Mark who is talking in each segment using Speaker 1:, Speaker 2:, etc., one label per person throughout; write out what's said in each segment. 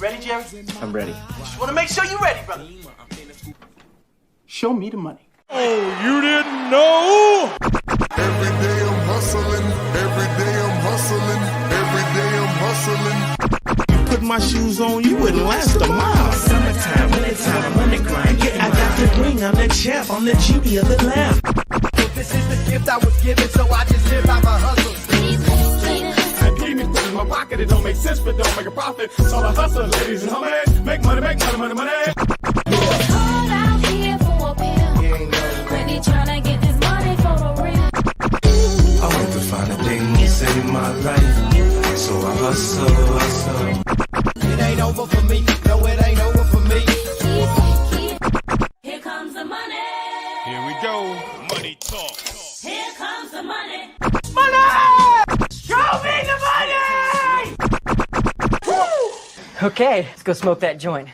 Speaker 1: ready, Jerry?
Speaker 2: I'm ready.
Speaker 1: Just want to make sure you're ready, brother. Show me the money.
Speaker 3: Oh, you didn't know?
Speaker 4: Every day I'm hustling. Every day I'm hustling. Every day I'm hustling.
Speaker 3: Put my shoes on, you wouldn't last a mile.
Speaker 5: Summertime, wintertime, I'm on the grind. Yeah, I got the ring, I'm the champ, I'm the genie of the lamp.
Speaker 6: This is the gift I was given, so I just live by my hustle.
Speaker 3: I gave me put in my pocket, it don't make sense, but don't make a profit. So I hustle, ladies and homies. Make money, money, money.
Speaker 7: It's hard out here for a pill. Crazy tryna get this money for a real.
Speaker 5: I want to find a thing to save my life, so I hustle.
Speaker 6: It ain't over for me, no, it ain't over for me.
Speaker 7: Here comes the money.
Speaker 3: Here we go. Money talk.
Speaker 7: Here comes the money.
Speaker 1: Show me the money!
Speaker 8: Okay, let's go smoke that joint.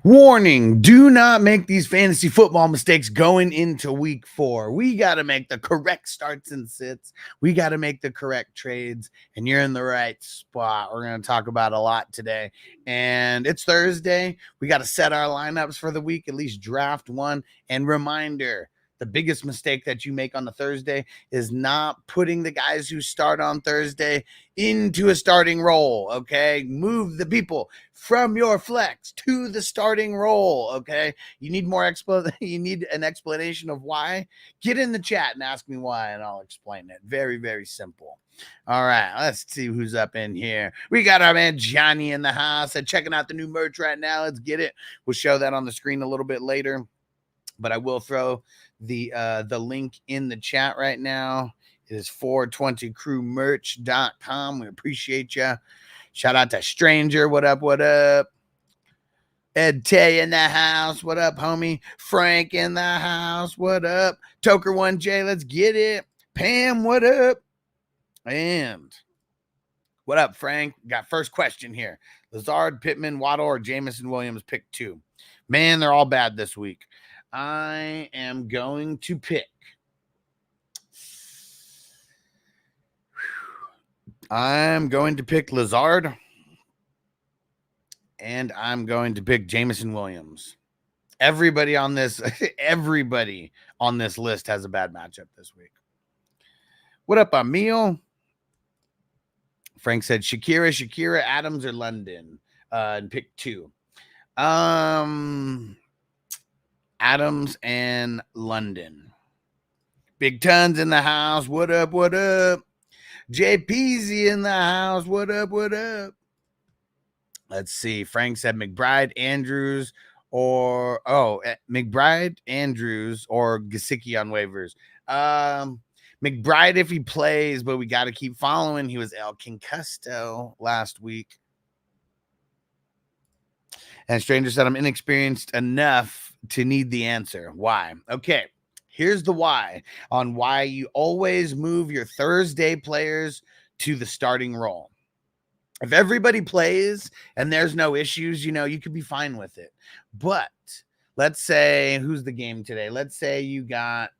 Speaker 2: Warning, do not make these fantasy football mistakes going into week 4. We got to make the correct starts and sits. We got to make the correct trades, and you're in the right spot. We're going to talk about a lot today, and it's Thursday. We got to set our lineups for the week, at least draft one. And reminder, the biggest mistake that you make on the Thursday is not putting the guys who start on Thursday into a starting role, okay? Move the people from your flex to the starting role, okay? You need more you need an explanation of why? Get in the chat and ask me why, and I'll explain it. Very, very simple. All right, let's see who's up in here. We got our man Johnny in the house and checking out the new merch right now. Let's get it. We'll show that on the screen a little bit later, but I will throw the link in the chat right now. It is 420crewmerch.com. We appreciate you. Shout out to Stranger. What up? What up? Ed Tay in the house. What up, homie? Frank in the house. What up? Toker1J. Let's get it. Pam. What up? And what up, Frank? Got first question here. Lazard, Pittman, Waddle, or Jameson Williams pick 2. Man, they're all bad this week. I am going to pick. I'm going to pick Lazard. And I'm going to pick Jameson Williams. Everybody on this list has a bad matchup this week. What up, Emil? Frank said Shakira, Adams, or London. And pick 2. Adams and London. Big Tons in the house. What up? What up? JPZ in the house. What up? What up? Let's see. Frank said McBride, Andrews, or McBride, Andrews, or Gesicki on waivers. McBride if he plays, but we got to keep following. He was El Concusto last week. And Stranger said, I'm inexperienced enough to need the answer. Why? Okay, here's the why on why you always move your Thursday players to the starting role. If everybody plays and there's no issues, you could be fine with it. But let's say, who's the game today? Let's say you got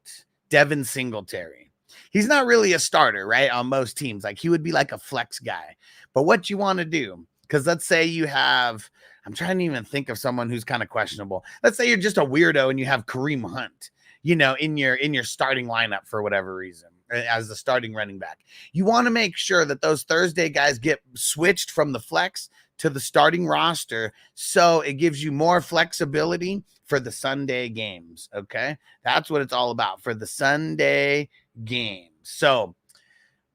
Speaker 2: Devin Singletary. He's not really a starter, right? On most teams, like he would be like a flex guy. But what you want to do, because let's say you have, I'm trying to even think of someone who's kind of questionable. Let's say you're just a weirdo and you have Kareem Hunt, in your starting lineup for whatever reason, as the starting running back. You want to make sure that those Thursday guys get switched from the flex to the starting roster, so it gives you more flexibility for the Sunday games, okay? That's what it's all about, for the Sunday games. So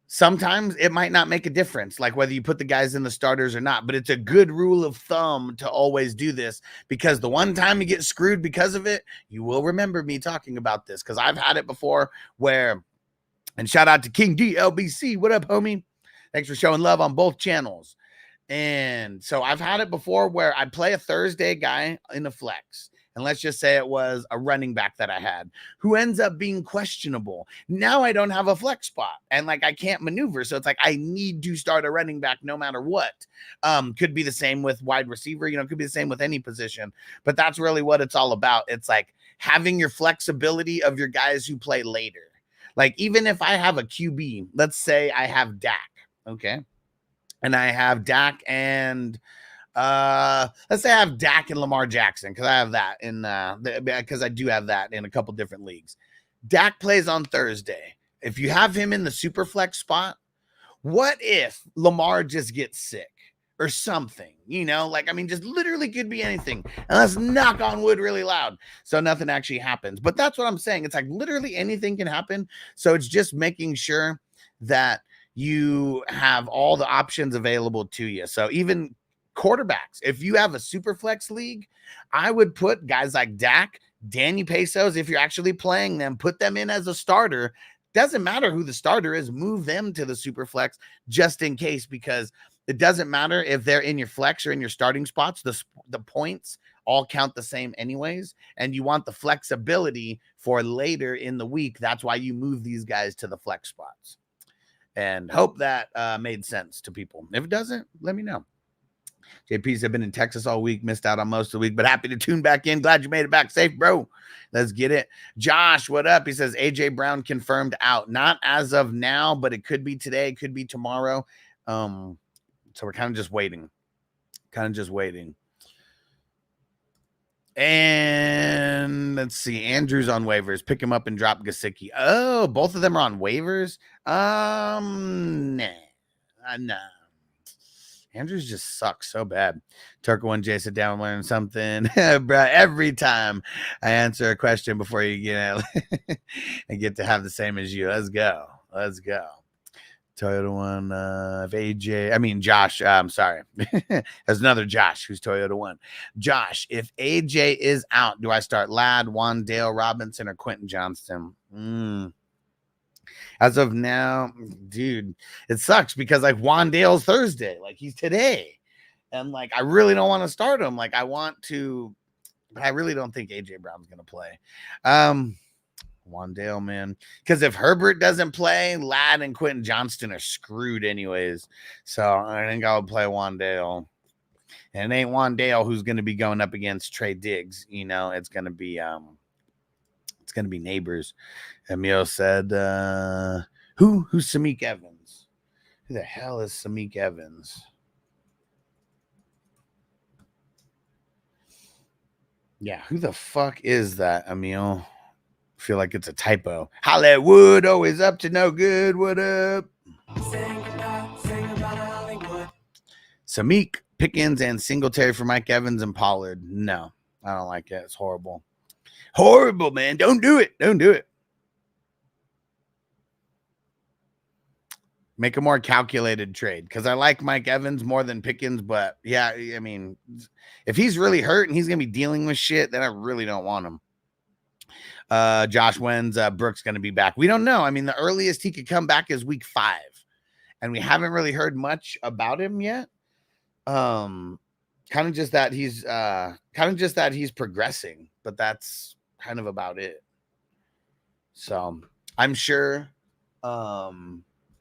Speaker 2: sometimes it might not make a difference, like whether you put the guys in the starters or not, but it's a good rule of thumb to always do this, because the one time you get screwed because of it, you will remember me talking about this, because I've had it before where, and shout out to King DLBC. What up, homie? Thanks for showing love on both channels. And so I've had it before where I play a Thursday guy in a flex. And let's just say it was a running back that I had who ends up being questionable. Now I don't have a flex spot and I can't maneuver. So it's like, I need to start a running back no matter what. Could be the same with wide receiver, could be the same with any position, but that's really what it's all about. It's like having your flexibility of your guys who play later. Like even if I have a QB, let's say I have Dak, okay? And I have Dak and Let's say I have Dak and Lamar Jackson because I have that in because I do have that in a couple different leagues. Dak plays on Thursday. If you have him in the super flex spot, what if Lamar just gets sick or something? Like, I mean, just literally could be anything. And let's knock on wood really loud so nothing actually happens. But that's what I'm saying. It's like literally anything can happen. So it's just making sure that you have all the options available to you. So even quarterbacks, if you have a super flex league, I would put guys like Dak, Danny Pesos, if you're actually playing them, put them in as a starter. Doesn't matter who the starter is, move them to the super flex just in case, because it doesn't matter if they're in your flex or in your starting spots. The points all count the same anyways, and you want the flexibility for later in the week. That's why you move these guys to the flex spots, and hope that made sense to people. If it doesn't, let me know. JP's have been in Texas all week, missed out on most of the week, but happy to tune back in. Glad you made it back safe, bro. Let's get it. Josh, what up? He says AJ Brown confirmed out. Not as of now, but it could be today, it could be tomorrow. So we're kind of just waiting. And let's see. Andrew's on waivers. Pick him up and drop Gesicki. Oh, both of them are on waivers? Nah. Andrews just sucks so bad. Turco and Jay sit down and learn something. Bro, every time I answer a question before you get and get to have the same as you. Let's go. Toyota one. Josh. I'm sorry. There's another Josh who's Toyota one. Josh, if AJ is out, do I start Ladd, Wandale Robinson, or Quentin Johnston? As of now, dude, it sucks because like Wandale's Thursday, like he's today. And like, I really don't want to start him. Like I want to, but I really don't think AJ Brown's going to play. Wandale, man, because if Herbert doesn't play, Ladd and Quentin Johnston are screwed anyways. So I think I'll play Wandale. And it ain't Wandale who's going to be going up against Trey Diggs. It's going to be neighbors. Emil said, who's Samik Evans? Who the hell is Samik Evans? Yeah, who the fuck is that, Emil? Feel like it's a typo. Hollywood, always up to no good. What up? Samik, Pickens, and Singletary for Mike Evans and Pollard. No, I don't like it. It's horrible. Horrible, man. Don't do it. Make a more calculated trade, because I like Mike Evans more than Pickens. But yeah, I mean, if he's really hurt and he's going to be dealing with shit, then I really don't want him. Josh, when's Brooks going to be back? We don't know. I mean, the earliest he could come back is week 5, and we haven't really heard much about him yet. Kind of just that he's progressing, but that's kind of about it. So I'm sure,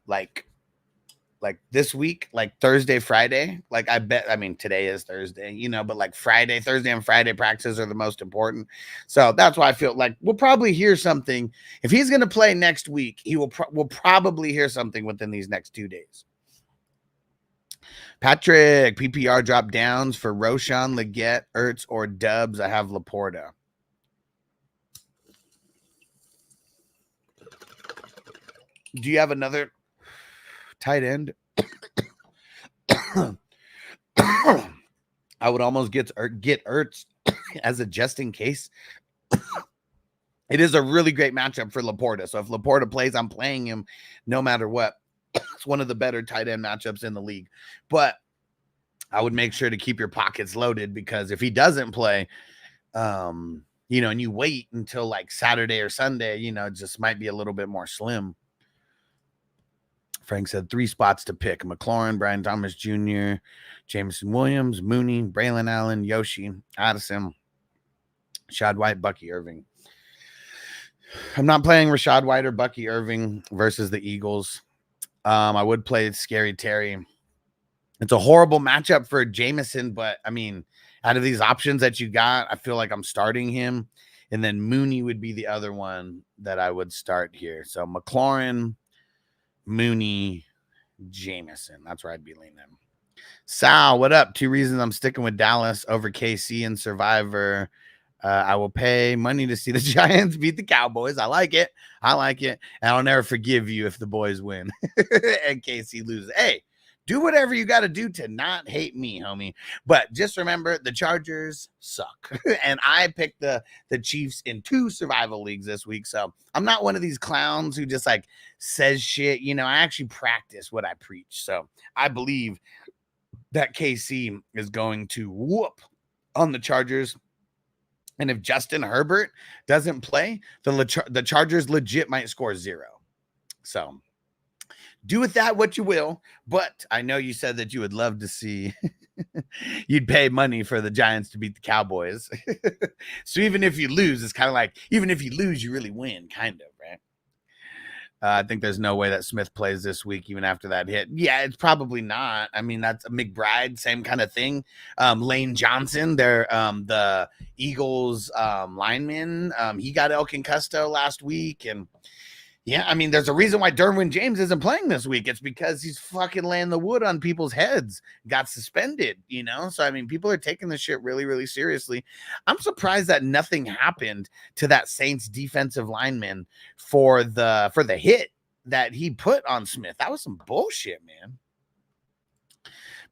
Speaker 2: like this week, like Thursday, Friday, like today is Thursday, but like Thursday and Friday practices are the most important. So that's why I feel like we'll probably hear something. If he's going to play next week, we'll probably hear something within these next 2 days. Patrick, PPR drop downs for Roshan, Leggett, Ertz, or Dubs. I have Laporta. Do you have another tight end? I would almost get Ertz as a just in case. It is a really great matchup for Laporta. So if Laporta plays, I'm playing him no matter what. It's one of the better tight end matchups in the league. But I would make sure to keep your pockets loaded, because if he doesn't play, and you wait until like Saturday or Sunday, it just might be a little bit more slim. Frank said 3 spots to pick: McLaurin, Brian Thomas Jr., Jameson Williams, Mooney, Braylon Allen, Yoshi, Addison, Rashad White, Bucky Irving. I'm not playing Rashad White or Bucky Irving versus the Eagles. I would play Scary Terry. It's a horrible matchup for Jameson, but I mean, out of these options that you got, I feel like I'm starting him. And then Mooney would be the other one that I would start here. So McLaurin, Mooney, Jameson. That's where I'd be leaning. Sal, what up? 2 reasons I'm sticking with Dallas over KC and Survivor. I will pay money to see the Giants beat the Cowboys. I like it. And I'll never forgive you if the boys win and KC loses. Hey, do whatever you got to do to not hate me, homie. But just remember, the Chargers suck. And I picked the Chiefs in 2 survival leagues this week. So I'm not one of these clowns who just like says shit. You know, I actually practice what I preach. So I believe that KC is going to whoop on the Chargers. And if Justin Herbert doesn't play, the Chargers legit might score 0. So do with that what you will. But I know you said that you would love to see you'd pay money for the Giants to beat the Cowboys. So even if you lose, it's kind of like, even if you lose, you really win, kind of, right? I think there's no way that Smith plays this week, even after that hit. Yeah, it's probably not. I mean, that's McBride, same kind of thing. Lane Johnson, they're the Eagles lineman. He got El Concusto last week. And yeah, I mean, there's a reason why Derwin James isn't playing this week. It's because he's fucking laying the wood on people's heads. Got suspended, you know? So, I mean, people are taking this shit really, really seriously. I'm surprised that nothing happened to that Saints defensive lineman for the hit that he put on Smith. That was some bullshit, man.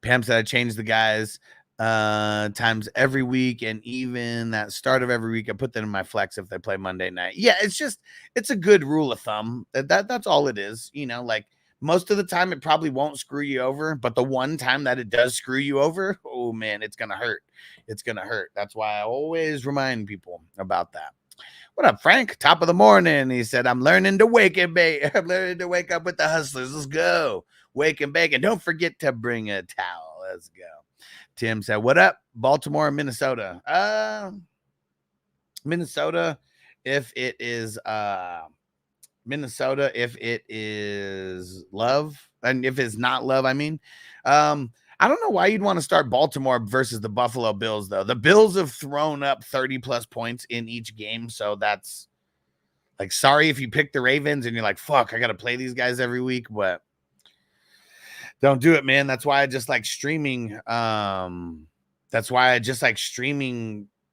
Speaker 2: Pam said I changed the guys times every week, and even that start of every week I put them in my flex if they play Monday night. Yeah, it's a good rule of thumb. That's all it is. You know, like most of the time it probably won't screw you over, but the one time that it does screw you over, oh man, it's gonna hurt. That's why I always remind people about that. What up, Frank? Top of the morning. He said, I'm learning to wake and bake. I'm learning to wake up with the hustlers. Let's go. Wake and bake. And don't forget to bring a towel. Let's go. Tim said, what up? Baltimore and Minnesota. Minnesota, if it is love, and if it's not love, I mean. I don't know why you'd want to start Baltimore versus the Buffalo Bills, though. The Bills have thrown up 30+ points in each game. So that's like, sorry if you pick the Ravens and you're like, fuck, I got to play these guys every week, but don't do it, man. That's why I just like streaming.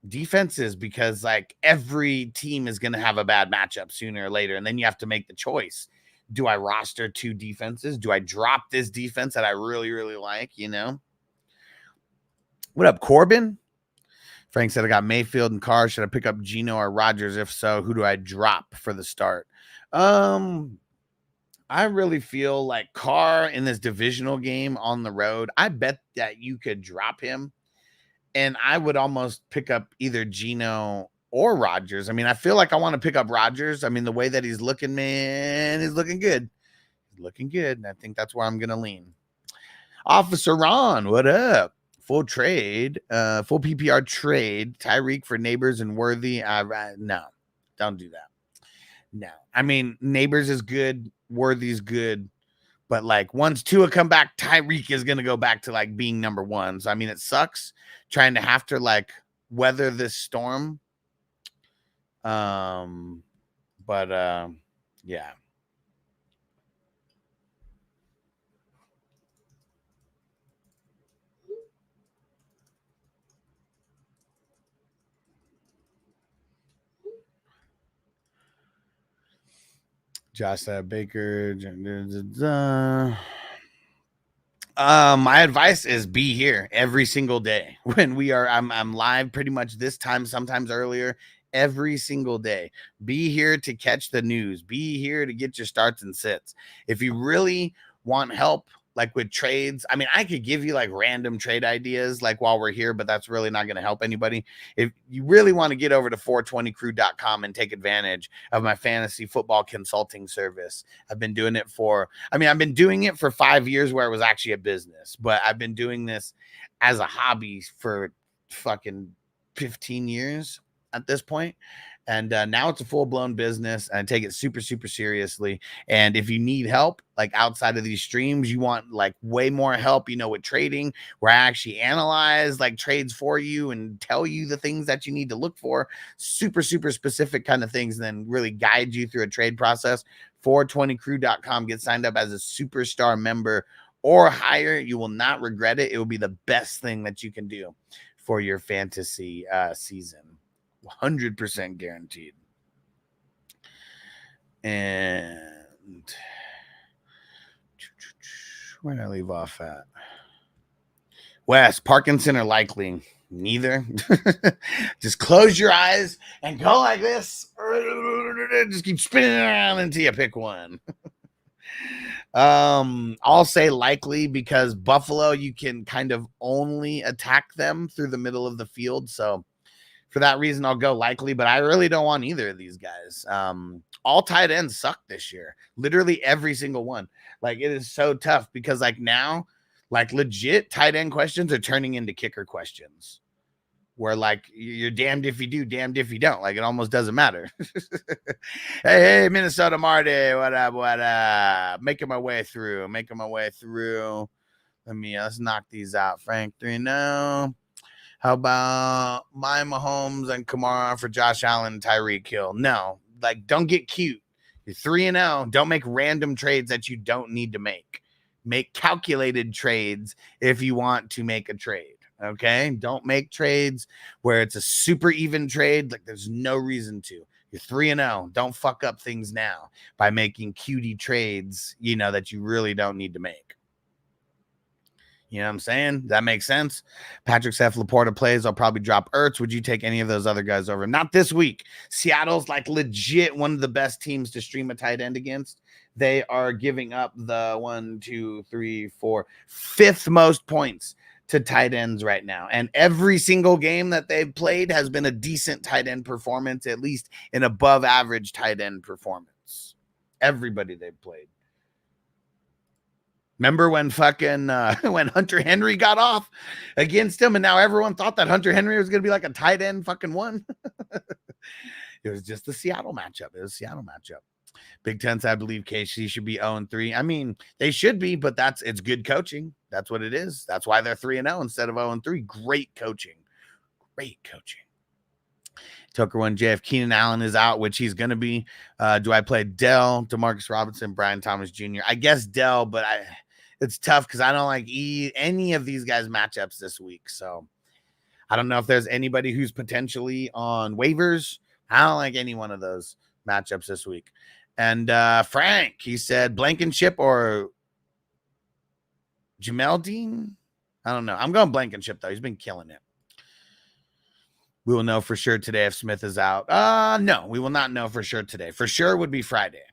Speaker 2: Defenses, because like every team is going to have a bad matchup sooner or later. And then you have to make the choice. Do I roster 2 defenses? Do I drop this defense that I really, really like, you know? What up, Corbin? Frank said, I got Mayfield and Carr. Should I pick up Geno or Rodgers? If so, who do I drop for the start? I really feel like Carr in this divisional game on the road, I bet that you could drop him. And I would almost pick up either Geno or Rodgers. I mean, I feel like I want to pick up Rodgers. I mean, the way that he's looking, man, he's looking good. And I think that's where I'm going to lean. Officer Ron, what up? Full trade, full PPR trade. Tyreek for Neighbors and Worthy. No, don't do that. No. I mean, Neighbors is good. Worthy's good. But like once Tua come back, Tyreek is going to go back to like being number 1. So, I mean, it sucks trying to have to like weather this storm. Yeah. Josh Baker. My advice is be here every single day when we are. I'm live pretty much this time, sometimes earlier. Every single day. Be here to catch the news. Be here to get your starts and sits. If you really want help, like with trades, I mean, I could give you like random trade ideas like while we're here, but that's really not going to help anybody. If you really want to get over to 420crew.com and take advantage of my fantasy football consulting service, I've been doing it for 5 years where it was actually a business, but I've been doing this as a hobby for fucking 15 years at this point. And now it's a full-blown business, and I take it super, super seriously. And if you need help, like outside of these streams, you want like way more help, you know, with trading, where I actually analyze like trades for you and tell you the things that you need to look for, super, super specific kind of things, and then really guide you through a trade process. 420crew.com. Get signed up as a superstar member or higher. You will not regret it. It will be the best thing that you can do for your fantasy season. 100% guaranteed. And where did I leave off at? Wes, Parkinson or likely? Neither. Just close your eyes and go like this. Just keep spinning around until you pick one. I'll say likely because Buffalo, you can kind of only attack them through the middle of the field. So for that reason, I'll go likely, but I really don't want either of these guys. All tight ends suck this year. Literally every single one. Like, it is so tough because like now, like legit tight end questions are turning into kicker questions where like you're damned if you do, damned if you don't. Like, it almost doesn't matter. hey, Minnesota Marty, what up? Making my way through. Let's knock these out. Frank 3-0. How about my Mahomes and Kamara for Josh Allen, Tyreek Hill? No, like, don't get cute. You're 3-0. Don't make random trades that you don't need to make. Make calculated trades if you want to make a trade. Okay, don't make trades where it's a super even trade. Like, there's no reason to. You're 3-0. Don't fuck up things now by making cutie trades, you know, that you really don't need to make. You know what I'm saying? That makes sense. Patrick said if Laporta plays, I'll probably drop Ertz. Would you take any of those other guys over? Not this week. Seattle's like legit one of the best teams to stream a tight end against. They are giving up the 5th most points to tight ends right now. And every single game that they've played has been a decent tight end performance, at least an above average tight end performance. Everybody they've played. Remember when when Hunter Henry got off against him, and now everyone thought that Hunter Henry was going to be like a tight end fucking one? It was just the Seattle matchup. Big Ten's, I believe KC should be 0-3. I mean, they should be, but it's good coaching. That's what it is. That's why they're 3-0 instead of 0-3. Great coaching. Tucker 1 JF Keenan Allen is out, which he's going to be. Do I play Dell, Demarcus Robinson, Brian Thomas Jr.? I guess Dell, but it's tough because I don't like any of these guys' matchups this week. So I don't know if there's anybody who's potentially on waivers. I don't like any one of those matchups this week. And Frank, he said Blankenship or Jamel Dean. I don't know. I'm going Blankenship, though. He's been killing it. We will know for sure today if Smith is out. No, we will not know for sure today. For sure would be Friday.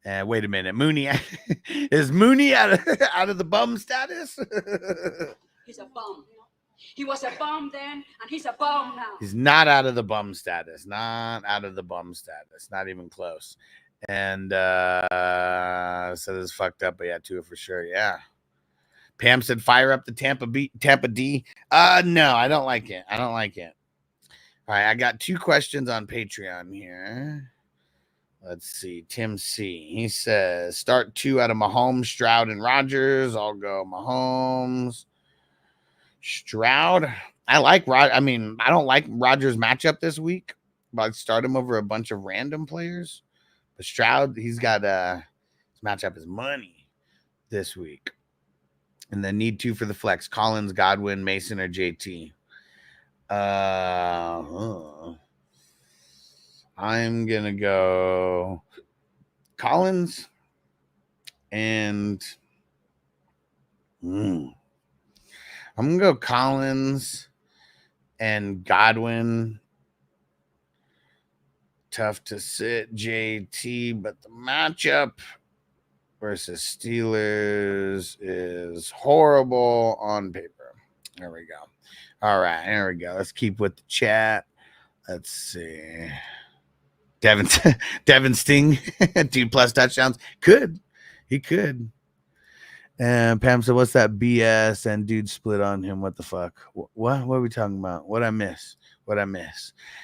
Speaker 2: Wait a minute. Mooney is Mooney out of the bum status?
Speaker 9: He's a bum. He was a bum then, and he's a bum now.
Speaker 2: He's not out of the bum status. Not even close. And so this is fucked up, but yeah, two for sure. Yeah. Pam said, fire up the Tampa D. No, I don't like it. All right, I got 2 questions on Patreon here. Let's see. Tim C. He says, start 2 out of Mahomes, Stroud, and Rodgers. I'll go Mahomes. Stroud. I don't like Rodgers' matchup this week, but I'd start him over a bunch of random players. But Stroud, he's got his matchup is money this week. And then need 2 for the flex. Collins, Godwin, Mason, or JT. I'm going to go Collins and I'm going to go Collins and Godwin. Tough to sit JT, but the matchup versus Steelers is horrible on paper. There we go. All right, there we go. Let's keep with the chat. Let's see. Devin Sting, 2+ touchdowns. He could. And Pam said, what's that BS? And dude split on him. What the fuck? What are we talking about? What I miss?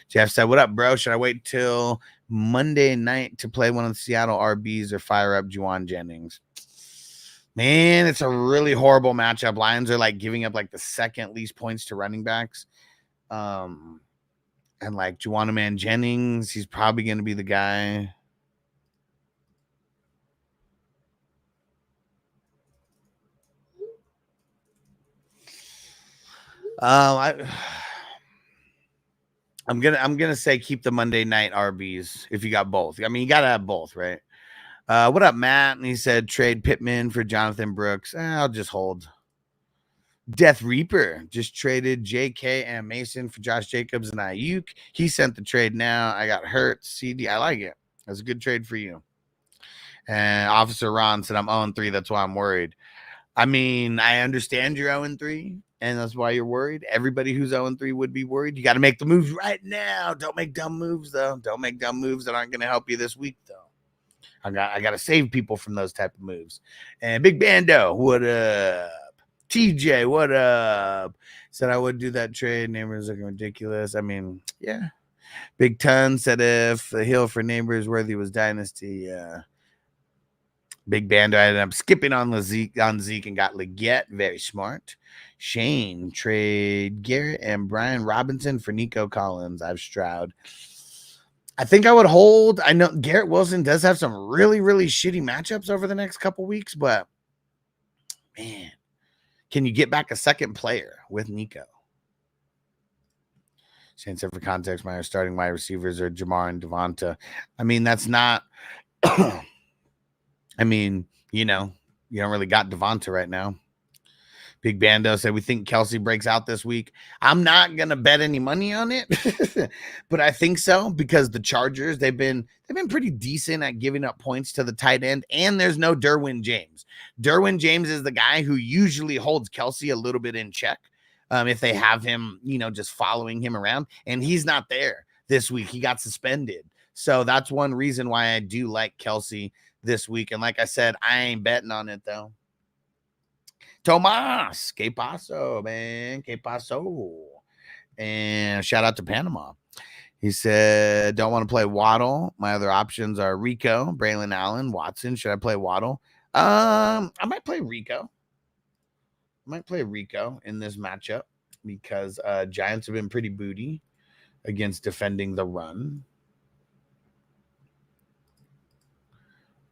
Speaker 2: Jeff said, what up, bro? Should I wait till Monday night to play one of the Seattle RBs or fire up Juwan Jennings? Man, it's a really horrible matchup. Lions are like giving up like the second least points to running backs. And like Juwan Jennings, he's probably going to be the guy. I'm gonna say keep the Monday night RBs if you got both. I mean, you gotta have both, right? What up, Matt? And he said trade Pittman for Jonathan Brooks. I'll just hold. Death Reaper just traded JK and Mason for Josh Jacobs and Ayuk. He sent the trade now. I got hurt. CD. I like it. That's a good trade for you. And Officer Ron said I'm 0-3. That's why I'm worried. I mean, I understand you're 0-3, and that's why you're worried. Everybody who's 0-3 would be worried. You got to make the moves right now. Don't make dumb moves, though. Don't make dumb moves that aren't going to help you this week, though. I got to save people from those type of moves. And Big Bando, what up? TJ, what up? Said I would do that trade. Neighbors looking ridiculous. I mean, yeah. Big Ton said if the Hill for Neighbors worthy was Dynasty, Big Bando ended up skipping on Zeke and got Leggett. Very smart. Shane trade Garrett and Brian Robinson for Nico Collins. I've Stroud. I think I would hold. I know Garrett Wilson does have some really, really shitty matchups over the next couple weeks, but man, can you get back a second player with Nico? Shane said for context, my starting wide receivers are Jamar and Devonta. I mean, that's not. I mean, you don't really got Devonta right now. Big Bando said we think Kelsey breaks out this week. I'm not gonna bet any money on it, but I think so because the Chargers they've been pretty decent at giving up points to the tight end, and there's no Derwin James. Derwin James is the guy who usually holds Kelsey a little bit in check if they have him, just following him around, and he's not there this week. He got suspended, so that's one reason why I do like Kelsey this week. And like I said, I ain't betting on it though. Tomas, que paso, man, que paso. And shout out to Panama. He said, don't want to play Waddle. My other options are Rico, Braylon Allen, Watson. Should I play Waddle? I might play Rico. In this matchup because Giants have been pretty booty against defending the run.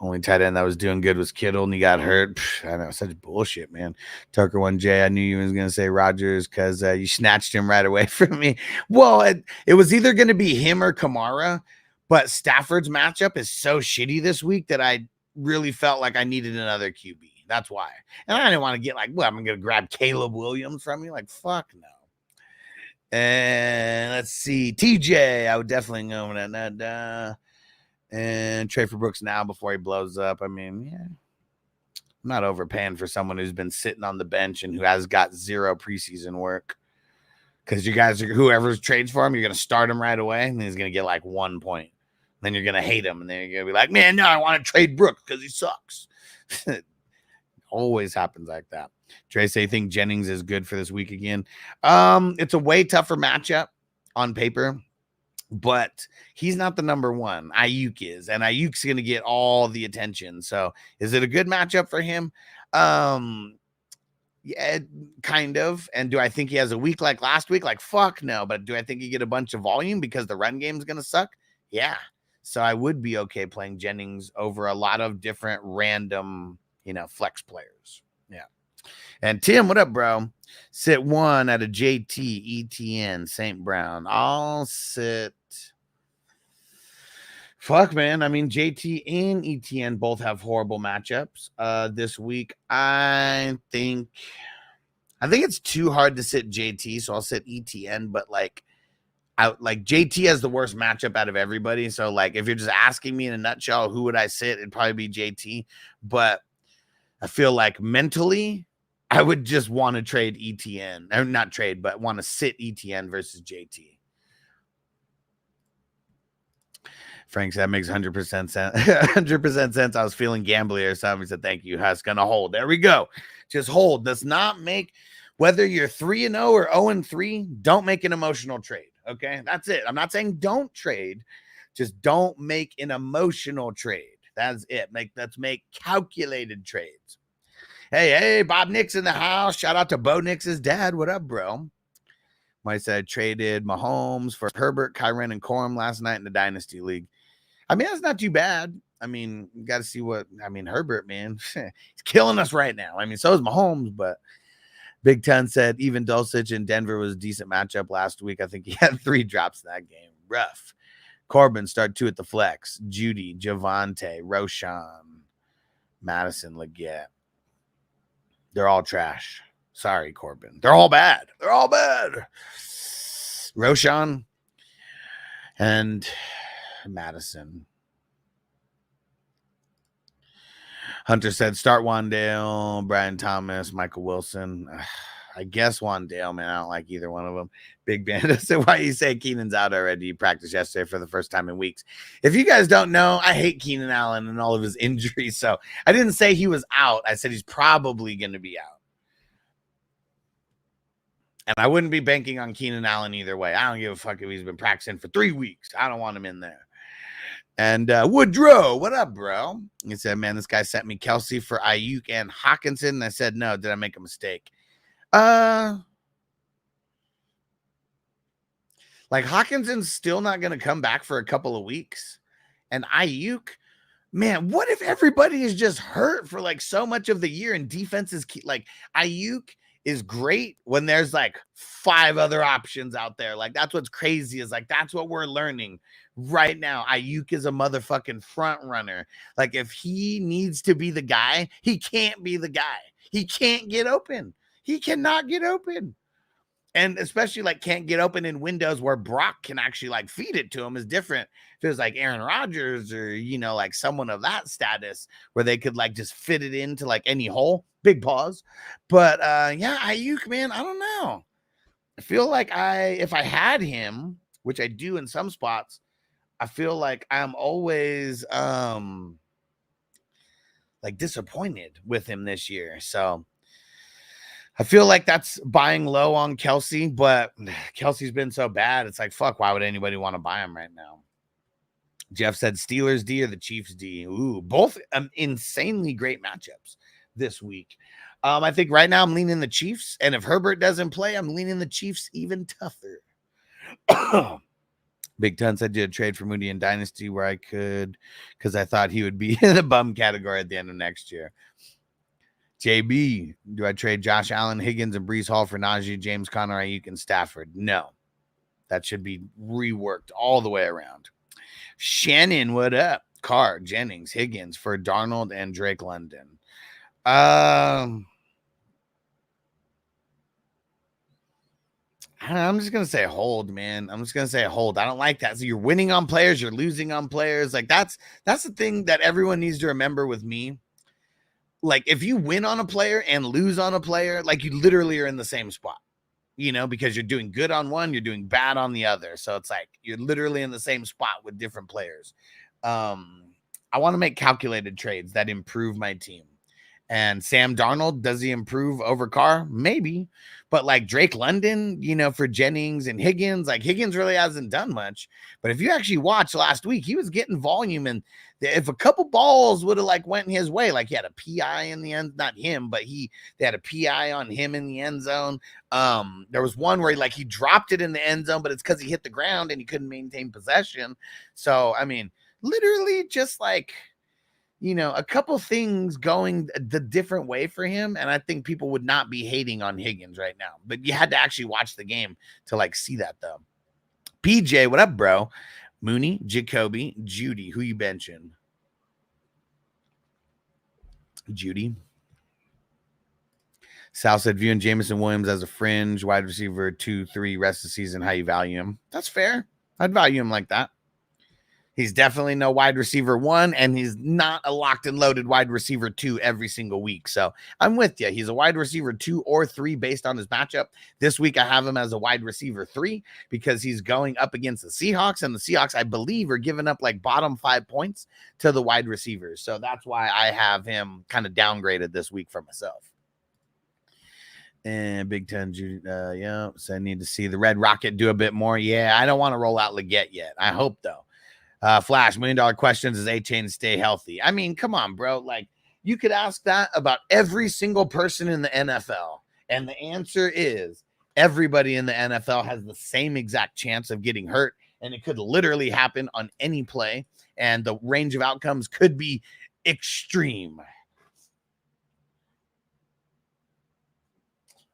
Speaker 2: Only tight end that was doing good was Kittle, and he got hurt. I know, such bullshit, man. Tucker 1J, I knew you was going to say Rodgers because you snatched him right away from me. Well, it was either going to be him or Kamara, but Stafford's matchup is so shitty this week that I really felt like I needed another QB. That's why. And I didn't want to get like, well, I'm going to grab Caleb Williams from you. Like, fuck no. And let's see. TJ, I would definitely go with that. And trade for Brooks now before he blows up. I mean, yeah. I'm not overpaying for someone who's been sitting on the bench and who has got zero preseason work. Because you guys, whoever trades for him, you're going to start him right away, and he's going to get like 1 point. Then you're going to hate him, and then you're going to be like, man, no, I want to trade Brooks because he sucks. Always happens like that. Trey say, think Jennings is good for this week again. It's a way tougher matchup on paper. But he's not the number one. Ayuk is, and Ayuk's going to get all the attention. So is it a good matchup for him? Yeah, kind of. And do I think he has a week like last week? Like, fuck no. But do I think he get a bunch of volume because the run game is going to suck? Yeah. So I would be okay playing Jennings over a lot of different random, flex players. Yeah. And Tim, what up, bro? Sit one at a JT, ETN, St. Brown. I'll sit. Fuck, man. I mean, JT and ETN both have horrible matchups this week. I think it's too hard to sit JT, so I'll sit ETN. But JT has the worst matchup out of everybody. So if you're just asking me in a nutshell, who would I sit? It'd probably be JT. But I feel like mentally, I would just want to trade ETN, or not trade, but want to sit ETN versus JT. Frank said that makes 100% sense. 100% sense. I was feeling gambly or something. He said, thank you. Husk gonna hold. There we go. Just hold. Does not make, whether you're 3-0 or 0-3, don't make an emotional trade. Okay. That's it. I'm not saying don't trade. Just don't make an emotional trade. That's it. Let's make calculated trades. Hey, Bob Nix in the house. Shout out to Bo Nix's dad. What up, bro? I said traded Mahomes for Herbert, Kyren, and Corum last night in the Dynasty League. I mean, that's not too bad. I mean, you got to see Herbert, man, he's killing us right now. I mean, so is Mahomes, but Big Ten said even Dulcich in Denver was a decent matchup last week. I think he had 3 drops in that game. Rough. Corbin start 2 at the flex. Judy, Javante, Roshan, Madison, Leggett. They're all trash. Sorry, Corbin. They're all bad. They're all bad. Roshan and Madison. Hunter said start Wandale, Brian Thomas, Michael Wilson. I guess Wandale, man. I don't like either one of them. Big Band said, why you say Keenan's out already? He practiced yesterday for the first time in weeks. If you guys don't know, I hate Keenan Allen and all of his injuries. So I didn't say he was out. I said he's probably going to be out. And I wouldn't be banking on Keenan Allen either way. I don't give a fuck if he's been practicing for 3 weeks. I don't want him in there. And Woodrow, what up, bro? He said, man, this guy sent me Kelsey for Ayuk and Hawkinson. And I said, no, did I make a mistake? Like Hawkinson's still not going to come back for a couple of weeks. And Ayuk, man, what if everybody is just hurt for like so much of the year and defenses like Ayuk is great when there's like 5 other options out there. Like that's what's crazy is like that's what we're learning right now. Ayuk is a motherfucking front runner. Like if he needs to be the guy, he can't be the guy. He can't get open. He cannot get open. And especially like can't get open in windows where Brock can actually like feed it to him is different. If it was like Aaron Rodgers or, you know, like someone of that status where they could like just fit it into like any hole, big pause. But yeah, Ayuk, man, I don't know. I feel like if I had him, which I do in some spots, I feel like I'm always like disappointed with him this year. So I feel like that's buying low on Kelsey, but Kelsey's been so bad. It's like, fuck, why would anybody want to buy him right now? Jeff said Steelers D or the Chiefs D. Ooh, both insanely great matchups this week. I think right now I'm leaning the Chiefs. And if Herbert doesn't play, I'm leaning the Chiefs even tougher. Big Ton said did a trade for Moody in Dynasty where I could, because I thought he would be in the bum category at the end of next year. JB, do I trade Josh Allen, Higgins, and Breece Hall for Najee, James Conner, Ayuk, and Stafford? No. That should be reworked all the way around. Shannon, what up? Carr, Jennings, Higgins for Darnold and Drake London. I'm just going to say hold, man. I'm just going to say hold. I don't like that. So you're winning on players, you're losing on players. Like that's the thing that everyone needs to remember with me. Like if you win on a player and lose on a player, like you literally are in the same spot, you know, because you're doing good on one, you're doing bad on the other. So it's like you're literally in the same spot with different players. I want to make calculated trades that improve my team. And Sam Darnold, does he improve over Carr? Maybe. But like Drake London, you know, for Jennings and Higgins, like Higgins really hasn't done much. But if you actually watched last week, he was getting volume. And if a couple balls would have like went his way, like he had a PI in the end, not him, but they had a PI on him in the end zone. There was one where he dropped it in the end zone, but it's because he hit the ground and he couldn't maintain possession. So, I mean, literally just like, you know, a couple things going the different way for him. And I think people would not be hating on Higgins right now, but you had to actually watch the game to like see that though. PJ, what up, bro? Mooney, Jacoby, Judy, who you benching? Judy. Sal said viewing Jameson Williams as a fringe wide receiver 2-3 rest of the season, how you value him. That's fair. I'd value him like that. He's definitely no wide receiver 1, and he's not a locked and loaded wide receiver 2 every single week. So I'm with you. He's a wide receiver 2 or 3 based on his matchup. This week I have him as a wide receiver 3 because he's going up against the Seahawks, and the Seahawks, I believe, are giving up like bottom 5 points to the wide receivers. So that's why I have him kind of downgraded this week for myself. And Big Ten, yeah. So I need to see the Red Rocket do a bit more. Yeah, I don't want to roll out Leggett yet. I hope, though. Flash, $1 million questions. Is A-Chain stay healthy? I mean, come on, bro. Like, you could ask that about every single person in the NFL. And the answer is everybody in the NFL has the same exact chance of getting hurt. And it could literally happen on any play. And the range of outcomes could be extreme.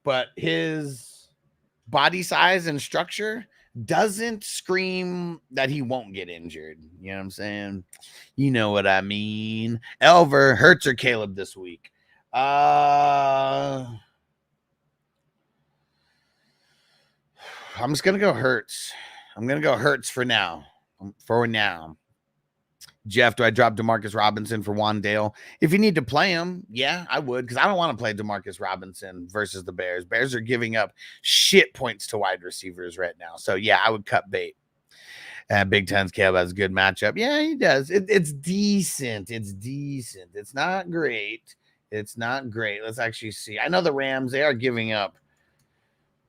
Speaker 2: but his body size and structure doesn't scream that he won't get injured. You know what I'm saying? You know what I mean. Elver, Hurts, or Caleb this week? I'm just gonna go Hurts. I'm gonna go Hurts for now. Jeff, do I drop Demarcus Robinson for Wandale? If you need to play him, yeah, I would, because I don't want to play Demarcus Robinson versus the Bears. Bears are giving up shit points to wide receivers right now. So, yeah, I would cut bait. Big Ten's Caleb has a good matchup. Yeah, he does. It's decent. It's decent. It's not great. It's not great. Let's actually see. I know the Rams, they are giving up.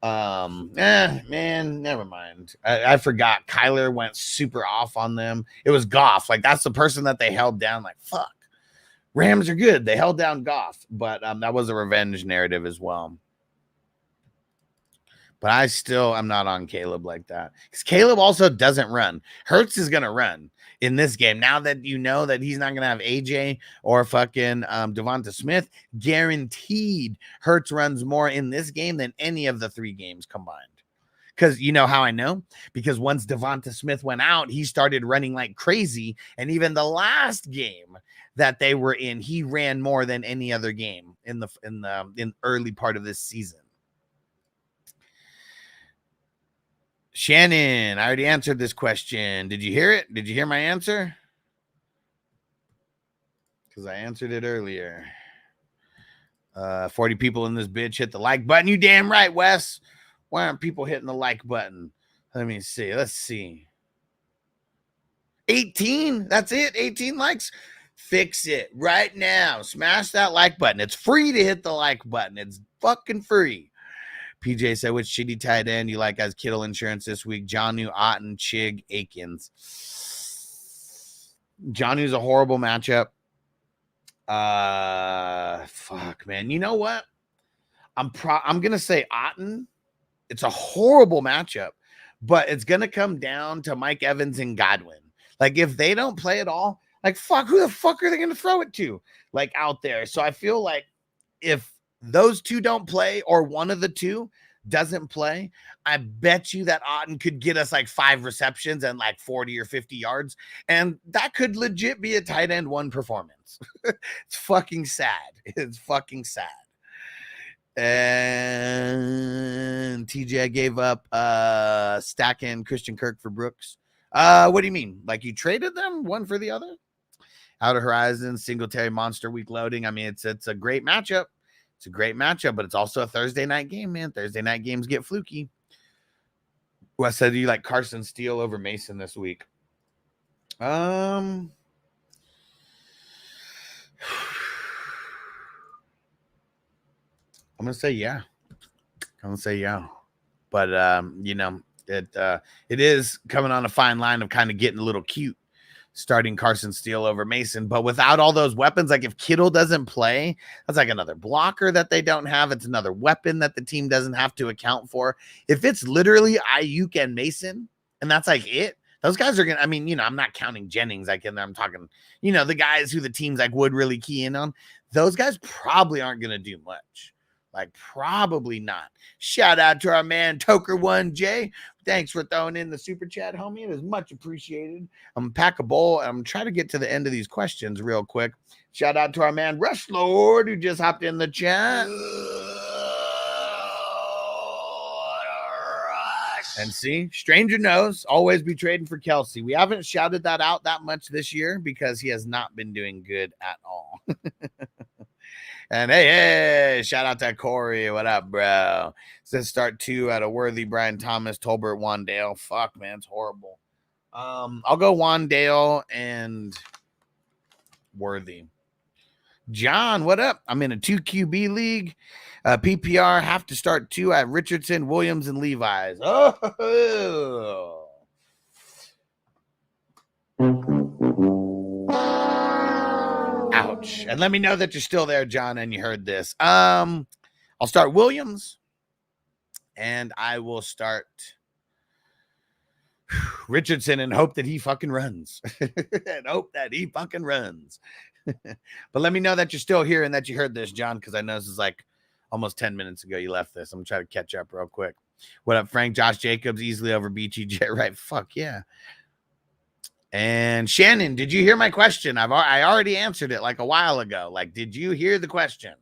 Speaker 2: Man, never mind. I forgot. Kyler went super off on them. It was Goff. Like, that's the person that they held down. Like, fuck. Rams are good. They held down Goff, but that was a revenge narrative as well. But I'm not on Caleb like that, because Caleb also doesn't run. Hurts is gonna run in this game. Now that you know that he's not going to have AJ or fucking Devonta Smith, guaranteed Hurts runs more in this game than any of the 3 games combined. Because you know how I know? Because once Devonta Smith went out, he started running like crazy. And even the last game that they were in, he ran more than any other game in the early part of this season. Shannon, I already answered this question. Did you hear it? Did you hear my answer? Because I answered it earlier. 40 people in this bitch hit the like button. You damn right, Wes. Why aren't people hitting the like button? Let me see. Let's see. 18. That's it. 18 likes. Fix it right now. Smash that like button. It's free to hit the like button. It's fucking free. PJ said, which shitty tight end you like as Kittle insurance this week? Jonnu, Otten, Chig, Akins. Jonnu's a horrible matchup. Fuck, man. You know what? I'm going to say Otten. It's a horrible matchup, but it's going to come down to Mike Evans and Godwin. Like, if they don't play at all, like, fuck, who the fuck are they going to throw it to? Like, out there. So I feel like if those 2 don't play, or one of the 2 doesn't play, I bet you that Otten could get us like 5 receptions and like 40 or 50 yards. And that could legit be a tight end 1 performance. It's fucking sad. It's fucking sad. And TJ gave up stacking Christian Kirk for Brooks. What do you mean? Like, you traded them one for the other? Outer Horizon, Singletary monster week loading. I mean, it's a great matchup. It's a great matchup, but it's also a Thursday night game, man. Thursday night games get fluky. Wes said, do you like Carson Steele over Mason this week? I'm gonna say yeah. But you know, it is coming on a fine line of kind of getting a little cute, starting Carson Steele over Mason. But without all those weapons, like if Kittle doesn't play, that's like another blocker that they don't have. It's another weapon that the team doesn't have to account for. If it's literally Ayuk and Mason, and that's like it, those guys are going to, I mean, you know, I'm not counting Jennings. Like, and I'm talking, you know, the guys who the teams like would really key in on. Those guys probably aren't going to do much. Like, probably not. Shout out to our man Toker1J. Thanks for throwing in the super chat, homie. It is much appreciated. I'm gonna pack a bowl. I'm trying to get to the end of these questions real quick. Shout out to our man Rush Lord, who just hopped in the chat. And see, stranger knows, always be trading for Kelsey. We haven't shouted that out that much this year because he has not been doing good at all. And hey, shout out to Corey. What up, bro? Says start 2 at a worthy Brian Thomas, Tolbert, Wandale. Fuck, man, it's horrible. I'll go Wandale and Worthy. John, what up? I'm in a 2 QB league. PPR, have to start 2 at Richardson, Williams, and Levi's. Oh. Ouch. And let me know that you're still there, John, and you heard this. I'll start Williams, and I will start Richardson and hope that he fucking runs. And hope that he fucking runs. But let me know that you're still here and that you heard this, John, because I know this is like almost 10 minutes ago you left this. I'm trying to catch up real quick. What up, Frank? Josh Jacobs easily over BTJ, right? Fuck yeah. And Shannon, did you hear my question? I already answered it like a while ago. Like, did you hear the question?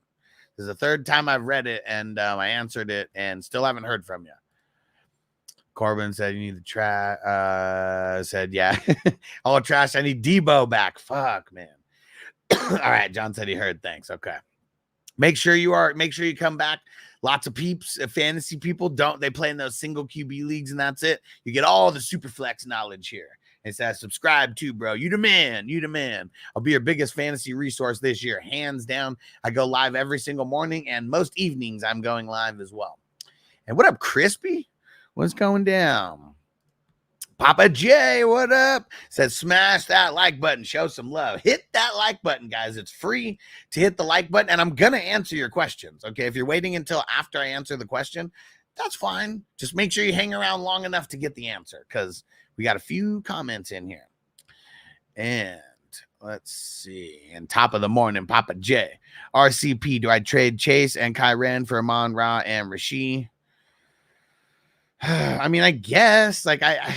Speaker 2: This is the third time I've read it, and I answered it, and still haven't heard from you. Corbin said you need the trash. Said yeah, all trash. I need Debo back. Fuck, man. All right, John said he heard. Thanks. Okay. Make sure you come back. Lots of peeps, fantasy people they play in those single QB leagues, and that's it. You get all the super flex knowledge here. It says subscribe too, bro. You the man. I'll be your biggest fantasy resource this year, hands down. I go live every single morning, and most evenings I'm going live as well. And what up, Crispy? What's going down? Papa J, what up? Says smash that like button. Show some love. Hit that like button, guys. It's free to hit the like button, and I'm going to answer your questions, okay? If you're waiting until after I answer the question, that's fine. Just make sure you hang around long enough to get the answer, because we got a few comments in here. And let's see. And top of the morning, Papa J. RCP, do I trade Chase and Kyren for Amon Ra and Rasheed? I mean, I guess like I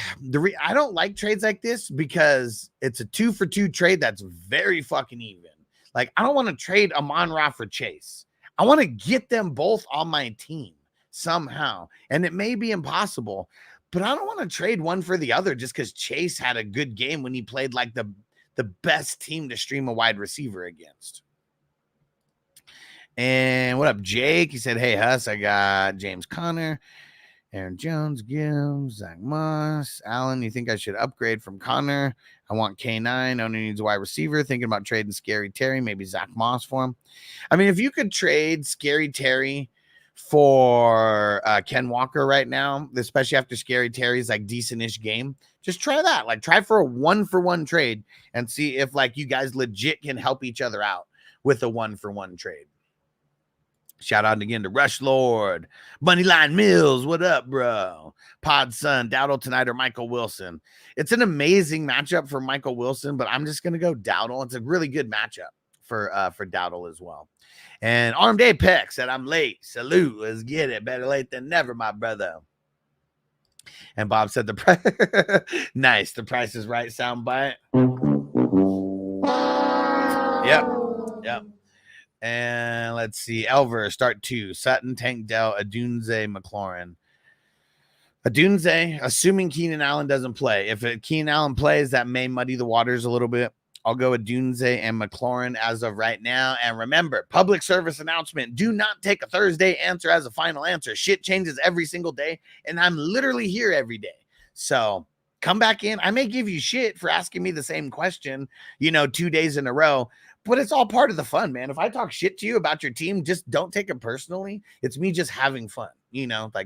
Speaker 2: don't like trades like this because it's a 2-for-2 trade that's very fucking even. Like, I don't want to trade Amon Ra for Chase. I want to get them both on my team somehow, and it may be impossible, but I don't want to trade one for the other just because Chase had a good game when he played like the best team to stream a wide receiver against. And what up, Jake? He said, hey, Huss, I got James Conner, Aaron Jones, Gibbs, Zach Moss. Allen, you think I should upgrade from Connor? I want K9. Only needs a wide receiver. Thinking about trading Scary Terry, maybe Zach Moss for him. I mean, if you could trade Scary Terry for Ken Walker right now, especially after Scary Terry's like decent-ish game, just try that. Like, try for a 1-for-1 trade and see if like you guys legit can help each other out with a 1-for-1 trade. Shout out again to Rush Lord, Moneyline Mills. What up, bro? Pod Son, Dowdle tonight or Michael Wilson. It's an amazing matchup for Michael Wilson, but I'm just gonna go Dowdle. It's a really good matchup for Dowdle as well. And Armed Apex said, I'm late. Salute. Let's get it. Better late than never, my brother. And Bob said the price. Nice. The Price is Right soundbite. Yep. And let's see. Elver, start 2. Sutton, Tank Dell, Adunze, McLaurin. Adunze, assuming Keenan Allen doesn't play. If Keenan Allen plays, that may muddy the waters a little bit. I'll go with Adunze and McLaurin as of right now. And remember, public service announcement, do not take a Thursday answer as a final answer. Shit changes every single day, and I'm literally here every day. So come back in. I may give you shit for asking me the same question, 2 days in a row. But it's all part of the fun, man. If I talk shit to you about your team, just don't take it personally. It's me just having fun,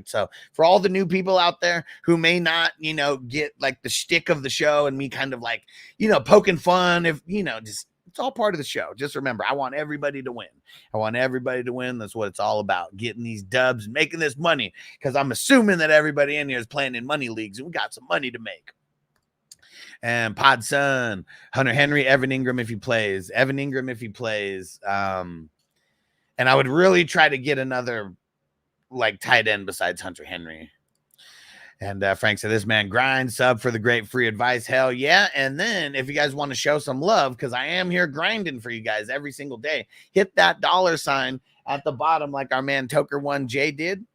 Speaker 2: so for all the new people out there who may not, get like the shtick of the show and me kind of like, poking fun, just it's all part of the show. Just remember, I want everybody to win. That's what it's all about, getting these dubs and making this money, because I'm assuming that everybody in here is playing in money leagues and we got some money to make. And Pod Son, Hunter Henry, Evan Ingram if he plays. And I would really try to get another like tight end besides Hunter Henry. And Frank said, this man grinds. Sub for the great free advice. Hell yeah. And then if you guys want to show some love, because I am here grinding for you guys every single day, hit that $sign at the bottom like our man Toker1J did.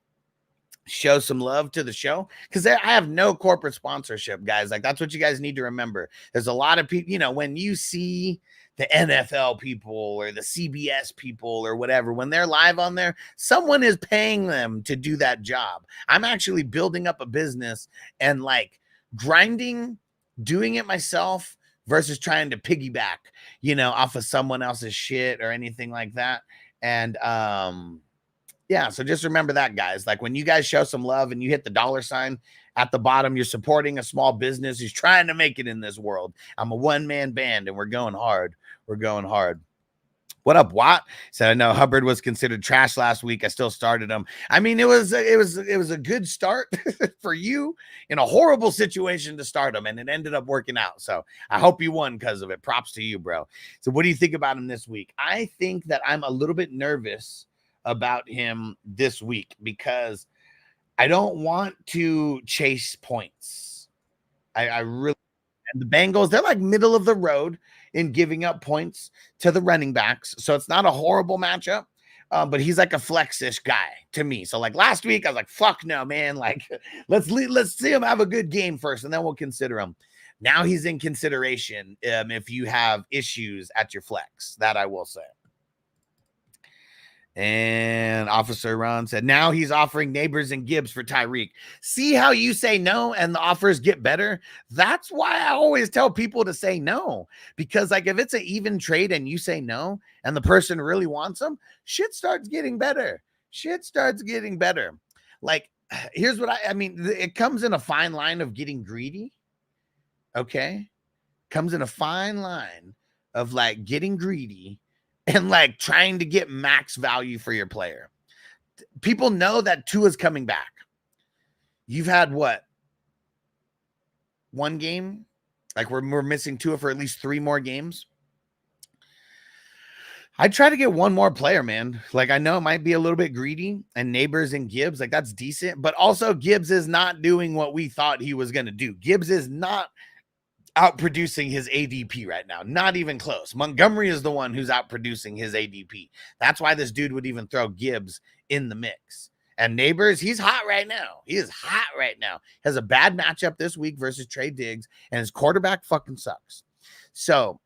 Speaker 2: Show some love to the show, because I have no corporate sponsorship, guys. Like, that's what you guys need to remember. There's a lot of people, when you see the NFL people or the CBS people or whatever, when they're live on there, someone is paying them to do that job. I'm actually building up a business and like grinding, doing it myself versus trying to piggyback, off of someone else's shit or anything like that. And yeah, so just remember that, guys. Like, when you guys show some love and you hit the $sign at the bottom, you're supporting a small business who's trying to make it in this world. I'm a one-man band, and we're going hard. What up, Watt? Said, I know Hubbard was considered trash last week. I still started him. I mean, it was a good start for you in a horrible situation to start him, and it ended up working out. So I hope you won because of it. Props to you, bro. So what do you think about him this week? I think that I'm a little bit nervous about him this week because I don't want to chase points. I really, and the Bengals, they're like middle of the road in giving up points to the running backs. So it's not a horrible matchup. But he's like a flex-ish guy to me. So like last week, I was like, fuck no, man. Like, let's see him have a good game first, and then we'll consider him. Now he's in consideration if you have issues at your flex. That I will say. And Officer Ron said, now he's offering Neighbors and Gibbs for Tyreek. See how you say no and the offers get better? That's why I always tell people to say no. Because like if it's an even trade and you say no and the person really wants them, shit starts getting better. Shit starts getting better. Like, here's what I mean. It comes in a fine line of getting greedy. Okay? Comes in a fine line of like getting greedy and like trying to get max value for your player. People know that Tua's coming back. You've had what? One game? Like we're missing Tua for at least 3 more games. I try to get one more player, man. Like I know it might be a little bit greedy, and Neighbors and Gibbs, like that's decent, but also Gibbs is not doing what we thought he was going to do. Gibbs is not outproducing his ADP right now. Not even close. Montgomery is the one who's outproducing his ADP. That's why this dude would even throw Gibbs in the mix. And Neighbors, he's hot right now. He is hot right now. Has a bad matchup this week versus Trey Diggs, and his quarterback fucking sucks. So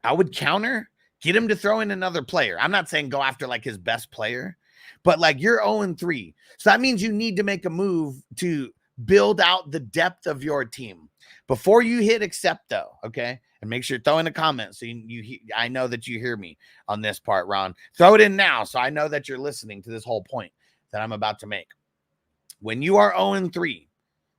Speaker 2: I would counter, get him to throw in another player. I'm not saying go after like his best player, but like you're 0-3. So that means you need to make a move to build out the depth of your team. Before you hit accept, though, okay? And make sure you throw in a comment so I know that you hear me on this part, Ron. Throw it in now so I know that you're listening to this whole point that I'm about to make. When you are 0-3,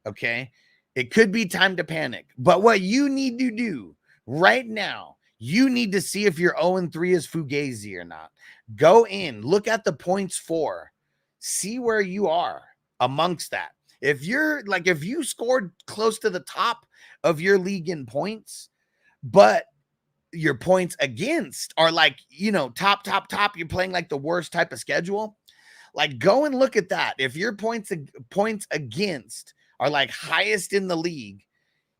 Speaker 2: okay, it could be time to panic. But what you need to do right now, you need to see if your 0-3 is fugazi or not. Go in, look at the points for, see where you are amongst that. If you scored close to the top of your league in points, but your points against are like, top, you're playing like the worst type of schedule, like go and look at that. If your points against are like highest in the league,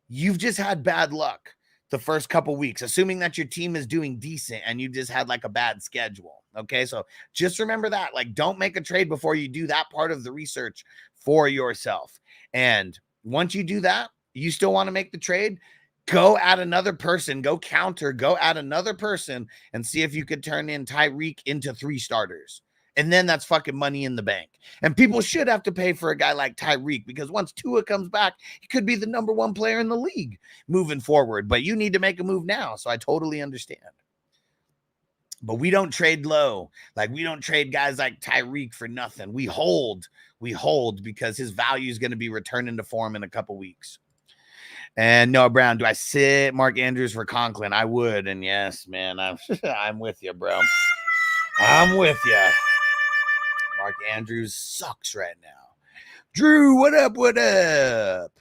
Speaker 2: you've just had bad luck the first couple weeks, assuming that your team is doing decent and you just had like a bad schedule. Okay. So just remember that, like, don't make a trade before you do that part of the research for yourself. And once you do that, you still want to make the trade, go add another person, go counter, go add another person and see if you could turn in Tyreek into 3 starters. And then that's fucking money in the bank. And people should have to pay for a guy like Tyreek because once Tua comes back, he could be the number 1 player in the league moving forward. But you need to make a move now. So I totally understand. But we don't trade low. Like we don't trade guys like Tyreek for nothing. We hold because his value is going to be returning to form in a couple weeks. And Noah Brown, do I sit Mark Andrews for Conklin? I would. And yes, man, I'm with you, bro. I'm with you. Mark Andrews sucks right now. Drew, what up? What up?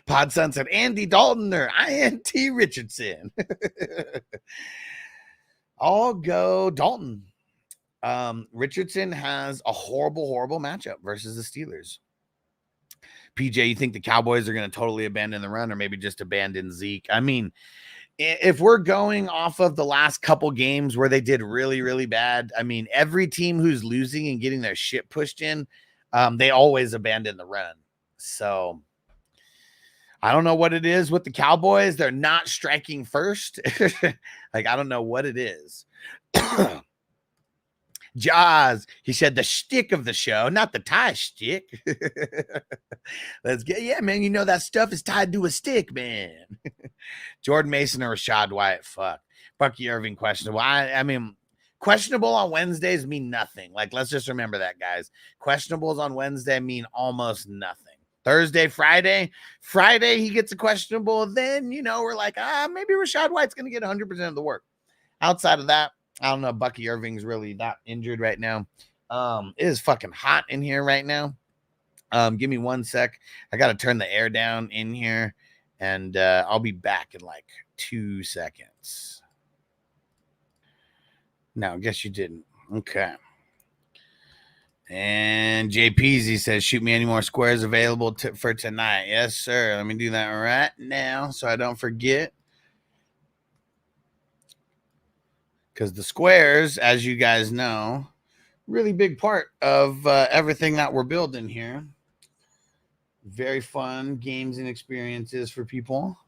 Speaker 2: Pod Sun said Andy Dalton or INT Richardson. I'll go Dalton. Richardson has a horrible matchup versus the Steelers. PJ, you think the Cowboys are going to totally abandon the run or maybe just abandon Zeke? I mean, if we're going off of the last couple games where they did really, really bad, I mean, every team who's losing and getting their shit pushed in, they always abandon the run. So I don't know what it is with the Cowboys. They're not striking first. Like, I don't know what it is. Jaws, he said the shtick of the show, not the tie stick. Let's get, yeah, man. You know that stuff is tied to a stick, man. Jordan Mason or Rashad White, fuck. Bucky Irving, questionable. I mean, questionable on Wednesdays mean nothing. Like, let's just remember that, guys. Questionables on Wednesday mean almost nothing. Thursday, Friday he gets a questionable. Then, we're like, maybe Rashad White's going to get 100% of the work. Outside of that, I don't know. Bucky Irving's really not injured right now. It is fucking hot in here right now. Give me 1 sec. I got to turn the air down in here, and I'll be back in like 2 seconds. No, I guess you didn't. Okay. And JPZ says, shoot me any more squares available for tonight. Yes, sir. Let me do that right now so I don't forget. Because the squares, as you guys know, really big part of everything that we're building here. Very fun games and experiences for people.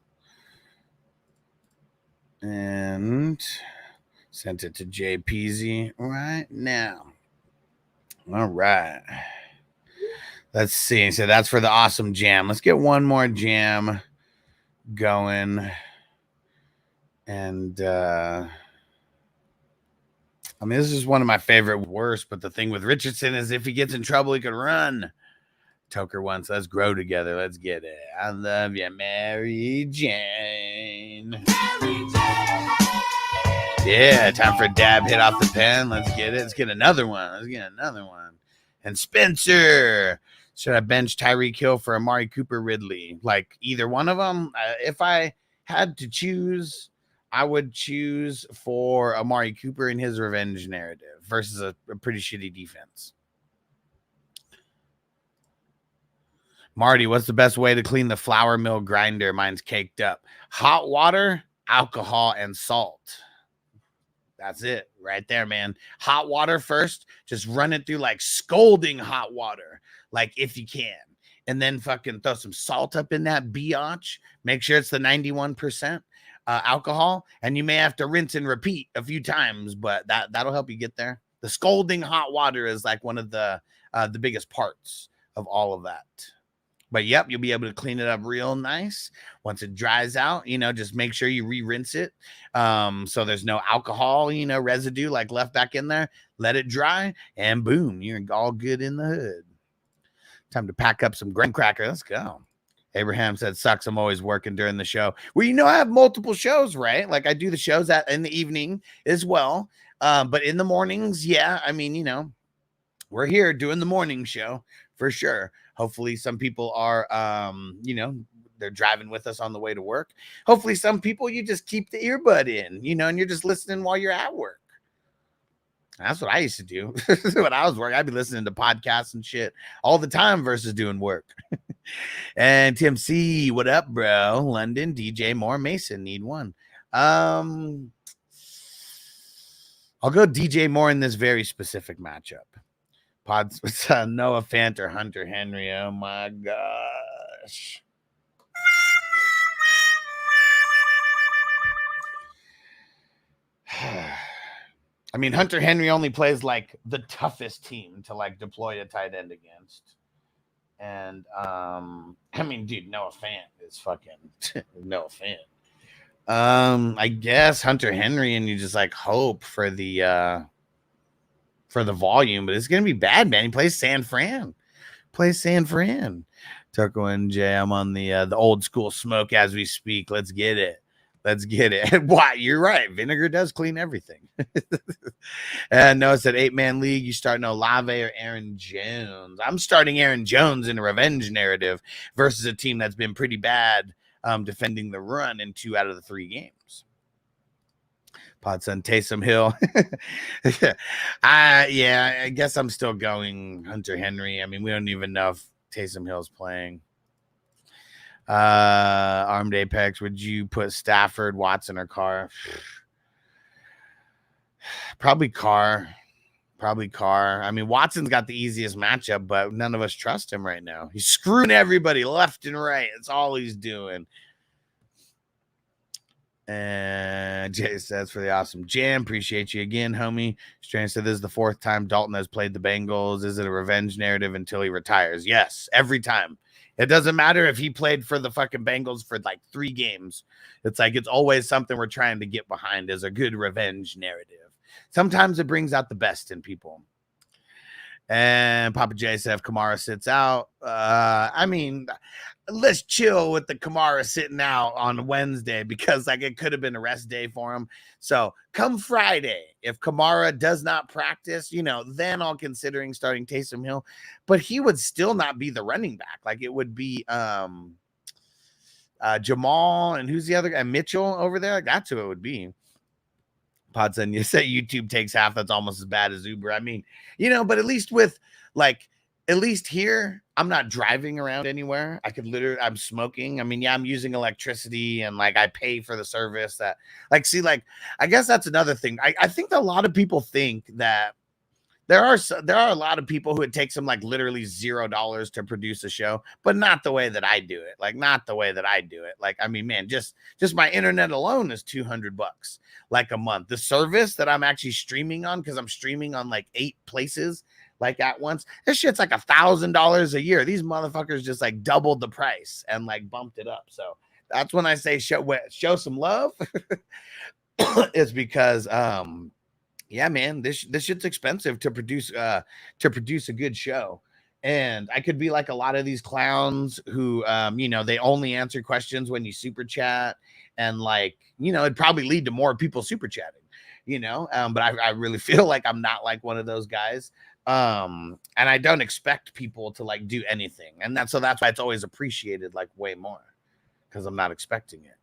Speaker 2: And sent it to JPZ right now. All right. Let's see. So that's for the awesome jam. Let's get one more jam going. And I mean, this is one of my favorite worst, but the thing with Richardson is if he gets in trouble, he can run. Toker once, let's grow together. Let's get it. I love you, Mary Jane. Mary Jane. Yeah, time for a dab hit off the pen. Let's get it. Let's get another one. Let's get another one. And Spencer. Should I bench Tyreek Hill for Amari Cooper Ridley? Like either one of them? If I had to choose, I would choose for Amari Cooper in his revenge narrative versus a pretty shitty defense. Marty, what's the best way to clean the flour mill grinder? Mine's caked up. Hot water, alcohol, and salt. That's it right there, man. Hot water first. Just run it through like scalding hot water, like if you can. And then fucking throw some salt up in that biatch. Make sure it's the 91% alcohol. And you may have to rinse and repeat a few times, but that'll help you get there. The scalding hot water is like one of the biggest parts of all of that. But yep, you'll be able to clean it up real nice. Once it dries out, just make sure you re-rinse it. So there's no alcohol, residue like left back in there. Let it dry and boom, you're all good in the hood. Time to pack up some graham cracker. Let's go. Abraham said, sucks. I'm always working during the show. Well, I have multiple shows, right? Like I do the shows in the evening as well. But in the mornings, yeah, I mean, we're here doing the morning show for sure. Hopefully some people are, they're driving with us on the way to work. Hopefully some people, you just keep the earbud in, and you're just listening while you're at work. That's what I used to do when I was working. I'd be listening to podcasts and shit all the time versus doing work. And Tim C, what up, bro? London, DJ Moore, Mason, need one. I'll go DJ Moore in this very specific matchup. Pods with Noah Fant or Hunter Henry. Oh my gosh. I mean, Hunter Henry only plays like the toughest team to like deploy a tight end against. And I mean, dude, Noah Fant is fucking Noah Fant. I guess Hunter Henry, and you just like hope for the volume, but it's gonna be bad, man. He plays San Fran. Tucker and Jay, I'm on the old school smoke as we speak. Let's get it. Why? You're right. Vinegar does clean everything. And Noah said 8-man league. You starting Olave or Aaron Jones? I'm starting Aaron Jones in a revenge narrative versus a team that's been pretty bad defending the run in 2 out of the 3 games. Podson, Taysom Hill. I guess I'm still going Hunter Henry. I mean, we don't even know if Taysom Hill's playing. Armed Apex, would you put Stafford, Watson, or Carr? Probably Carr. I mean, Watson's got the easiest matchup, but none of us trust him right now. He's screwing everybody left and right. That's all he's doing. And Jay says, for the awesome jam, appreciate you again, homie. Strange said, this is the 4th time Dalton has played the Bengals. Is it a revenge narrative until he retires? Yes, every time. It doesn't matter if he played for the fucking Bengals for like 3 games. It's like it's always something we're trying to get behind as a good revenge narrative. Sometimes it brings out the best in people. And Papa J said, if Kamara sits out, I mean, let's chill with the Kamara sitting out on Wednesday because like it could have been a rest day for him. So come Friday, if Kamara does not practice, then I'll considering starting Taysom Hill, but he would still not be the running back. Like it would be Jamal and who's the other guy? Mitchell over there. Like that's who it would be. Podson, you say YouTube takes half. That's almost as bad as Uber. I mean, but at least with like, at least here, I'm not driving around anywhere. I could literally, I'm smoking. I mean, yeah, I'm using electricity and like I pay for the service that, like, see, like, I guess that's another thing. I think that a lot of people think that there are a lot of people who it takes them like literally $0 to produce a show, but not the way that I do it. Like, not the way that I do it. Like, I mean, man, just my internet alone is $200 like a month. The service that I'm actually streaming on, because I'm streaming on like 8 places like at once, this shit's like $1,000 a year. These motherfuckers just like doubled the price and like bumped it up. So that's when I say show some love. It's because yeah, man, this shit's expensive to produce a good show. And I could be like a lot of these clowns who you know, they only answer questions when you super chat, and like, you know, it'd probably lead to more people super chatting, you know. But I really feel like I'm not like one of those guys. And I don't expect people to like do anything. And that's why it's always appreciated like way more, because I'm not expecting it.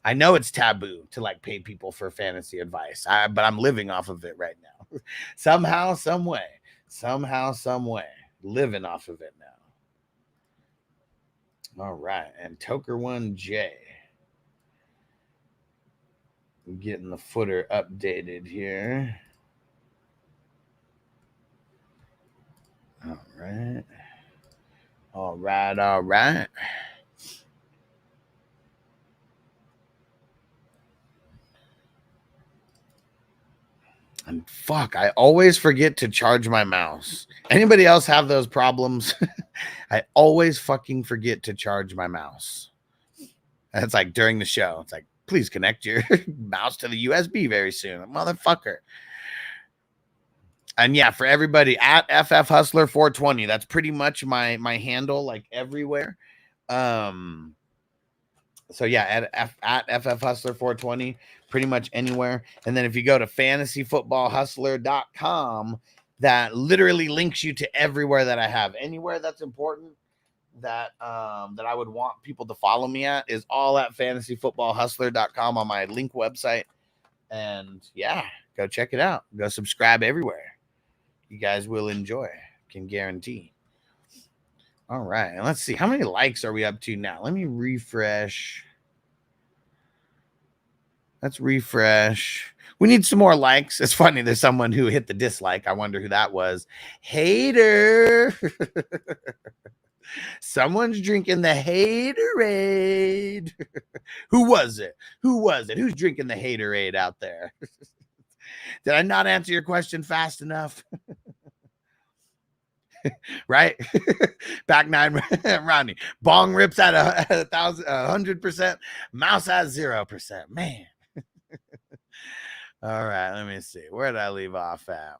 Speaker 2: I know it's taboo to like pay people for fantasy advice, but I'm living off of it right now. Somehow, some way, living off of it now. All right. And Toker1J. Getting the footer updated here. All right. And fuck, I always forget to charge my mouse. Anybody else have those problems? I always fucking forget to charge my mouse. And it's like during the show, it's like, please connect your mouse to the USB very soon, motherfucker. And yeah, for everybody, at FF Hustler 420, that's pretty much my handle, like everywhere. So yeah, at FF Hustler 420, pretty much anywhere. And then if you go to fantasyfootballhustler.com, that literally links you to everywhere that I have. Anywhere that's important that that I would want people to follow me at is all at fantasyfootballhustler.com on my link website. And yeah, go check it out. Go subscribe everywhere. You guys will enjoy, can guarantee. All right, and let's see, how many likes are we up to now? Let me refresh. Let's refresh. We need some more likes. It's funny, there's someone who hit the dislike. I wonder who that was. Hater. Someone's drinking the haterade. Who was it? Who's drinking the haterade out there? Did I not answer your question fast enough? Right? Back 9 Ronnie. Bong rips at 100%. Mouse has 0%. Man. All right, let me see. Where did I leave off at?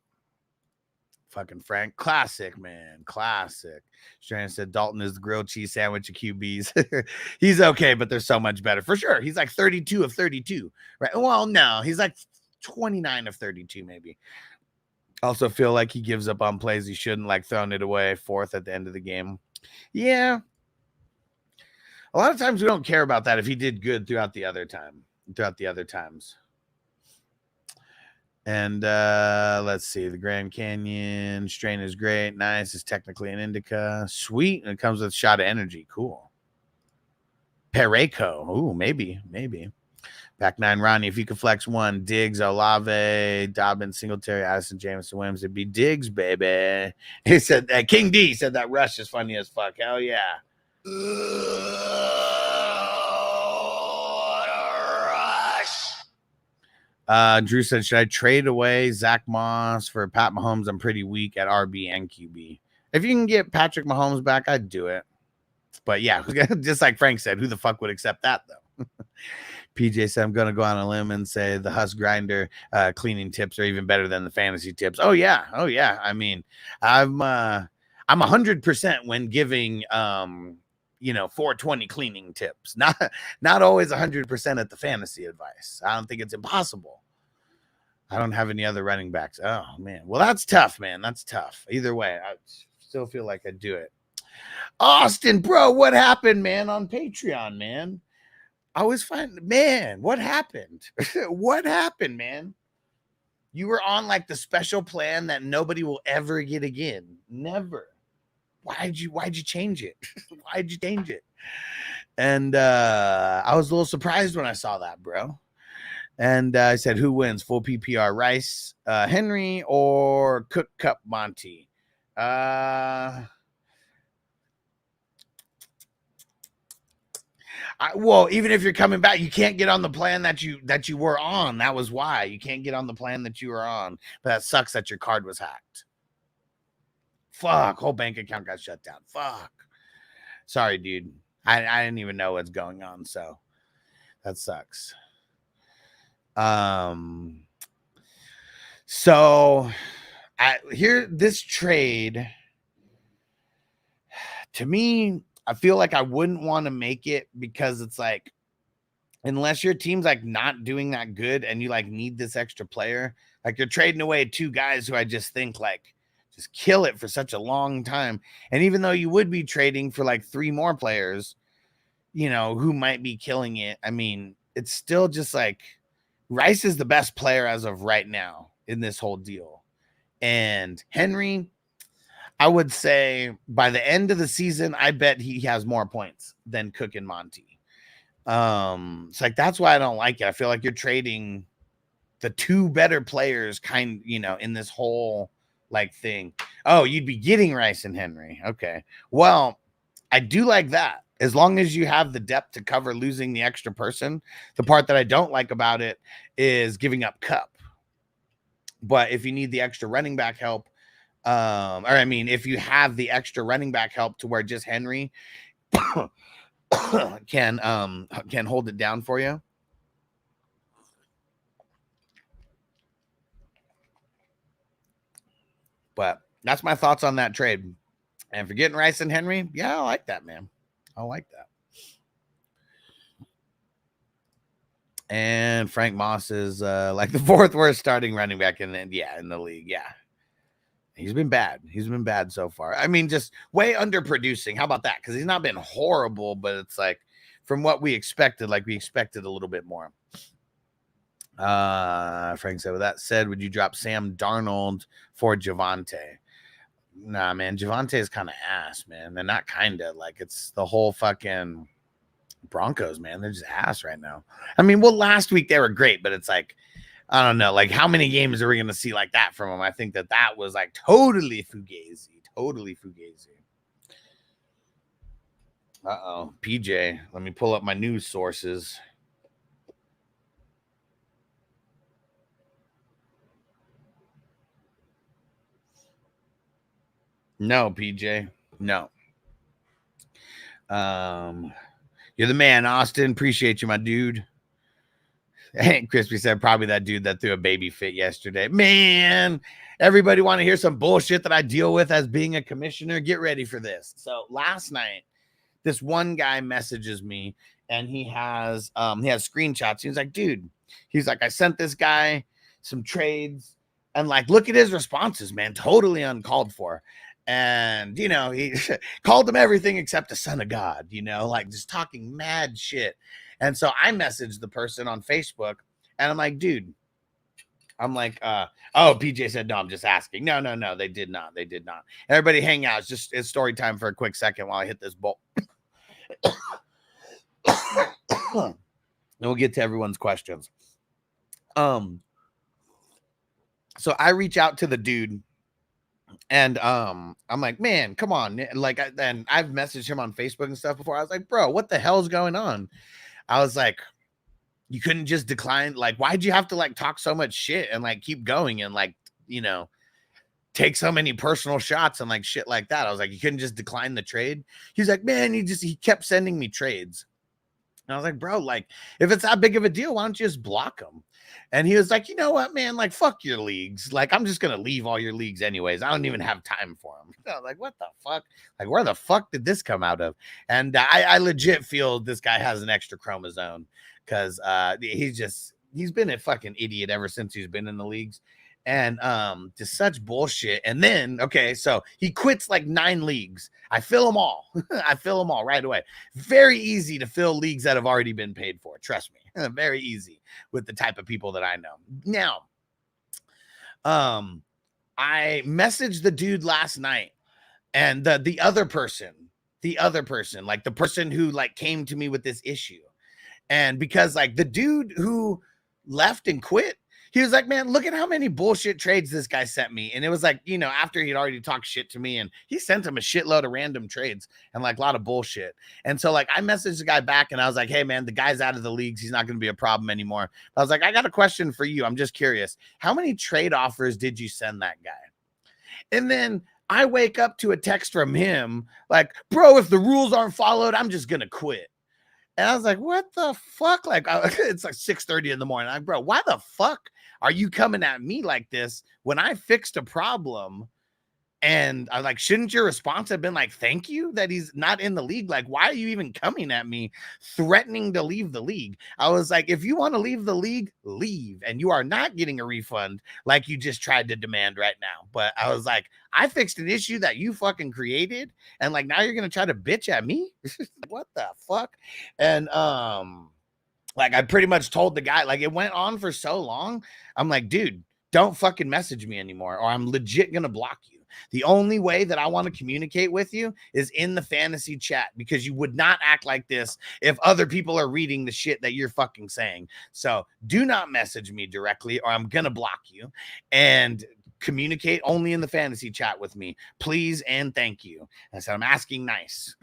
Speaker 2: Fucking Frank. Classic, man. Classic. Strand said Dalton is the grilled cheese sandwich of QBs. He's okay, but they're so much better. For sure. He's like 32 of 32. Right? Well, no. He's like 29 of 32, maybe. Also feel like he gives up on plays he shouldn't, like throwing it away fourth at the end of the game. Yeah. A lot of times we don't care about that if he did good throughout the other times. And let's see. The Grand Canyon strain is great. Nice. It's technically an indica. Sweet. And it comes with a shot of energy. Cool. Pareco. Ooh, maybe. Back 9 Ronnie. If you could flex one, Diggs, Olave, Dobbins, Singletary, Addison, Jameson, Williams, it'd be Diggs, baby. He said that King D said that rush is funny as fuck. Hell yeah. Drew said, should I trade away Zach Moss for Pat Mahomes? I'm pretty weak at RB and QB. If you can get Patrick Mahomes back, I'd do it. But yeah, just like Frank said, who the fuck would accept that though? PJ said, I'm going to go on a limb and say the Husk Grinder cleaning tips are even better than the fantasy tips. Oh yeah. I mean, I'm 100% when giving 420 cleaning tips. Not always 100% at the fantasy advice. I don't think it's impossible. I don't have any other running backs. Oh man. Well, that's tough, man. That's tough. Either way, I still feel like I'd do it. Austin, bro, what happened, man, on Patreon, man? I was fine. Man, what happened? What happened, man? You were on like the special plan that nobody will ever get again. Never. Why'd you change it? Why'd you change it? And I was a little surprised when I saw that, bro. And I said, who wins? Full PPR, Rice, Henry, or Cook Cup Monty? Well, even if you're coming back, you can't get on the plan that you were on. That was why you can't get on the plan that you were on. But that sucks that your card was hacked. Fuck, whole bank account got shut down. Fuck. Sorry, dude. I didn't even know what's going on, so that sucks. So this trade, to me, I feel like I wouldn't want to make it because it's like, unless your team's like not doing that good and you like need this extra player, like you're trading away 2 guys who I just think like just kill it for such a long time. And even though you would be trading for like 3 more players, you know, who might be killing it, I mean, it's still just like Rice is the best player as of right now in this whole deal. And Henry, I would say by the end of the season, I bet he has more points than Cook and Monty. It's like, that's why I don't like it. I feel like you're trading the 2 better players in this whole like thing. Oh, you'd be getting Rice and Henry. Okay. Well, I do like that. As long as you have the depth to cover losing the extra person. The part that I don't like about it is giving up Cup. But if you need the extra running back help, if you have the extra running back help to where just Henry can hold it down for you. But that's my thoughts on that trade. And for getting Rice and Henry, yeah, I like that, man. I like that. And Frank Moss is like the 4th worst starting running back in the league. Yeah. He's been bad. He's been bad so far. I mean, just way underproducing. How about that? Because he's not been horrible, but it's like from what we expected, like we expected a little bit more. Frank said, with that said, would you drop Sam Darnold for Javonte? Nah, man. Javonte is kind of ass, man. And not kind of. Like, it's the whole fucking Broncos, man. They're just ass right now. I mean, well, last week they were great, but it's like, I don't know. Like, how many games are we going to see like that from them? I think that was like totally fugazi. Totally fugazi. Uh-oh. PJ. Let me pull up my news sources. No, PJ. No. You're the man, Austin. Appreciate you, my dude. Hey, Crispy said probably that dude that threw a baby fit yesterday. Man, everybody want to hear some bullshit that I deal with as being a commissioner? Get ready for this. So last night, this one guy messages me and he has screenshots. He's like, dude, he's like, I sent this guy some trades and like, look at his responses, man. Totally uncalled for. And, you know, he called him everything except a son of God, you know, like just talking mad shit. And so I messaged the person on Facebook and I'm like, dude, oh, PJ said, no, I'm just asking. No, they did not. They did not. Everybody hang out. It's story time for a quick second while I hit this bolt. And we'll get to everyone's questions. So I reach out to the dude and I'm like, man, come on. Like, and I've messaged him on Facebook and stuff before. I was like, bro, what the hell's going on? I was like, you couldn't just decline. Like, why'd you have to like talk so much shit and like keep going and like, you know, take so many personal shots and like shit like that? I was like, you couldn't just decline the trade. He's like, man, he kept sending me trades. And I was like, bro, like, if it's that big of a deal, why don't you just block them? And he was like, you know what, man, like, fuck your leagues. Like, I'm just going to leave all your leagues anyways. I don't even have time for them. I was like, what the fuck? Like, where the fuck did this come out of? And I legit feel this guy has an extra chromosome because he's been a fucking idiot ever since he's been in the leagues. And just such bullshit. And then, okay, so he quits like 9 leagues. I fill them all. I fill them all right away. Very easy to fill leagues that have already been paid for. Trust me. Very easy with the type of people that I know. Now, I messaged the dude last night, and the other person, like the person who like came to me with this issue. And because like the dude who left and quit, he was like, man, look at how many bullshit trades this guy sent me. And it was like, you know, after he'd already talked shit to me, and he sent him a shitload of random trades and like a lot of bullshit. And so like I messaged the guy back and I was like, hey man, the guy's out of the leagues. He's not going to be a problem anymore. I was like, I got a question for you. I'm just curious. How many trade offers did you send that guy? And then I wake up to a text from him like, bro, if the rules aren't followed, I'm just going to quit. And I was like, what the fuck? Like, it's like 6:30 in the morning. I'm, bro, why the fuck are you coming at me like this when I fixed a problem? And I like, shouldn't your response have been like, thank you that he's not in the league? Like, why are you even coming at me threatening to leave the league? I was like, if you want to leave the league, leave. And you are not getting a refund like you just tried to demand right now. But I was like, I fixed an issue that you fucking created. And like, now you're going to try to bitch at me? What the fuck? And, like I pretty much told the guy, like it went on for so long. I'm like, dude, don't fucking message me anymore, or I'm legit going to block you. The only way that I want to communicate with you is in the fantasy chat, because you would not act like this if other people are reading the shit that you're fucking saying. So do not message me directly, or I'm going to block you, and communicate only in the fantasy chat with me, please. And thank you. I said, I'm asking nice.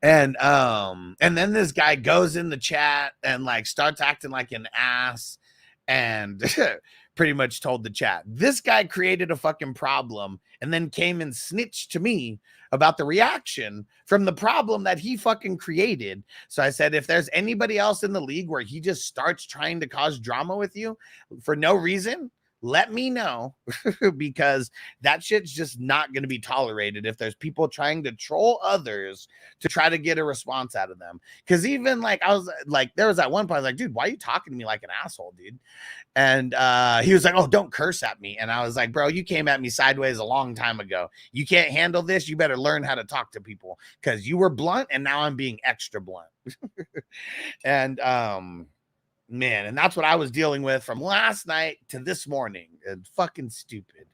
Speaker 2: And then this guy goes in the chat and like starts acting like an ass, and pretty much told the chat, this guy created a fucking problem and then came and snitched to me about the reaction from the problem that he fucking created. So I said, if there's anybody else in the league where he just starts trying to cause drama with you for no reason, let me know, because that shit's just not going to be tolerated if there's people trying to troll others to try to get a response out of them. Because even like I was like, there was that one point I was like, dude, why are you talking to me like an asshole, dude? And he was like, oh, don't curse at me. And I was like, bro, you came at me sideways a long time ago. You can't handle this. You better learn how to talk to people, because you were blunt and now I'm being extra blunt. And man, and that's what I was dealing with from last night to this morning. And fucking stupid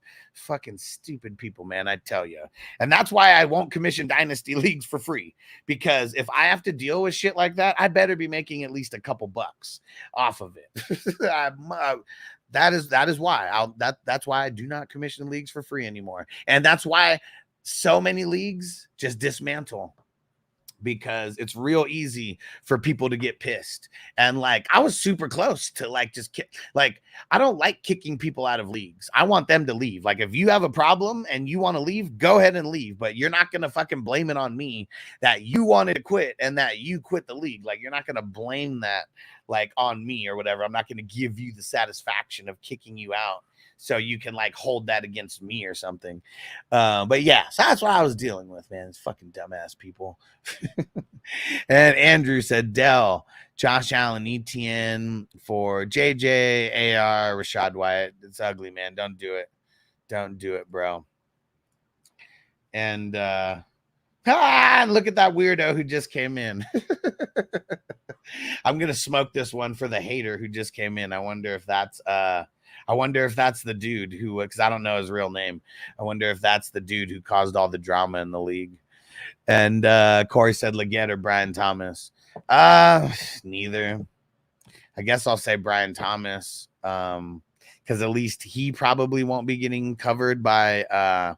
Speaker 2: people, man, I tell you. And that's why I won't commission dynasty leagues for free, because if I have to deal with shit like that, I better be making at least a couple bucks off of it. That is why that's why I do not commission leagues for free anymore. And that's why so many leagues just dismantle, because it's real easy for people to get pissed. And like, I was super close to like, just like, I don't like kicking people out of leagues. I want them to leave. Like, if you have a problem and you want to leave, go ahead and leave, but you're not going to fucking blame it on me that you wanted to quit and that you quit the league. Like, you're not going to blame that like on me or whatever. I'm not going to give you the satisfaction of kicking you out so you can like hold that against me or something. But yeah, so that's what I was dealing with, man. It's fucking dumbass people. And Andrew said, Dell, Josh Allen, ETN for JJ, AR, Rashad Wyatt. It's ugly, man. Don't do it. Don't do it, bro. And look at that weirdo who just came in. I'm gonna smoke this one for the hater who just came in. I wonder if that's the dude who, because I don't know his real name. I wonder if that's the dude who caused all the drama in the league. And Corey said Leggett or Brian Thomas. Neither. I guess I'll say Brian Thomas, because at least he probably won't be getting covered by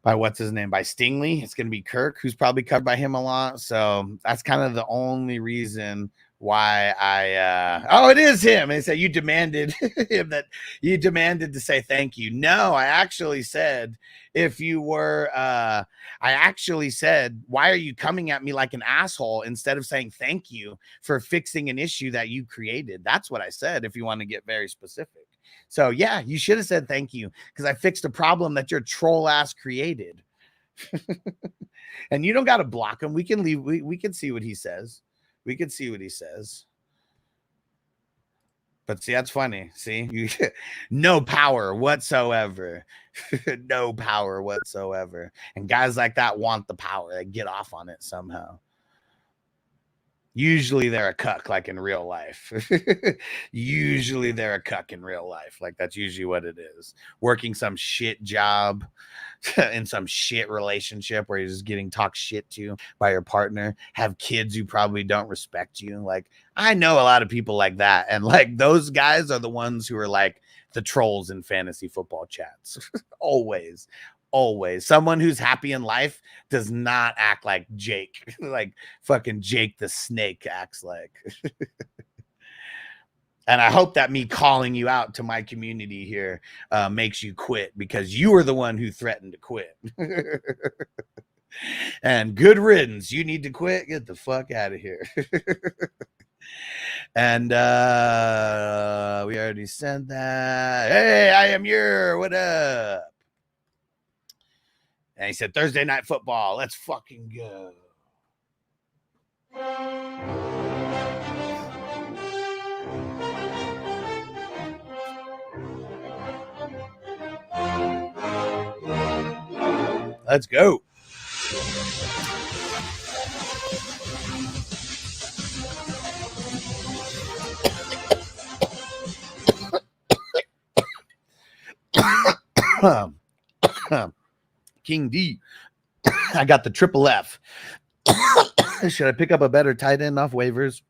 Speaker 2: what's his name, by Stingley. It's going to be Kirk, who's probably covered by him a lot. So that's kind of the only reason why it is him. And he said, you demanded him that you demanded to say thank you. No, I actually said, if you were, I actually said, why are you coming at me like an asshole instead of saying thank you for fixing an issue that you created? That's what I said, if you want to get very specific. So yeah, you should have said thank you, because I fixed a problem that your troll ass created. And you don't got to block him. We can leave. We can see what he says. We can see what he says. But see, that's funny. See, you no power whatsoever. No power whatsoever. And guys like that want the power. They get off on it somehow. Usually they're a cuck, like in real life. Usually they're a cuck in real life. Like that's usually what it is. Working some shit job in some shit relationship where you're just getting talked shit to by your partner, have kids who probably don't respect you. Like I know a lot of people like that. And like those guys are the ones who are like the trolls in fantasy football chats. Always. Always. Someone who's happy in life does not act like Jake, like fucking Jake the Snake acts like. And I hope that me calling you out to my community here makes you quit, because you were the one who threatened to quit. And good riddance. You need to quit. Get the fuck out of here. And we already said that. Hey, I am your, what up? And he said, Thursday night football. Let's fucking go. Let's go. King D. I got the triple F. Should I pick up a better tight end off waivers?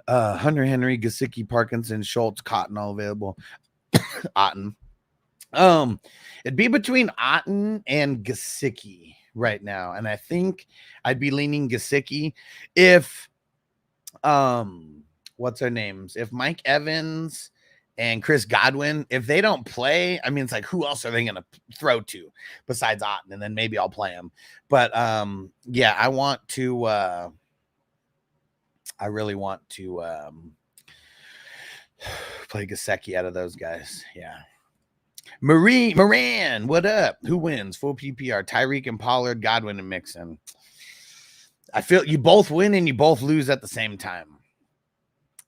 Speaker 2: Hunter Henry, Gesicki, Parkinson, Schultz, Cotton, all available. Otten. It'd be between Otten and Gesicki right now, and I think I'd be leaning Gesicki if what's their names? If Mike Evans and Chris Godwin, if they don't play, I mean, it's like, who else are they going to throw to besides Otten? And then maybe I'll play him. But yeah, I want to, I really want to play Gesicki out of those guys. Yeah. Moran, what up? Who wins? Full PPR, Tyreek and Pollard, Godwin and Mixon. I feel you both win and you both lose at the same time.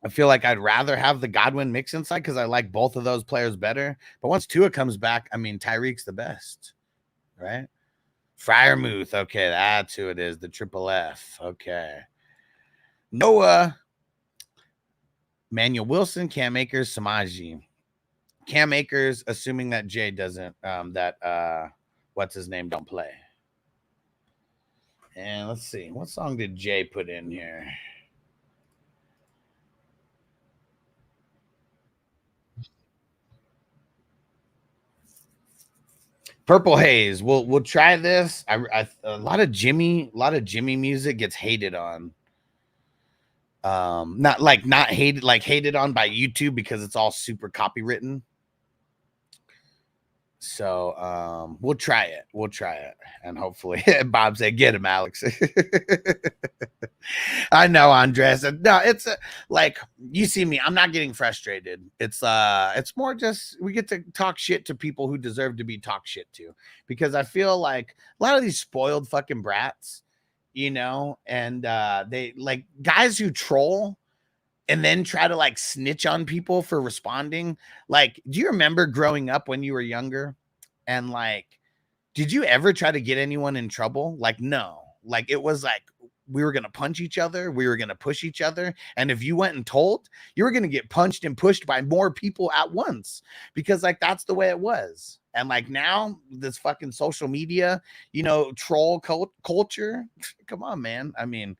Speaker 2: I feel like I'd rather have the Godwin Mixon side because I like both of those players better. But once Tua comes back, I mean, Tyreek's the best, right? Freiermuth. Okay, that's who it is. The triple F. Okay. Noah. Manuel Wilson, Cam Akers, Samaji. Cam Akers, assuming that Jay doesn't, what's his name, don't play. And let's see. What song did Jay put in here? Purple Haze. We'll try this. A lot of Jimmy music gets hated on. Not hated, like hated on by YouTube because it's all super copywritten. So we'll try it. And hopefully Bob said, get him, Alex. I know, Andres. No, it's like, you see me, I'm not getting frustrated. It's more just we get to talk shit to people who deserve to be talked shit to, because I feel like a lot of these spoiled fucking brats, you know, and they like guys who troll and then try to like snitch on people for responding. Like, do you remember growing up when you were younger? And like, did you ever try to get anyone in trouble? Like, no. Like, it was like we were going to punch each other. We were going to push each other. And if you went and told, you were going to get punched and pushed by more people at once, because like, that's the way it was. And like now this fucking social media, you know, troll culture. Come on, man. I mean,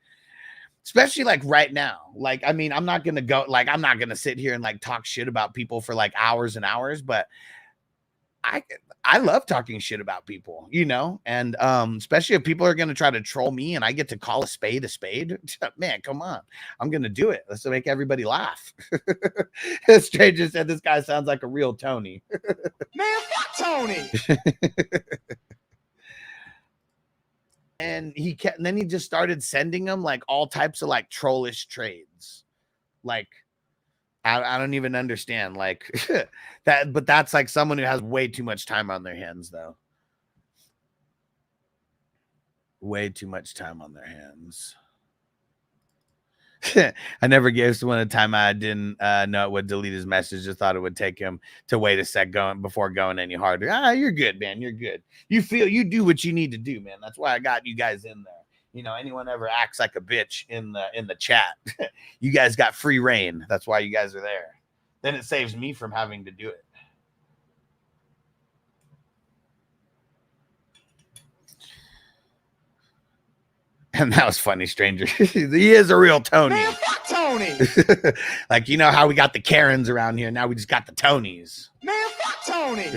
Speaker 2: especially like right now, like, I mean, I'm not going to sit here and like talk shit about people for like hours and hours, but I love talking shit about people, you know, and especially if people are going to try to troll me and I get to call a spade, man, come on. I'm going to do it. Let's make everybody laugh. Stranger said this guy sounds like a real Tony.
Speaker 6: Man, fuck Tony.
Speaker 2: And then he just started sending them like all types of like trollish trades. Like, I don't even understand like that, but that's like someone who has way too much time on their hands, though. Way too much time on their hands. I never gave someone a time I didn't know it would delete his message. Just thought it would take him to wait a sec before going any harder. You're good, man. You're good. You do what you need to do, man. That's why I got you guys in there. you know, anyone ever acts like a bitch in the chat, you guys got free reign. That's why you guys are there. Then it saves me from having to do it. And that was funny, stranger. He is a real Tony.
Speaker 6: Man, fuck Tony.
Speaker 2: Like, you know how we got the Karens around here. Now we just got the Tonys.
Speaker 6: Man, fuck Tony.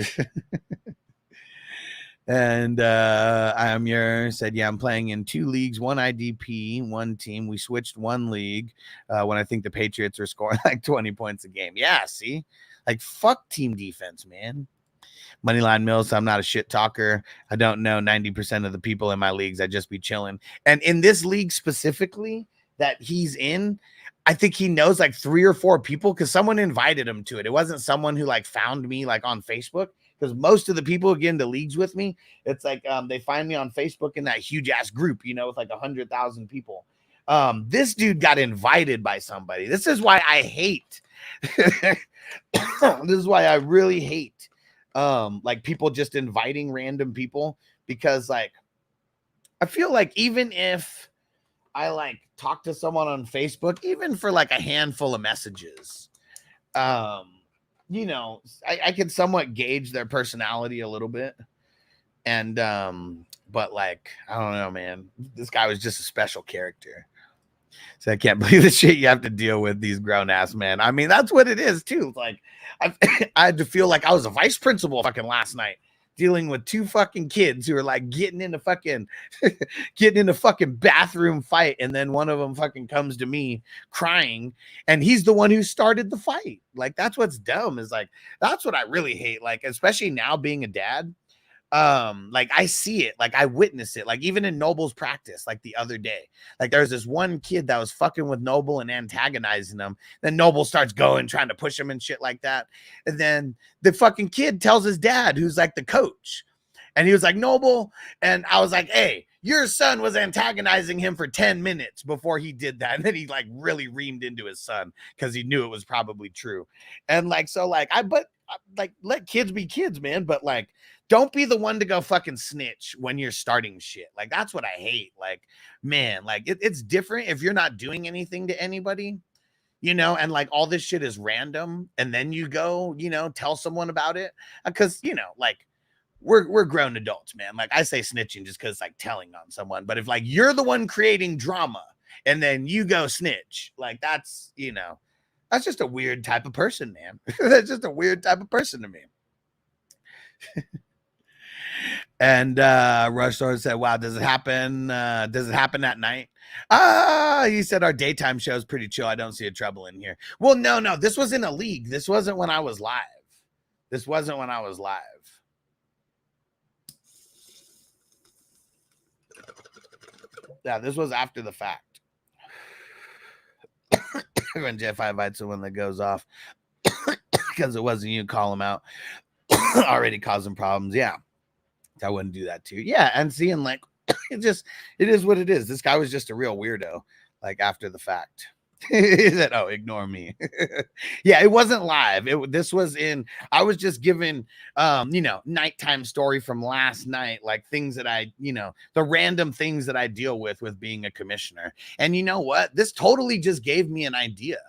Speaker 2: And said, yeah, I'm playing in 2 leagues, 1 IDP, 1 team. We switched 1 league when I think the Patriots are scoring like 20 points a game. Yeah, see? Like, fuck team defense, man. Moneyline Mills, I'm not a shit talker. I don't know 90% of the people in my leagues. I just be chilling. And in this league specifically that he's in, I think he knows like 3 or 4 people because someone invited him to it. It wasn't someone who like found me like on Facebook, because most of the people who get into leagues with me, it's like they find me on Facebook in that huge ass group, you know, with like 100,000 people. This dude got invited by somebody. This is why I hate. This is why I really hate like people just inviting random people, because like I feel like even if I like talk to someone on Facebook, even for like a handful of messages, you know, I can somewhat gauge their personality a little bit. And but like, I don't know, man, this guy was just a special character. So I can't believe the shit you have to deal with, these grown ass men. I mean, that's what it is too. Like I had to feel like I was a vice principal fucking last night, dealing with 2 fucking kids who are like getting in a fucking bathroom fight, and then one of them fucking comes to me crying, and he's the one who started the fight. Like, that's what's dumb, is like, that's what I really hate. Like, especially now being a dad, like I see it, like I witness it, like even in Noble's practice, like the other day, like there's this one kid that was fucking with Noble and antagonizing him. Then Noble starts going, trying to push him and shit like that. And then the fucking kid tells his dad, who's like the coach, and he was like, Noble. And I was like, hey, your son was antagonizing him for 10 minutes before he did that. And then he like really reamed into his son because he knew it was probably true. And like, so like, like let kids be kids, man. But like, don't be the one to go fucking snitch when you're starting shit. Like, that's what I hate. Like, man, like it's different if you're not doing anything to anybody, you know, and like all this shit is random. And then you go, you know, tell someone about it. Because, you know, like we're grown adults, man. Like I say snitching just because like telling on someone. But if like you're the one creating drama and then you go snitch, like that's, you know, that's just a weird type of person, man. That's just a weird type of person to me. And Rush Sword said, wow, does it happen? Does it happen at night? He said our daytime show is pretty chill. I don't see a trouble in here. Well, no, this was in a league. This wasn't when I was live. Yeah, this was after the fact. When Jeff invites someone that goes off because it wasn't you, call him out. Already causing problems. Yeah. I wouldn't do that too. Yeah, and seeing like it is what it is. This guy was just a real weirdo, like after the fact. He said, oh, ignore me. Yeah, it wasn't live. This was I was just giving you know, nighttime story from last night, like things that I, you know, the random things that I deal with being a commissioner. And you know what? This totally just gave me an idea.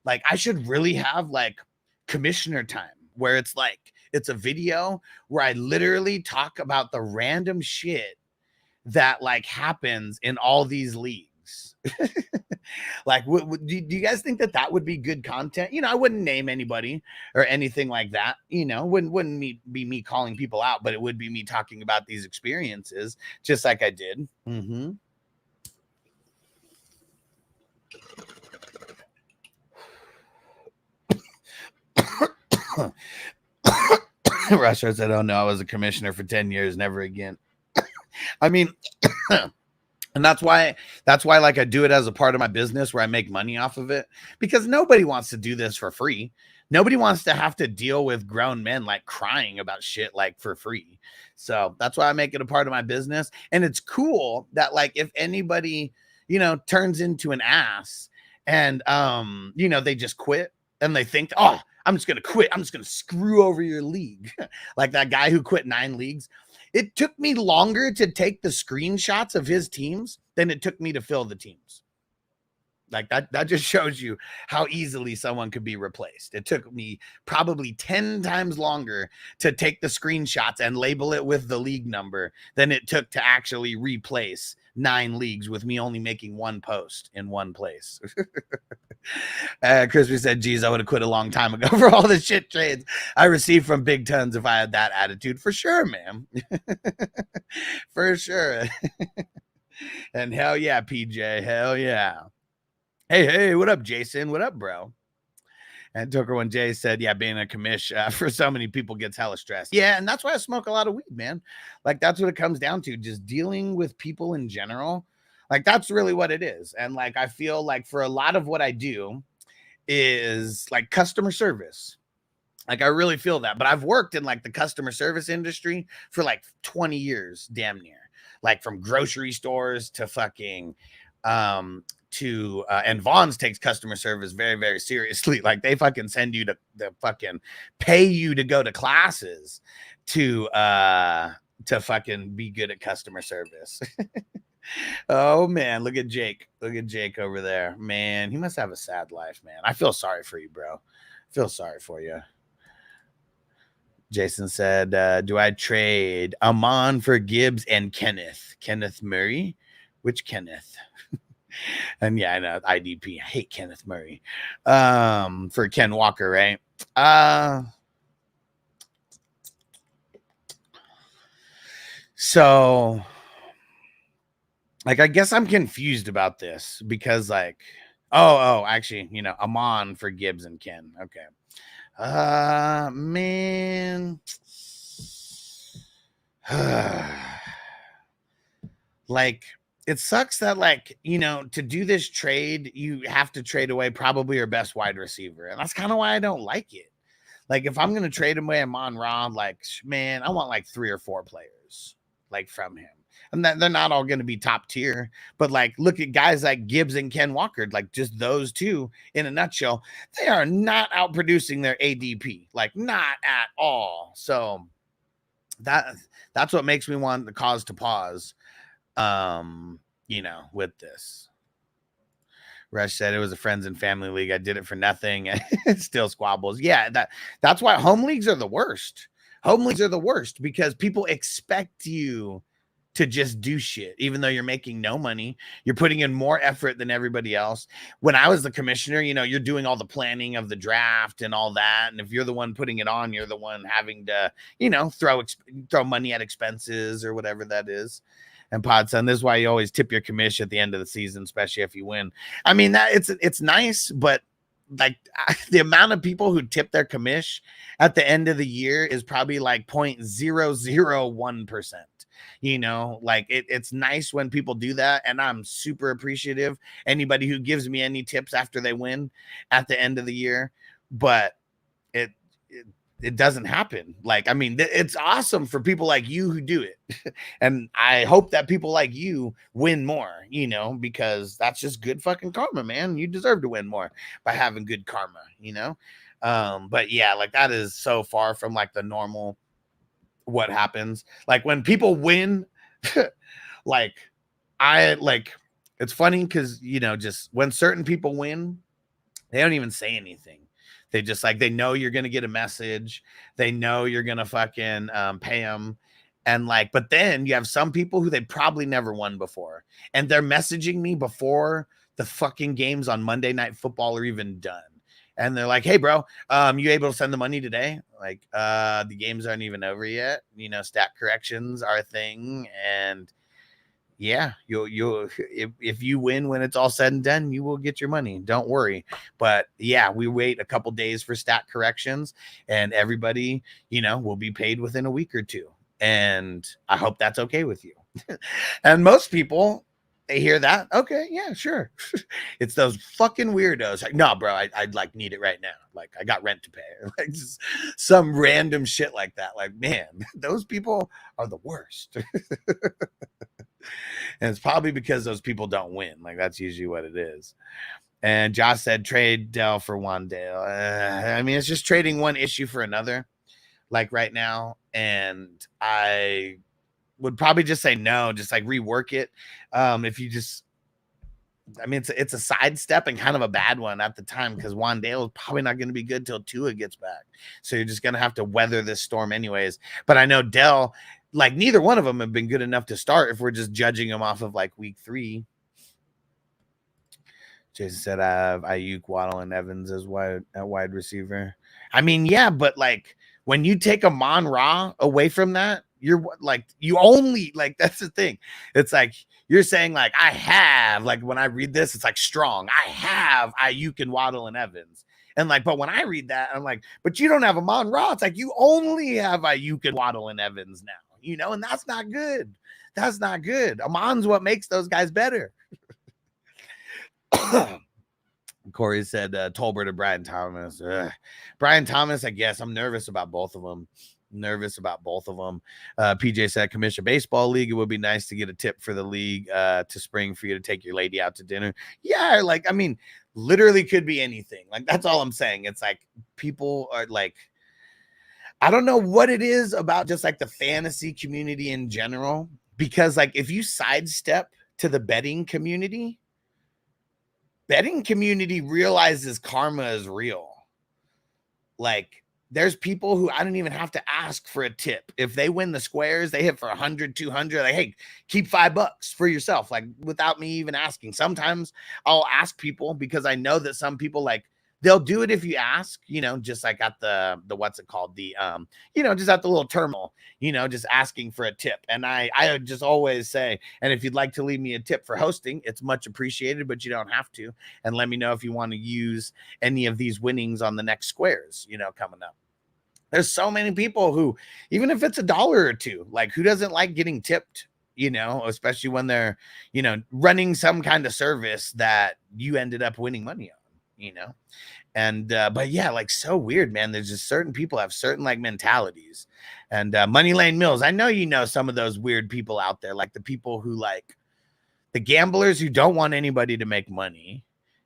Speaker 2: Like I should really have like commissioner time, where it's like it's a video where I literally talk about the random shit that like happens in all these leagues. Like, do you guys think that would be good content? You know, I wouldn't name anybody or anything like that. You know, wouldn't be me calling people out, but it would be me talking about these experiences, just like I did. Mm-hmm. Russia said, oh no, I was a commissioner for 10 years, never again. I mean, and that's why like I do it as a part of my business where I make money off of it, because nobody wants to do this for free. Nobody wants to have to deal with grown men like crying about shit like for free. So that's why I make it a part of my business. And it's cool that like if anybody, you know, turns into an ass and you know, they just quit and they think, oh, I'm just going to quit. I'm just going to screw over your league. Like that guy who quit 9 leagues. It took me longer to take the screenshots of his teams than it took me to fill the teams. Like that just shows you how easily someone could be replaced. It took me probably 10 times longer to take the screenshots and label it with the league number than it took to actually replace 9 leagues with me only making one post in one place. Crispy said, geez, I would have quit a long time ago for all the shit trades I received from Big Tons if I had that attitude. For sure, man. For sure. And hell yeah, PJ. Hell yeah. Hey, what up, Jason? What up, bro? And Tucker One J said, yeah, being a commish for so many people gets hella stressed. Yeah, and that's why I smoke a lot of weed, man. Like, that's what it comes down to, just dealing with people in general. Like, that's really what it is. And, like, I feel like for a lot of what I do is, like, customer service. Like, I really feel that. But I've worked in, like, the customer service industry for, like, 20 years, damn near. Like, from grocery stores to fucking... and Vaughn's takes customer service very, very seriously. Like, they fucking send you to fucking pay you to go to classes to fucking be good at customer service. Oh man, look at Jake over there, man. He must have a sad life, man. I feel sorry for you, bro. I feel sorry for you. Jason said, do I trade Amon for Gibbs and Kenneth Murray? Which Kenneth? And yeah, I know IDP. I hate Kenneth Murray. For Ken Walker, right? So, like, I guess I'm confused about this because, like, actually, you know, Amon for Gibbs and Ken. Okay. Man. Like, it sucks that, like, you know, to do this trade, you have to trade away probably your best wide receiver. And that's kind of why I don't like it. Like, if I'm going to trade away Amon Ra, like, man, I want like 3 or 4 players, like, from him. And that they're not all going to be top tier. But, like, look at guys like Gibbs and Ken Walker, like, just those two in a nutshell. They are not outproducing their ADP, like, not at all. So that's what makes me want the cause to pause. You know, with this. Rush said it was a friends and family league. I did it for nothing. And still squabbles. Yeah, that's why home leagues are the worst. Home leagues are the worst because people expect you to just do shit, even though you're making no money. You're putting in more effort than everybody else. When I was the commissioner, you know, you're doing all the planning of the draft and all that. And if you're the one putting it on, you're the one having to, you know, throw money at expenses or whatever that is. And Podson, this is why you always tip your commish at the end of the season, especially if you win. I mean, that it's nice, but like the amount of people who tip their commish at the end of the year is probably like 0.001%. You know, like it's nice when people do that, and I'm super appreciative. Anybody who gives me any tips after they win at the end of the year, but it doesn't happen. Like, I mean, it's awesome for people like you who do it. And I hope that people like you win more, you know, because that's just good fucking karma, man. You deserve to win more by having good karma, you know? But yeah, like that is so far from like the normal what happens. Like when people win, like it's funny because, you know, just when certain people win, they don't even say anything. They just like, they know you're going to get a message. They know you're going to fucking pay them. And like, but then you have some people who they probably never won before. And they're messaging me before the fucking games on Monday Night Football are even done. And they're like, hey, bro, you able to send the money today? Like, the games aren't even over yet. You know, stat corrections are a thing. And yeah, you'll if you win when it's all said and done, you will get your money. Don't worry. But yeah, we wait a couple days for stat corrections, and everybody, you know, will be paid within a week or two. And I hope that's okay with you. And most people, they hear that. Okay, yeah, sure. It's those fucking weirdos. Like, no, bro, I'd like need it right now. Like, I got rent to pay. Like just some random shit like that. Like, man, those people are the worst. And it's probably because those people don't win. Like, that's usually what it is. And Josh said, trade Dell for Wandale. I mean, it's just trading one issue for another, like right now. And I would probably just say no, just like rework it. If you just, I mean, it's a sidestep and kind of a bad one at the time because Wandale is probably not going to be good till Tua gets back. So you're just going to have to weather this storm anyways. But I know Dell, like neither one of them have been good enough to start if we're just judging them off of like week 3. Jason said I have Ayuk, Waddle, and Evans as wide receiver. I mean, yeah, but like when you take Amon-Ra away from that, you're like, you only like, that's the thing. It's like you're saying like I have, like when I read this, it's like strong. I have Ayuk and Waddle and Evans. And like, but when I read that, I'm like, but you don't have Amon-Ra. It's like you only have Ayuk and Waddle and Evans now, you know, and that's not good. That's not good. Amon's what makes those guys better. Corey said Tolbert or Brian Thomas. Brian Thomas, I guess. I'm nervous about both of them. PJ said Commissioner Baseball League. It would be nice to get a tip for the league to spring for you to take your lady out to dinner. Yeah, like, I mean, literally could be anything. Like, that's all I'm saying. It's like people are like, I don't know what it is about just like the fantasy community in general, because like if you sidestep to the betting community realizes karma is real. Like there's people who I don't even have to ask for a tip. If they win the squares, they hit for 100, 200, like, hey, keep $5 for yourself, like without me even asking. Sometimes I'll ask people because I know that some people like, they'll do it if you ask, you know, just like at the what's it called? The, you know, just at the little terminal, you know, just asking for a tip. And I just always say, and if you'd like to leave me a tip for hosting, it's much appreciated, but you don't have to. And let me know if you want to use any of these winnings on the next squares, you know, coming up. There's so many people who, even if it's $1 or $2, like who doesn't like getting tipped, you know, especially when they're, you know, running some kind of service that you ended up winning money on. You know, and but yeah, like so weird, man. There's just certain people have certain like mentalities, and Money Lane Mills. I know you know some of those weird people out there, like the people who like the gamblers who don't want anybody to make money,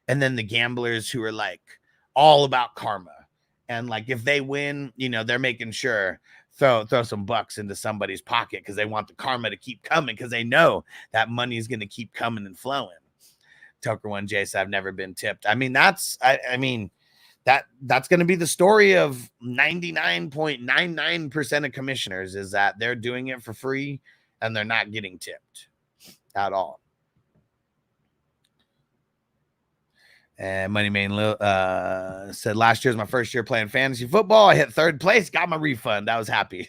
Speaker 2: and then the gamblers who are like all about karma, and like if they win, you know, they're making sure throw some bucks into somebody's pocket because they want the karma to keep coming because they know that money is going to keep coming and flowing. Tucker One J said I've never been tipped. I mean, that's going to be the story of 99.99% of commissioners is that they're doing it for free and they're not getting tipped at all. And Money Main said last year was my first year playing fantasy football. I hit 3rd place, got my refund. I was happy.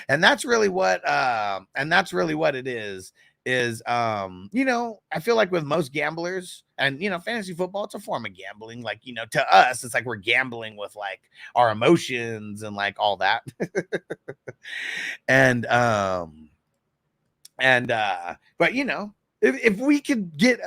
Speaker 2: And that's really what it is, you know, I feel like with most gamblers and, you know, fantasy football, it's a form of gambling. Like, you know, to us, it's like we're gambling with like our emotions and like all that. But you know, if we could get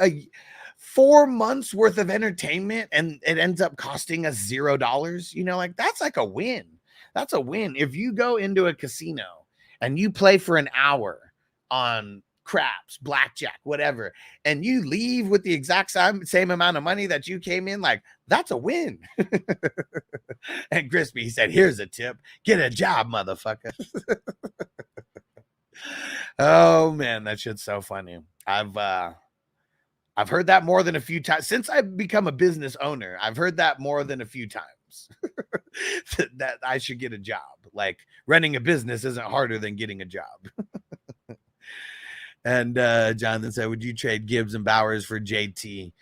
Speaker 2: 4 months worth of entertainment and it ends up costing us $0, you know, like that's like a win. That's a win. If you go into a casino and you play for an hour on craps, blackjack, whatever, and you leave with the exact same amount of money that you came in, like that's a win. And Crispy, he said, here's a tip, get a job, motherfucker. Oh man, that shit's so funny. I've heard that more than a few times since I've become a business owner. I've heard that more than a few times. that I should get a job. Like running a business isn't harder than getting a job. And Jonathan said, would you trade Gibbs and Bowers for JT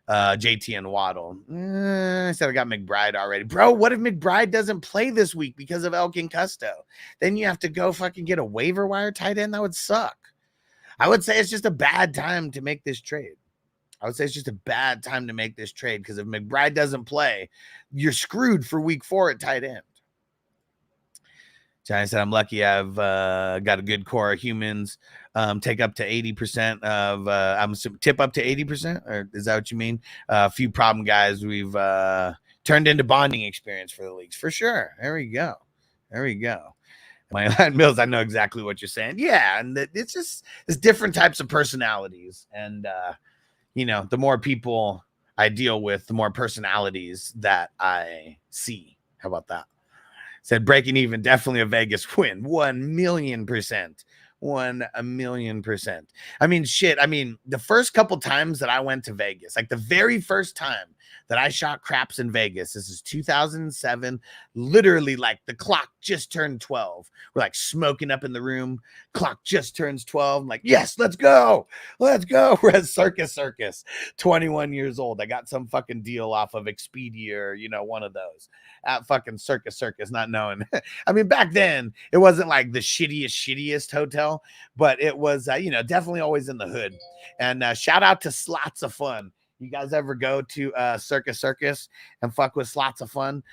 Speaker 2: and Waddle? I said I got McBride already. Bro, what if McBride doesn't play this week because of Elkin Custo? Then you have to go fucking get a waiver wire tight end? That would suck. I would say it's just a bad time to make this trade. Because if McBride doesn't play, you're screwed for week 4 at tight end. Johnny said, I'm lucky I've got a good core of humans. Take up to 80% of, tip up to 80%, or is that what you mean? A few problem guys we've turned into bonding experience for the leagues. For sure. There we go. My Mills, I know exactly what you're saying. Yeah, and it's just, it's different types of personalities. And, you know, the more people I deal with, the more personalities that I see. How about that? Said breaking even, definitely a Vegas win. 1,000,000%. 1,000,000%. I mean, shit. I mean, the first couple times that I went to Vegas, like the very first time that I shot craps in Vegas, this is 2007. Literally, like the clock just turned 12. We're like smoking up in the room. Clock just turns 12. I'm like, yes, let's go. Let's go. We're at Circus, 21 years old. I got some fucking deal off of Expedia or, you know, one of those at fucking Circus, not knowing. I mean, back then it wasn't like the shittiest hotel, but it was, you know, definitely always in the hood. And shout out to Slots of Fun. You guys ever go to Circus and fuck with Slots of Fun?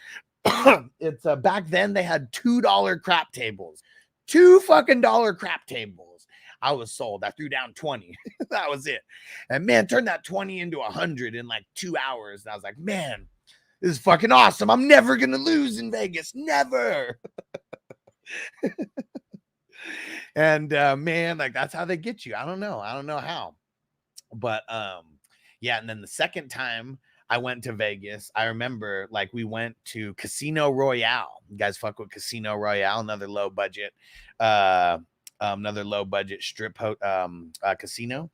Speaker 2: It's back then they had $2 crap tables, $2 crap tables. I was sold. I threw down 20. That was it. And man, turned that 20 into 100 in like 2 hours. And I was like, man, this is fucking awesome. I'm never going to lose in Vegas. Never. And man, like that's how they get you. I don't know how. But yeah, and then the second time I went to Vegas, I remember like we went to Casino Royale. You guys fuck with Casino Royale, another low budget strip casino.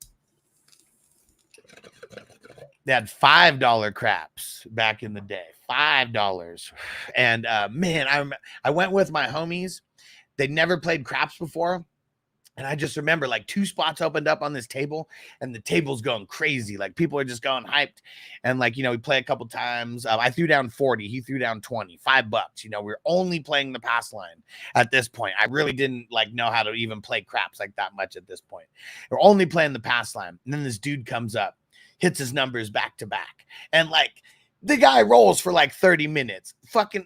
Speaker 2: They had $5 craps back in the day, $5. And man, I went with my homies. They never played craps before. And I just remember like 2 spots opened up on this table and the table's going crazy. Like people are just going hyped. And like, you know, we play a couple times. I threw down 40. He threw down 20, $5. You know, we're only playing the pass line at this point. I really didn't like know how to even play craps like that much at this point. We're only playing the pass line. And then this dude comes up, hits his numbers back to back. And like, the guy rolls for like 30 minutes, fucking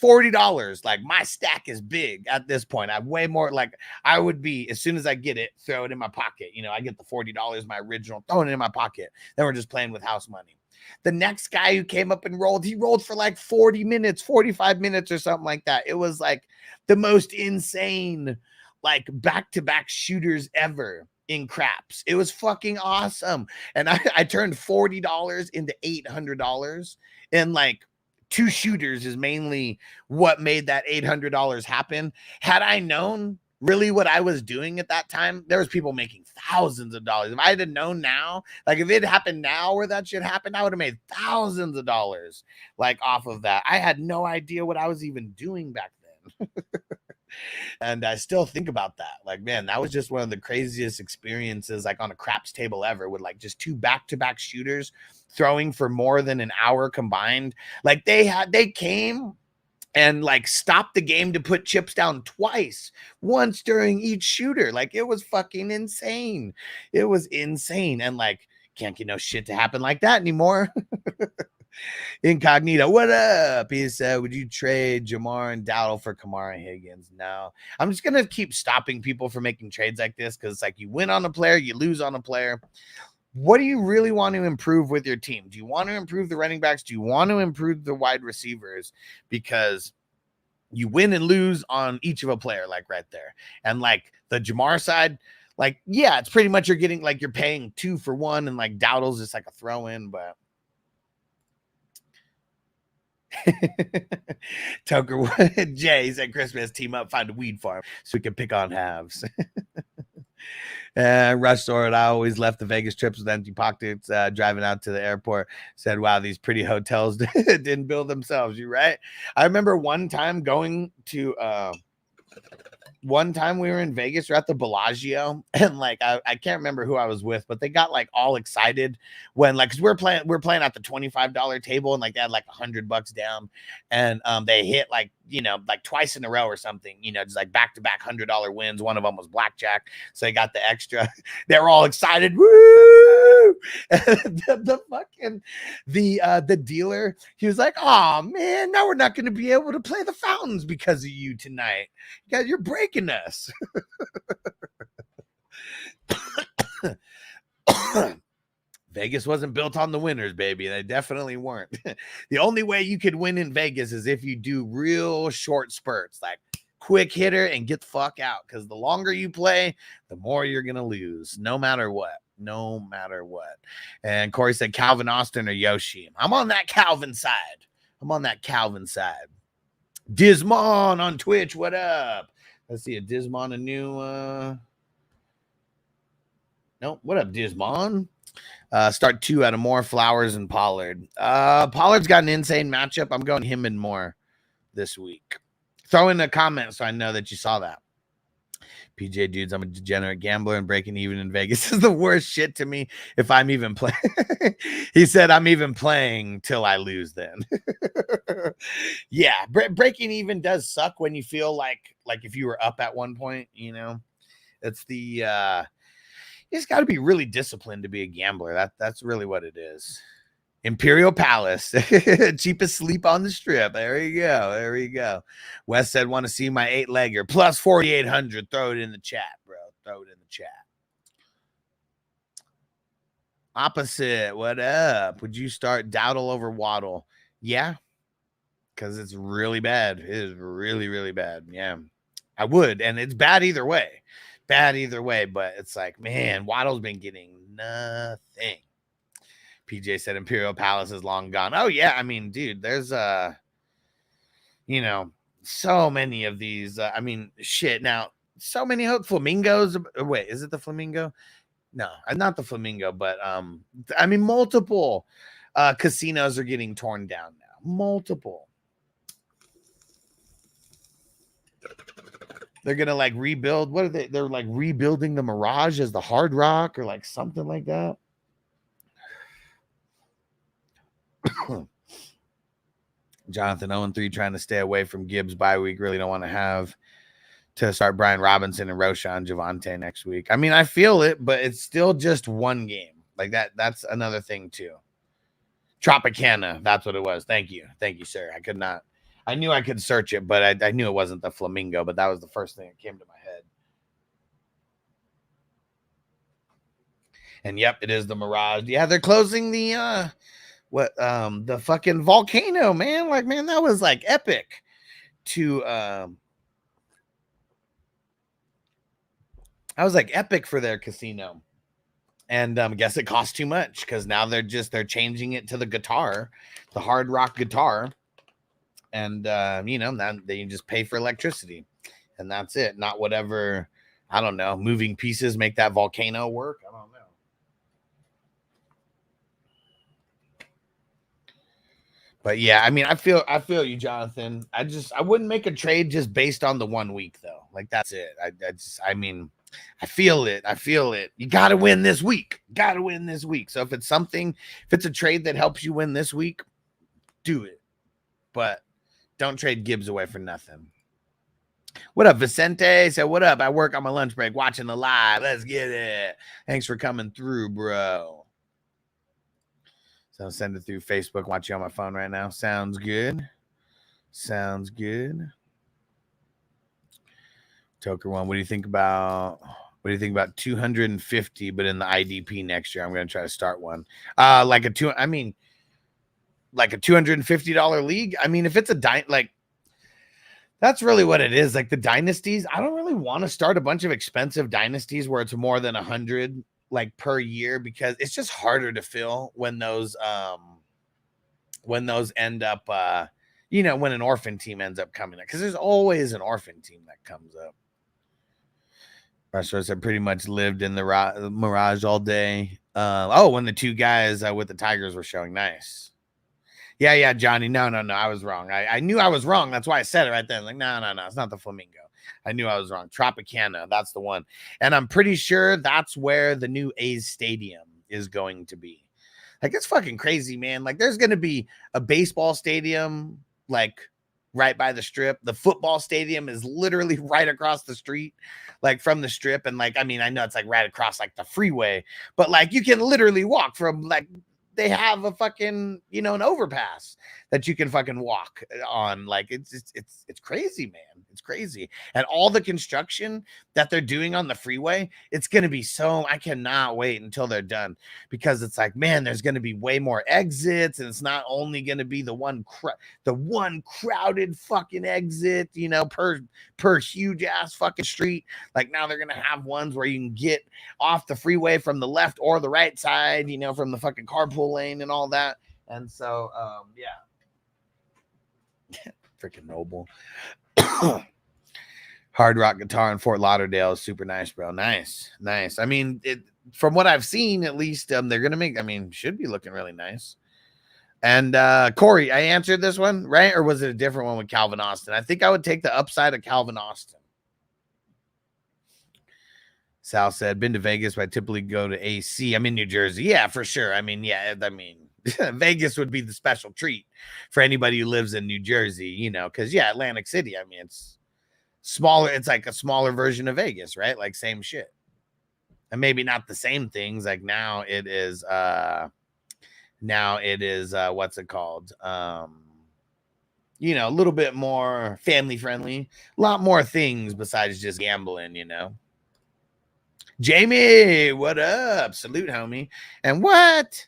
Speaker 2: $40. Like my stack is big at this point. I'm way more like I would be as soon as I get it, throw it in my pocket. You know, I get the $40, my original, throwing it in my pocket. Then we're just playing with house money. The next guy who came up and rolled, he rolled for like 40 minutes, 45 minutes or something like that. It was like the most insane, like back-to-back shooters ever in craps. It was fucking awesome. And I turned $40 into $800, and like 2 shooters is mainly what made that $800 happen. Had I known really what I was doing at that time, there was people making thousands of dollars. If I had known now, like if it happened now where that shit happened, I would have made thousands of dollars like off of that. I had no idea what I was even doing back then. And I still think about that. Like, man, that was just one of the craziest experiences, like on a craps table ever, with like just 2 back-to-back shooters throwing for more than an hour combined. Like they came and like stopped the game to put chips down twice, once during each shooter. Like it was fucking insane. It was insane. And like, can't get no shit to happen like that anymore. Incognito, what up? He said, would you trade Jamar and Dowdle for Kamara and Higgins? No. I'm just gonna keep stopping people from making trades like this, because it's like you win on a player, you lose on a player. What do you really want to improve with your team? Do you want to improve the running backs? Do you want to improve the wide receivers? Because you win and lose on each of a player, like right there. And like the Jamar side, like, yeah, it's pretty much you're getting like you're paying 2 for 1, and like Dowdle's just like a throw-in, but Toker Jay said Christmas team up, find a weed farm so we can pick on halves. Rush Sword, I always left the Vegas trips with empty pockets. Driving out to the airport, said, wow, these pretty hotels didn't build themselves. You right? I remember one time going to one time we were in Vegas, we're at the Bellagio, and like I can't remember who I was with, but they got like all excited when like, because we're playing at the $25 table, and like they had like $100 down, and they hit like, you know, like twice in a row or something, you know, just like back-to-back $100 wins. One of them was blackjack, so they got the extra. They were all excited. Woo! The dealer, he was like, oh man, now we're not going to be able to play the fountains because of you tonight. You guys, you're breaking us. Vegas wasn't built on the winners, baby. They definitely weren't. The only way you could win in Vegas is if you do real short spurts, like quick hitter and get the fuck out. Because the longer you play, the more you're going to lose, no matter what. No matter what. And Corey said Calvin Austin or Yoshi. I'm on that Calvin side. Dismon on Twitch, what up? Let's see, a Dismon, a new Nope. What up, Dismon? Start 2 out of Moore, Flowers, and Pollard. Pollard's got an insane matchup. I'm going him and Moore this week. Throw in a comment so I know that you saw that. PJ dudes, I'm a degenerate gambler, and breaking even in Vegas is the worst shit to me if I'm even playing. He said I'm even playing till I lose then. Yeah, breaking even does suck when you feel like if you were up at one point, you know. It's the you just got to be really disciplined to be a gambler. That's really what it is. Imperial Palace, cheapest sleep on the strip. There you go. There you go. Wes said, want to see my 8-legger plus 4,800. Throw it in the chat, bro. Throw it in the chat. Opposite, what up? Would you start Dowdle over Waddle? Yeah, because it's really bad. It is really, really bad. Yeah, I would. And it's bad either way. Bad either way. But it's like, man, Waddle's been getting nothing. PJ said Imperial Palace is long gone. Oh, yeah. I mean, dude, there's, you know, so many of these. I mean, shit. Now, so many flamingos. Wait, is it the flamingo? No, not the flamingo, but I mean, multiple casinos are getting torn down now. Multiple. They're gonna like rebuild. What are they? They're like rebuilding the Mirage as the Hard Rock or like something like that. Jonathan 0-3 trying to stay away from Gibbs bye week. Really don't want to have to start Brian Robinson and Roshan Javante next week. I mean, I feel it, but it's still just one game. Like that. That's another thing too. Tropicana. That's what it was. Thank you. Thank you, sir. I could not. I knew I could search it, but I knew it wasn't the Flamingo, but that was the first thing that came to my head. And yep, it is the Mirage. Yeah, they're closing the the fucking volcano, man. Like, man, that was like epic to I was like epic for their casino. And I guess it cost too much because now they're changing it to the guitar, the Hard Rock guitar. And you know, then they just pay for electricity. And that's it. Not whatever, I don't know, moving pieces make that volcano work. I don't know. But yeah, I mean, I feel you, Jonathan. I wouldn't make a trade just based on the 1 week though. Like that's it. I mean, I feel it. You got to win this week. So if it's a trade that helps you win this week, do it. But don't trade Gibbs away for nothing. What up, Vicente? Say what up? I work on my lunch break watching the live. Let's get it. Thanks for coming through, bro. So I'll send it through Facebook. Watch you on my phone right now. Sounds good. Toker one. What do you think about 250, but in the IDP next year? I'm going to try to start one. Like a $250 league. I mean, if it's that's really what it is. Like the dynasties, I don't really want to start a bunch of expensive dynasties where it's more than 100 like per year, because it's just harder to fill when those end up you know, when an orphan team ends up coming up, because there's always an orphan team that comes up. Restaurants have pretty much lived in the Mirage all day. When the two guys with the Tigers were showing. Nice. Yeah, Johnny. No. I was wrong. I knew I was wrong. That's why I said it right then. Like, no. It's not the Flamingo. I knew I was wrong. Tropicana. That's the one. And I'm pretty sure that's where the new A's stadium is going to be. Like, it's fucking crazy, man. Like, there's going to be a baseball stadium, like, right by the strip. The football stadium is literally right across the street, like, from the strip. And, like, I mean, I know it's, like, right across, like, the freeway. But, like, you can literally walk from, like, they have a fucking, you know, an overpass that you can fucking walk on. Like, it's crazy, man. It's crazy. And all the construction that they're doing on the freeway, it's going to be I cannot wait until they're done, because it's like, man, there's going to be way more exits. And it's not only going to be the one crowded fucking exit, you know, per huge ass fucking street. Like, now they're going to have ones where you can get off the freeway from the left or the right side, you know, from the fucking carpool lane and all that. And so, yeah. Freaking Noble. Hard Rock guitar in Fort Lauderdale is super nice, bro. Nice. I mean, from what I've seen, at least, they're going to make, I mean, should be looking really nice. And Corey, I answered this one, right? Or was it a different one with Calvin Austin? I think I would take the upside of Calvin Austin. Sal said, been to Vegas, but I typically go to AC. I'm in New Jersey. Yeah, for sure. I mean, Vegas would be the special treat for anybody who lives in New Jersey, you know, because, yeah, Atlantic City, I mean, it's smaller. It's like a smaller version of Vegas, right? Like same shit. And maybe not the same things. Like now it is what's it called? You know, a little bit more family friendly, a lot more things besides just gambling, you know. Jamie, what up? Salute, homie. And what?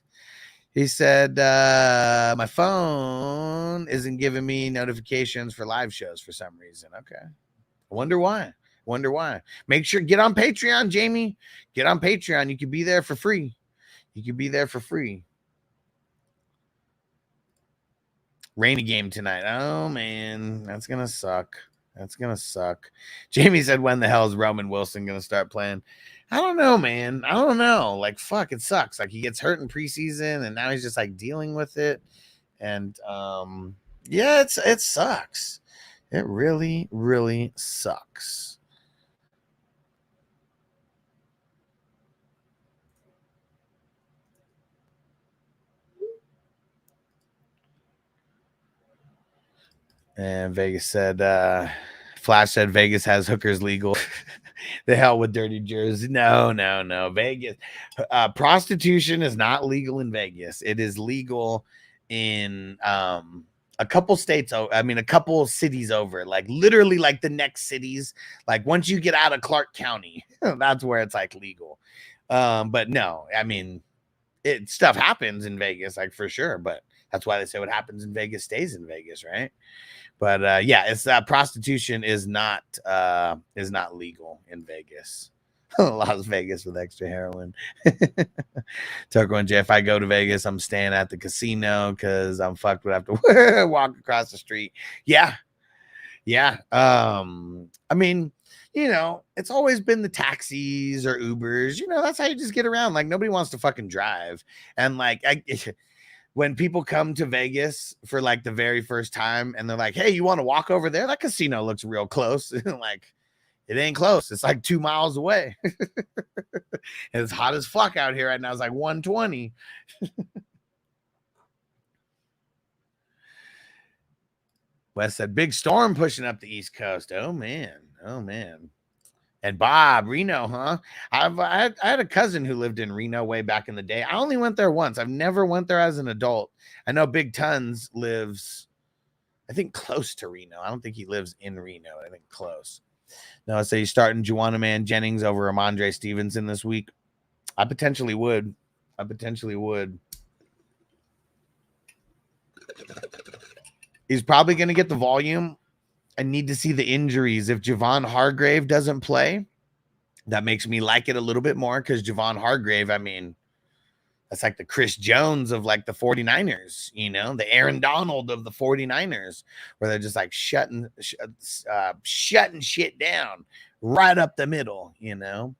Speaker 2: He said, my phone isn't giving me notifications for live shows for some reason. Okay. I wonder why. Make sure, get on Patreon, Jamie. Get on Patreon. You can be there for free. Rainy game tonight. Oh, man. That's going to suck. Jamie said, when the hell is Roman Wilson going to start playing? I don't know, man. I don't know. Like, fuck, it sucks. Like, he gets hurt in preseason, and now he's just, like, dealing with it. And, yeah, it sucks. It really, really sucks. And Vegas said, Flash said Vegas has hookers legal. The hell with dirty Jersey. No. Vegas. Prostitution is not legal in Vegas. It is legal in a couple states. I mean, a couple cities over, like literally like the next cities. Like once you get out of Clark County, that's where it's like legal. But no, I mean, stuff happens in Vegas, like for sure. But that's why they say what happens in Vegas stays in Vegas, right? But yeah, it's prostitution is not legal in Vegas. Las Vegas with extra heroin. Tucker and Jay, if I go to Vegas, I'm staying at the casino because I'm fucked. Would have to walk across the street. Yeah. I mean, you know, it's always been the taxis or Ubers. You know, that's how you just get around. Like nobody wants to fucking drive. And like when people come to Vegas for like the very first time and they're like, hey, you want to walk over there? That casino looks real close. Like, it ain't close. It's like 2 miles away. It's hot as fuck out here right now. It's like 120. Wes said, big storm pushing up the East Coast. Oh, man. And Bob, Reno, huh? I had a cousin who lived in Reno way back in the day. I only went there once. I've never went there as an adult. I know Big Tons lives, I think, close to Reno. I don't think he lives in Reno. I think close. No, so he's starting Juana Man Jennings over Ramondre Stevenson this week. I potentially would. He's probably going to get the volume. I need to see the injuries. If Javon Hargrave doesn't play, that makes me like it a little bit more because Javon Hargrave, I mean, that's like the Chris Jones of like the 49ers, you know, the Aaron Donald of the 49ers, where they're just like shutting shit down right up the middle, you know.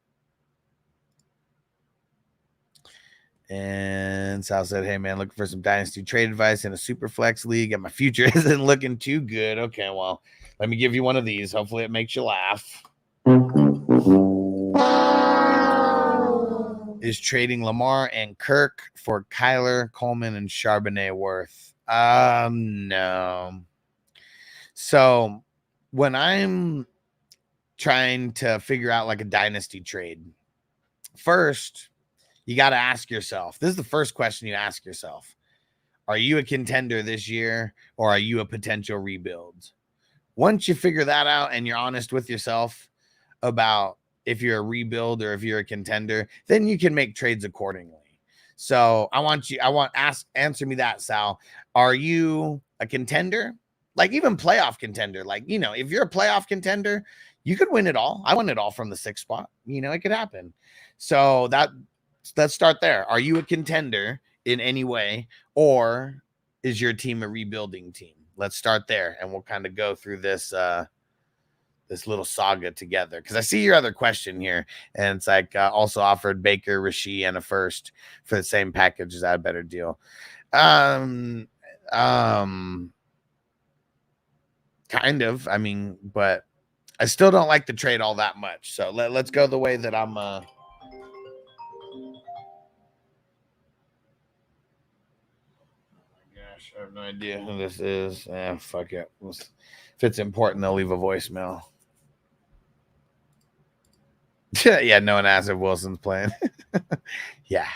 Speaker 2: And Sal said, hey, man, looking for some dynasty trade advice in a super flex league, and my future isn't looking too good. Okay, well, let me give you one of these. Hopefully it makes you laugh. Is trading Lamar and Kirk for Kyler, Coleman, and Charbonnet worth? No. So when I'm trying to figure out like a dynasty trade, first, you got to ask yourself, this is the first question you ask yourself. Are you a contender this year or are you a potential rebuild? Once you figure that out and you're honest with yourself about if you're a rebuild or if you're a contender, then you can make trades accordingly. So answer me that, Sal. Are you a contender? Like even playoff contender? Like, you know, if you're a playoff contender, you could win it all. I won it all from the 6th spot. You know, it could happen. So let's start there. Are you a contender in any way, or is your team a rebuilding team? Let's start there, and we'll kind of go through this this little saga together. Because I see your other question here, and it's like also offered Baker, Rasheed, and a first for the same package. Is that a better deal? Kind of. I mean, but I still don't like the trade all that much. So let's go the way that I'm. Gosh, I have no idea who this is. Fuck it. If it's important, they'll leave a voicemail. Yeah, no one asked if Wilson's playing. Yeah.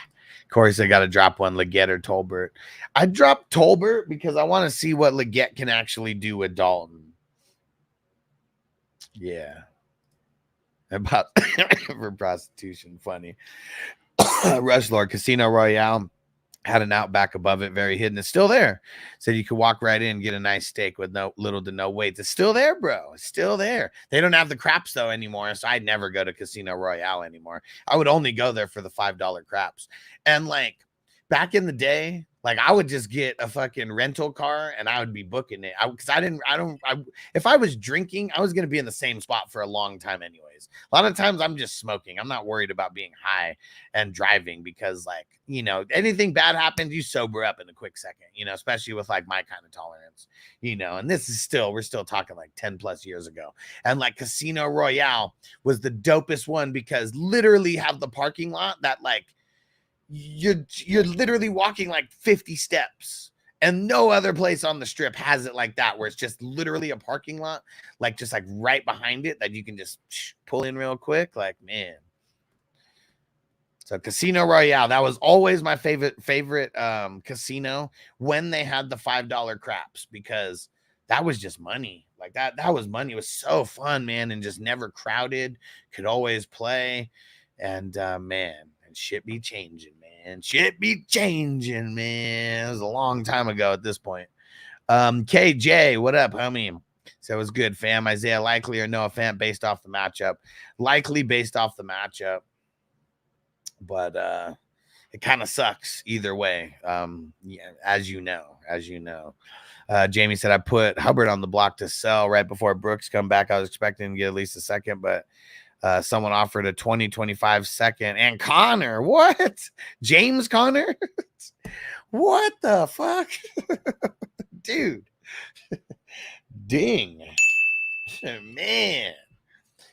Speaker 2: Corey said, got to drop one, Leggett or Tolbert. I dropped Tolbert because I want to see what Leggett can actually do with Dalton. Yeah. About for prostitution. Funny. Rush Lord, Casino Royale had an outback above it, very hidden. It's still there. Said you could walk right in and get a nice steak with little to no wait. It's still there, bro. It's still there. They don't have the craps though anymore, so I'd never go to Casino Royale anymore. I would only go there for the $5 craps. And like back in the day, like I would just get a fucking rental car and I would be booking it. If I was drinking, I was going to be in the same spot for a long time anyways. A lot of times I'm just smoking. I'm not worried about being high and driving because like, you know, anything bad happens, you sober up in a quick second, you know, especially with like my kind of tolerance, you know, and this is we're still talking like 10 plus years ago. And like Casino Royale was the dopest one because literally have the parking lot that like, you're literally walking like 50 steps and no other place on the strip has it like that where it's just literally a parking lot like just like right behind it that you can just pull in real quick. Like, man. So Casino Royale, that was always my favorite casino when they had the $5 craps because that was just money. Like that was money. It was so fun, man, and just never crowded. Could always play. And man, shit be changing, man. Shit be changing, man. It was a long time ago at this point. KJ, what up, homie? So it was good, fam. Isaiah Likely or Noah Fant based off the matchup. Likely based off the matchup. But it kind of sucks either way. Yeah, as you know. Jamie said I put Hubbard on the block to sell right before Brooks come back. I was expecting to get at least a second, but someone offered a 20-25 second. And Connor, what? James Connor? What the fuck? Dude. Ding. Man.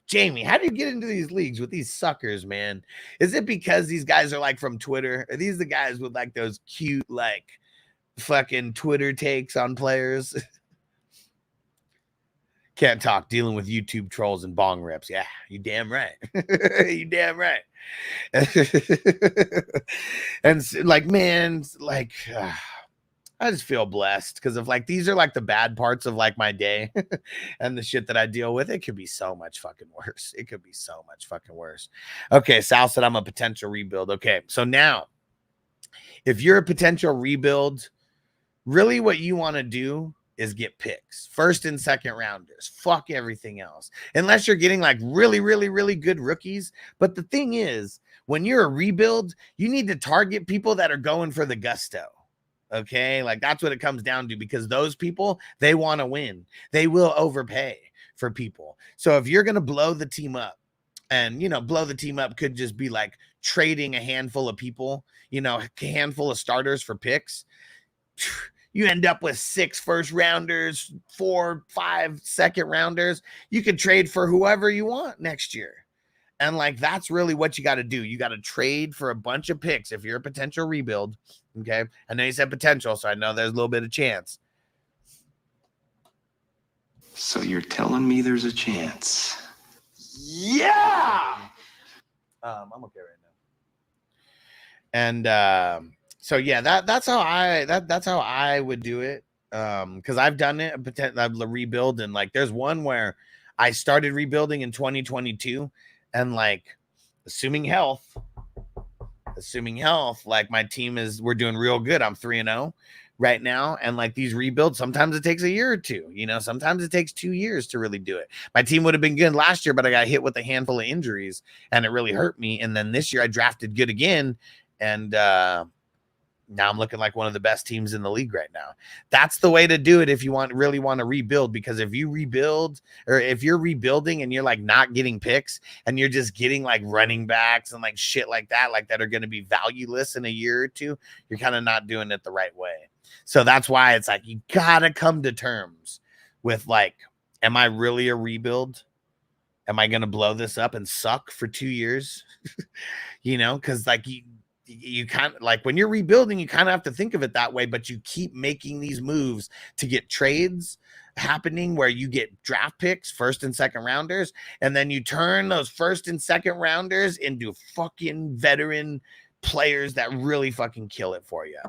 Speaker 2: Jamie, how do you get into these leagues with these suckers, man? Is it because these guys are like from Twitter? Are these the guys with like those cute, like fucking Twitter takes on players? Can't talk, dealing with YouTube trolls and bong rips. Yeah, you damn right. You damn right. And like, man, like, I just feel blessed because of like, these are like the bad parts of like my day and the shit that I deal with. It could be so much fucking worse. It could be so much fucking worse. Okay, Sal said I'm a potential rebuild. Okay, so now, if you're a potential rebuild, really what you want to do is get picks, first and second rounders. Fuck everything else. Unless you're getting like really, really, really good rookies. But the thing is, when you're a rebuild, you need to target people that are going for the gusto. Okay, like that's what it comes down to, because those people, they want to win. They will overpay for people. So if you're going to blow the team up, and, you know, blow the team up could just be like trading a handful of people, you know, a handful of starters for picks. You end up with 6 first rounders, 4, 5 second rounders. You could trade for whoever you want next year. And like, that's really what you got to do. You got to trade for a bunch of picks if you're a potential rebuild. Okay. I know you said potential, so I know there's a little bit of chance.
Speaker 5: So you're telling me there's a chance?
Speaker 2: Yeah. I'm okay right now. And so yeah, that's how I would do it. Because I've done it, I've rebuild, and like there's one where I started rebuilding in 2022, and like assuming health, like my team we're doing real good. I'm 3-0 right now, and like these rebuilds, sometimes it takes a year or two, you know, sometimes it takes 2 years to really do it. My team would have been good last year, but I got hit with a handful of injuries and it really hurt me. And then this year I drafted good again, and Now I'm looking like one of the best teams in the league right now. That's the way to do it if you really want to rebuild, because if you rebuild, or if you're rebuilding and you're like not getting picks and you're just getting like running backs and like shit like that are going to be valueless in a year or two, you're kind of not doing it the right way. So that's why it's like you got to come to terms with like, am I really a rebuild? Am I going to blow this up and suck for 2 years? You know, because like you kind of like when you're rebuilding, you kind of have to think of it that way, but you keep making these moves to get trades happening where you get draft picks, first and second rounders, and then you turn those first and second rounders into fucking veteran players that really fucking kill it for you.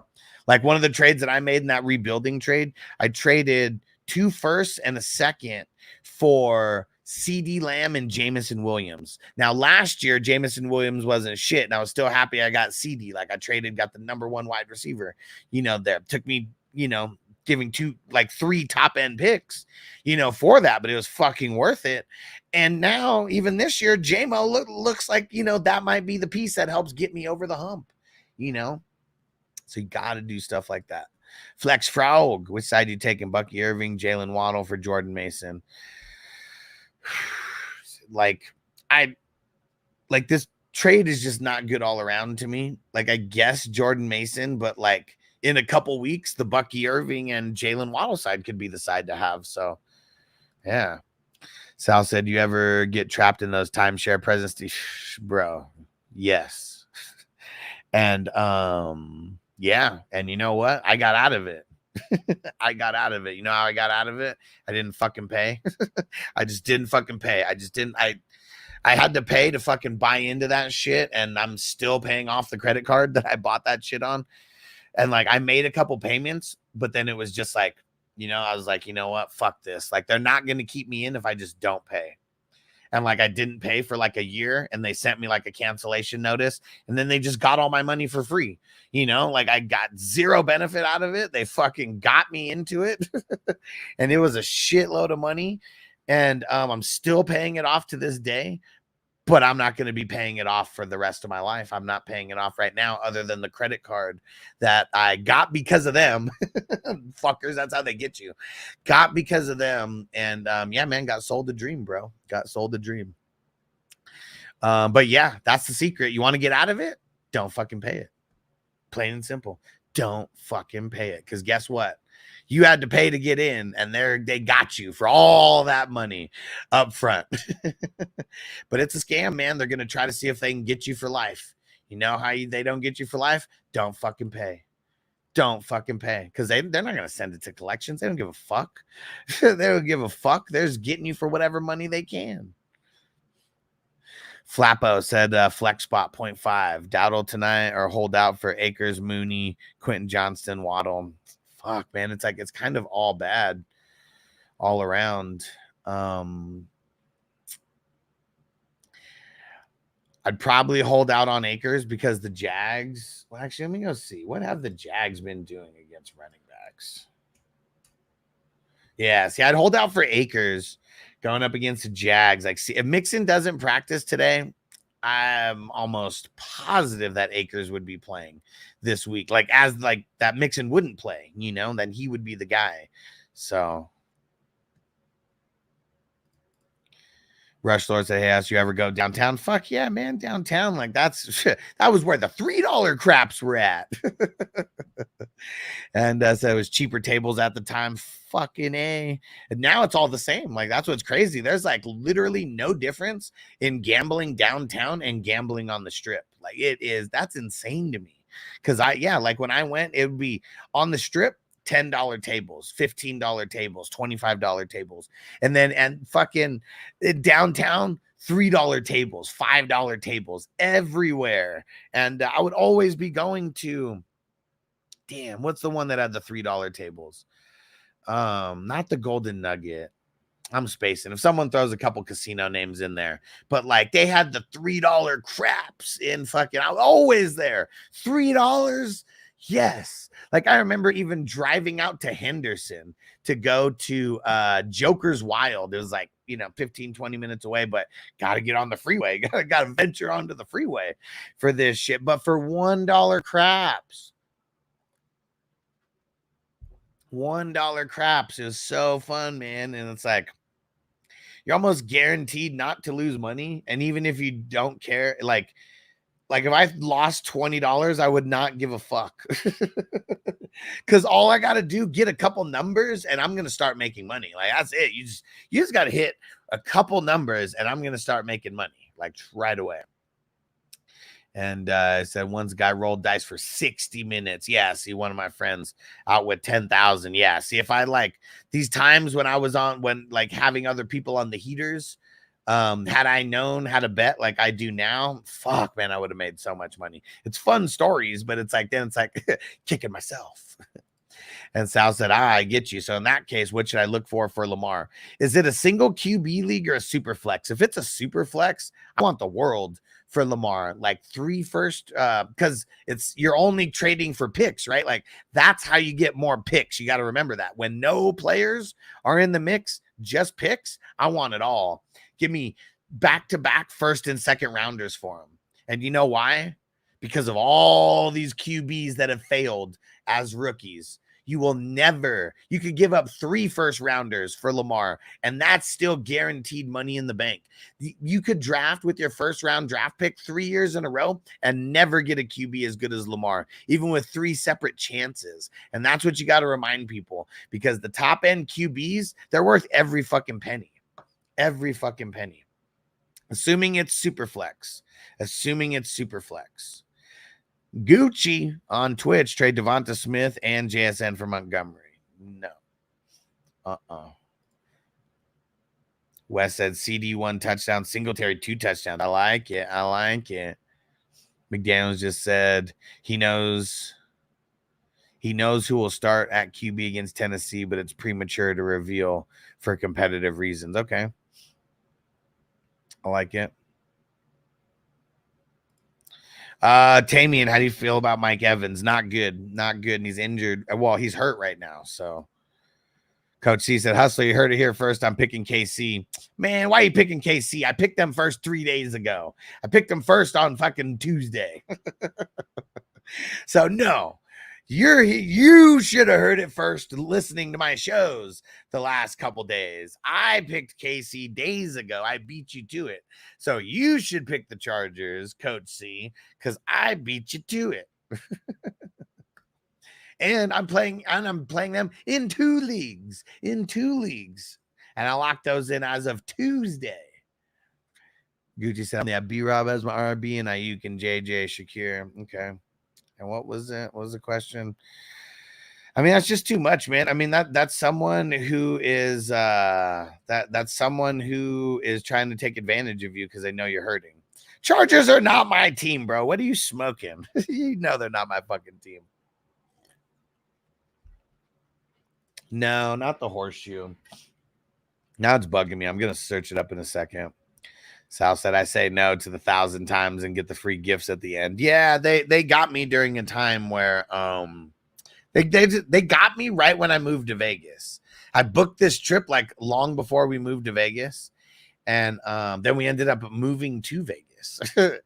Speaker 2: Like one of the trades that I made in that rebuilding trade, I traded 2 firsts and a second for CD Lamb and Jamison Williams. Now, last year, Jamison Williams wasn't shit, and I was still happy I got CD. Like, I traded, got the number 1 wide receiver, you know, there. Took me, you know, giving 3 top-end picks, you know, for that, but it was fucking worth it. And now, even this year, J-Mo looks like, you know, that might be the piece that helps get me over the hump, you know? So you got to do stuff like that. Flex Frog, which side you taking? Bucky Irving, Jalen Waddle for Jordan Mason? Like this trade is just not good all around to me. Like, I guess Jordan Mason, but like in a couple weeks, the Bucky Irving and Jalen Waddle side could be the side to have. So yeah. Sal said, you ever get trapped in those timeshare presents? Bro, yes. And yeah, and you know what? I got out of it. I got out of it. You know how I got out of it? I didn't fucking pay. I just didn't fucking pay. I had to pay to fucking buy into that shit, and I'm still paying off the credit card that I bought that shit on. And like, I made a couple payments, but then it was just like, you know, I was like, you know what? Fuck this. Like, they're not going to keep me in if I just don't pay. And like, I didn't pay for like a year, and they sent me like a cancellation notice, and then they just got all my money for free. You know, like, I got zero benefit out of it. They fucking got me into it. And it was a shitload of money. And I'm still paying it off to this day, but I'm not going to be paying it off for the rest of my life. I'm not paying it off right now, other than the credit card that I got because of them. Fuckers, that's how they get you. Got because of them. And yeah, man, got sold a dream, bro. Got sold a dream. But yeah, that's the secret. You want to get out of it? Don't fucking pay it. Plain and simple. Don't fucking pay it. Because guess what? You had to pay to get in, and they got you for all that money up front. But it's a scam, man. They're going to try to see if they can get you for life. You know how they don't get you for life? Don't fucking pay. Don't fucking pay. Because they're not going to send it to collections. They don't give a fuck. They don't give a fuck. They're just getting you for whatever money they can. Flappo said flex spot 0.5. Dowdle tonight, or hold out for Akers, Mooney, Quentin Johnston, Waddle. Fuck, man. It's like, it's kind of all bad all around. I'd probably hold out on Akers because the Jags. Well, actually, let me go see. What have the Jags been doing against running backs? Yeah, see, I'd hold out for Akers going up against the Jags. Like, see, if Mixon doesn't practice today, I'm almost positive that Akers would be playing this week. Like, as like that Mixon wouldn't play, you know, then he would be the guy. So Rush Lord said, hey, ask you ever go downtown? Fuck yeah, man, downtown. Like, that was where the $3 craps were at. And so it was cheaper tables at the time. Fucking A. And now it's all the same. Like, that's what's crazy. There's like literally no difference in gambling downtown and gambling on the strip. Like, that's insane to me. Because like when I went, it would be on the strip, $10 tables, $15 tables, $25 tables. And fucking downtown, $3 tables, $5 tables everywhere. And I would always be going to, damn, what's the one that had the $3 tables? Not the Golden Nugget. I'm spacing. If someone throws a couple casino names in there, but like they had the $3 craps in fucking, I was always there. $3. Yes. Like, I remember even driving out to Henderson to go to Joker's Wild. It was like, you know, 15, 20 minutes away, but got to get on the freeway. Got to venture onto the freeway for this shit. But for $1 craps, $1 craps. It was so fun, man. And it's like, you're almost guaranteed not to lose money. And even if you don't care, like if I lost $20, I would not give a fuck. Because all I got to do, get a couple numbers, and I'm going to start making money. Like, that's it. You just got to hit a couple numbers, and I'm going to start making money, like, right away. And I said, once a guy rolled dice for 60 minutes. Yeah, see, one of my friends out with 10,000. Yeah, see, if I, like, these times when I was having other people on the heaters, had I known how to bet like I do now, fuck, man, I would have made so much money. It's fun stories, but it's like, then it's like kicking myself. And Sal said, I get you. So in that case, what should I look for Lamar? Is it a single QB league or a super flex? If it's a super flex, I want the world for Lamar, like 3 first, because you're only trading for picks, right? Like, that's how you get more picks. You got to remember that when no players are in the mix, just picks. I want it all. Give me back-to-back first and second rounders for him. And you know why? Because of all these QBs that have failed as rookies. You could give up 3 first rounders for Lamar, and that's still guaranteed money in the bank. You could draft with your first round draft pick 3 years in a row and never get a QB as good as Lamar, even with 3 separate chances. And that's what you got to remind people, because the top end QBs, they're worth every fucking penny. Every fucking penny. Assuming it's super flex. Gucci on Twitch trade Devonta Smith and JSN for Montgomery. No. Wes said CD 1 touchdown, Singletary 2 touchdowns. I like it. McDaniels just said he knows who will start at QB against Tennessee, but it's premature to reveal for competitive reasons. Okay. I like it. Tamian, how do you feel about Mike Evans? Not good. And he's injured. Well, he's hurt right now. So Coach C said, Hustler, you heard it here first. I'm picking KC. Man, why are you picking KC? I picked them first 3 days ago. I picked them first on fucking Tuesday. So no, you should have heard it first listening to my shows the last couple days. I picked KC days ago. I beat you to it. So you should pick the Chargers, Coach C, because I beat you to it. And I'm playing them in 2 leagues. And I locked those in as of Tuesday. Gucci said, yeah, B-Rob as my RB and Ayuk and JJ Shakir. Okay. And what was it? What was the question? I mean, that's just too much, man. I mean, that's someone who is that's someone who is trying to take advantage of you because they know you're hurting. Chargers are not my team, bro. What are you smoking? You know they're not my fucking team. No, not the horseshoe. Now it's bugging me. I'm gonna search it up in a second. Sal said, I say no to the 1,000 times and get the free gifts at the end. Yeah, they got me during a time where they got me right when I moved to Vegas. I booked this trip like long before we moved to Vegas. And then we ended up moving to Vegas. And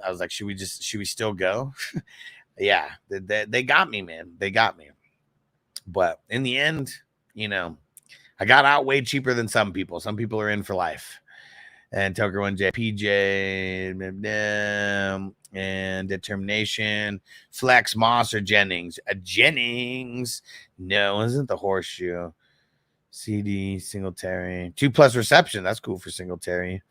Speaker 2: I was like, should we still go? Yeah, they got me, man. They got me. But in the end, you know, I got out way cheaper than some people. Some people are in for life. And Tucker 1J, PJ, and Determination, Flex, Moss, or Jennings. Jennings. No, isn't the horseshoe. CD, Singletary. 2+ reception. That's cool for Singletary.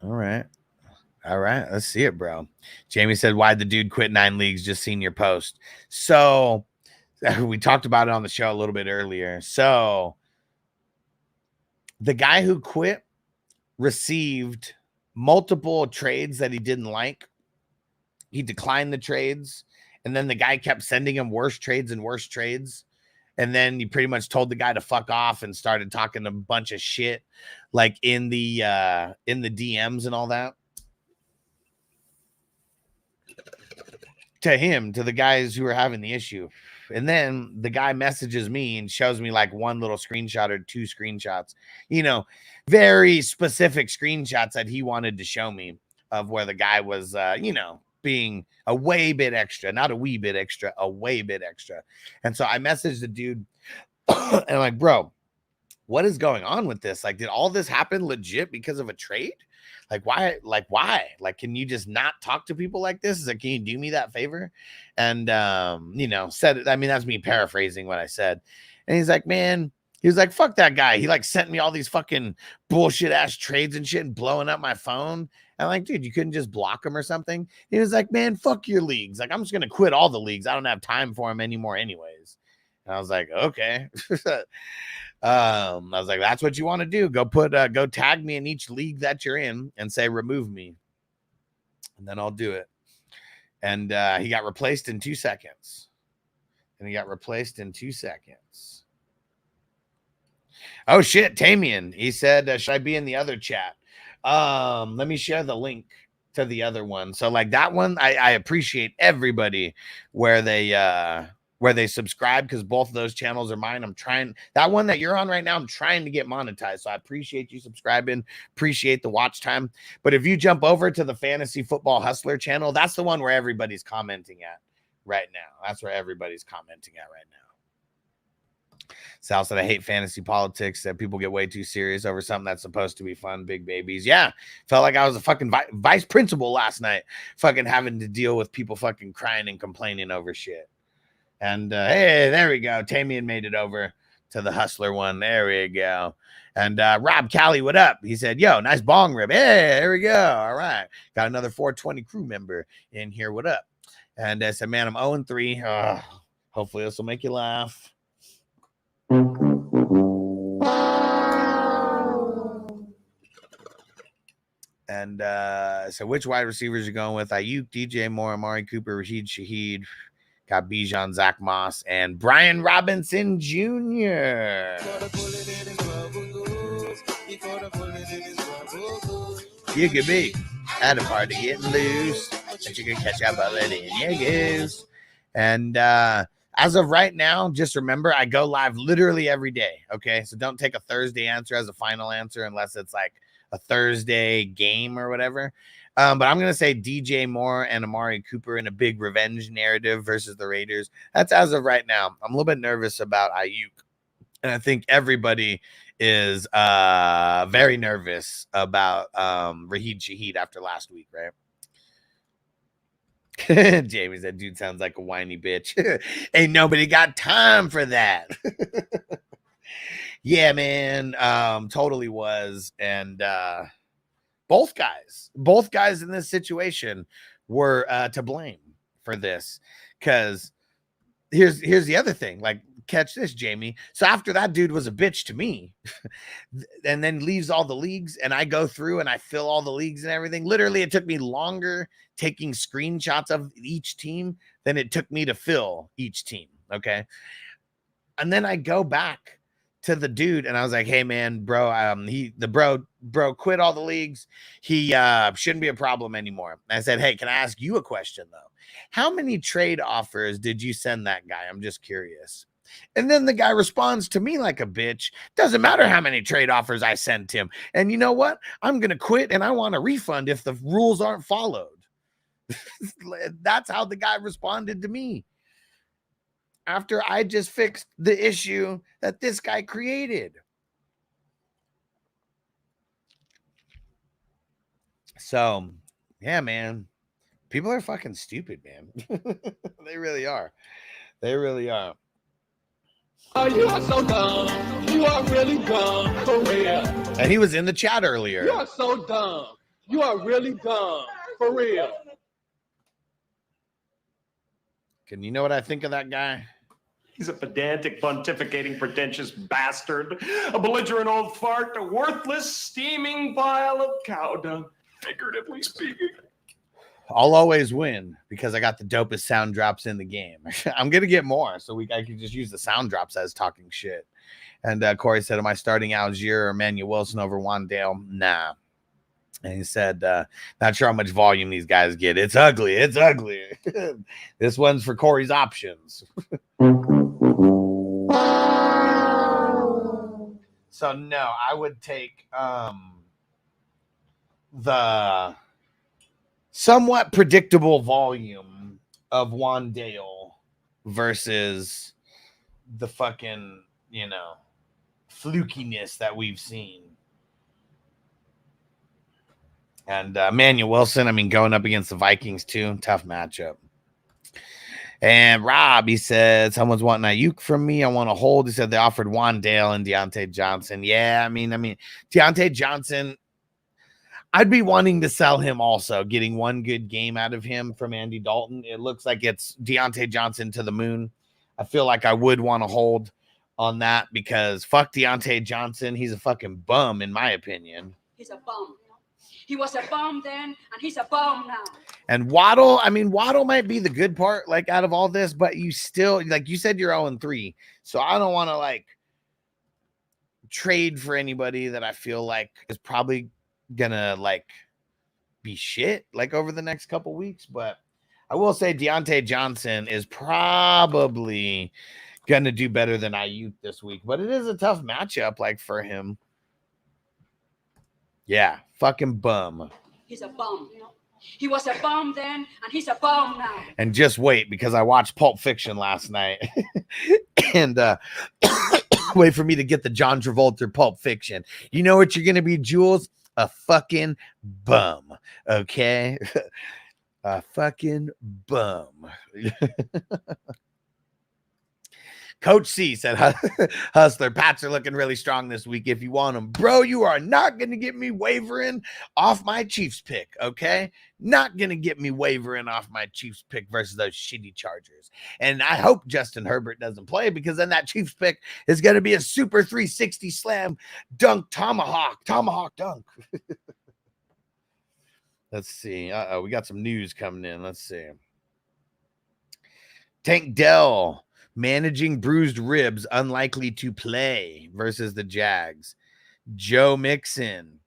Speaker 2: All right. Let's see it, bro. Jamie said, why'd the dude quit 9 leagues? Just seen your post. So we talked about it on the show a little bit earlier. So the guy who quit received multiple trades that he didn't like. He declined the trades. And then the guy kept sending him worse trades. And then he pretty much told the guy to fuck off and started talking a bunch of shit, like in the DMs and all that. To him, to the guys who were having the issue. And then the guy messages me and shows me like one little screenshot or 2 screenshots, you know, very specific screenshots that he wanted to show me of where the guy was, you know, being a way bit extra, not a wee bit extra, a way bit extra. And so I messaged the dude and I'm like, bro, what is going on with this? Like, did all this happen legit because of a trade? Like, why? Like, can you just not talk to people like this? Is like, can you do me that favor? And, said it. I mean, that's me paraphrasing what I said. And he's like, man, he was like, fuck that guy. He like sent me all these fucking bullshit ass trades and shit and blowing up my phone. And I'm like, dude, you couldn't just block him or something? He was like, man, fuck your leagues. Like, I'm just going to quit all the leagues. I don't have time for them anymore anyways. And I was like, okay. I was like, that's what you want to do. Go tag me in each league that you're in and say, remove me. And then I'll do it. And he got replaced in 2 seconds. Oh shit, Tamian. He said, should I be in the other chat? Let me share the link to the other one. So like that one, I appreciate everybody where they subscribe, because both of those channels are mine. I'm trying that one that you're on right now. I'm trying to get monetized. So I appreciate you subscribing, appreciate the watch time. But if you jump over to the Fantasy Football Hustler channel, that's the one where everybody's commenting at right now. That's where everybody's commenting at right now. Sal said, I hate fantasy politics, that people get way too serious over something that's supposed to be fun. Big babies. Yeah. Felt like I was a fucking vice principal last night, fucking having to deal with people fucking crying and complaining over shit. And hey, there we go. Tamian made it over to the Hustler one. There we go. And Rob Callie, what up? He said, yo, nice bong rib. Hey, there we go. All right. Got another 420 crew member in here. What up? And I said, man, I'm 0-3. Hopefully this will make you laugh. And so which wide receivers are going with? Ayuk, DJ Moore, Amari Cooper, Rashid Shaheed. Got Bijan, Zach Moss, and Brian Robinson Jr. You could be at a party getting loose, but you can catch a bullet in your goose. And as of right now, just remember, I go live literally every day. Okay, so don't take a Thursday answer as a final answer unless it's like a Thursday game or whatever. But I'm going to say DJ Moore and Amari Cooper in a big revenge narrative versus the Raiders. That's as of right now. I'm a little bit nervous about Ayuk. And I think everybody is very nervous about Rashid Shaheed after last week, right? Jamie said, dude sounds like a whiny bitch. Ain't nobody got time for that. Yeah, man. Totally was. And both guys in this situation were to blame for this, because here's the other thing. Like, catch this, Jamie. So after that dude was a bitch to me and then leaves all the leagues, and I go through and I fill all the leagues and everything. Literally, it took me longer taking screenshots of each team than it took me to fill each team. Okay. And then I go back to the dude and I was like, hey man, bro, bro quit all the leagues. He shouldn't be a problem anymore. And I said, hey, can I ask you a question though? How many trade offers did you send that guy? I'm just curious. And then the guy responds to me like a bitch. Doesn't matter how many trade offers I sent him. And you know what? I'm going to quit and I want a refund if the rules aren't followed. That's how the guy responded to me, after I just fixed the issue that this guy created. So, yeah, man. People are fucking stupid, man. They really are. They really are.
Speaker 3: Oh, you are so dumb. You are really dumb, for real.
Speaker 2: And he was in the chat earlier.
Speaker 3: You are so dumb. You are really dumb, for real.
Speaker 2: Can you know what I think of that guy?
Speaker 10: He's a pedantic, pontificating, pretentious bastard, a belligerent old fart, a worthless, steaming pile of cow dung, figuratively speaking.
Speaker 2: I'll always win because I got the dopest sound drops in the game. I'm going to get more, so I can just use the sound drops as talking shit. And Corey said, am I starting Algier or Manuel Wilson over Wandale? Nah. And he said, not sure how much volume these guys get. It's ugly. It's ugly. This one's for Corey's options. So, no, I would take the somewhat predictable volume of Wandale versus the fucking, flukiness that we've seen. And Manuel Wilson, I mean, going up against the Vikings too, tough matchup. And Rob, he said, someone's wanting Ayuk from me. I want to hold. He said they offered Wandale and Deontay Johnson. Yeah, I mean, Deontay Johnson, I'd be wanting to sell him also, getting one good game out of him from Andy Dalton. It looks like it's Deontay Johnson to the moon. I feel like I would want to hold on that because fuck Deontay Johnson. He's a fucking bum, in my opinion.
Speaker 9: He's a bum. He was a bum then, and he's a bum now.
Speaker 2: And Waddle, I mean, Waddle might be the good part, like, out of all this, but you still, like you said, you're 0-3. So I don't want to, like, trade for anybody that I feel like is probably gonna, like, be shit, like, over the next couple weeks. But I will say Deontay Johnson is probably gonna do better than Ayuk this week. But it is a tough matchup, like, for him. Yeah, fucking bum.
Speaker 9: He's a bum. He was a bum then, and he's a bum now.
Speaker 2: And just wait, because I watched Pulp Fiction last night. And wait for me to get the John Travolta Pulp Fiction. You know what you're going to be, Jules? A fucking bum. Okay? A fucking bum. Coach C said, Hustler, Pats are looking really strong this week if you want them. Bro, you are not going to get me wavering off my Chiefs pick, okay? Not going to get me wavering off my Chiefs pick versus those shitty Chargers. And I hope Justin Herbert doesn't play because then that Chiefs pick is going to be a super 360 slam dunk tomahawk dunk. Let's see. Uh-oh, we got some news coming in. Let's see. Tank Dell. Managing bruised ribs, unlikely to play versus the Jags. Joe Mixon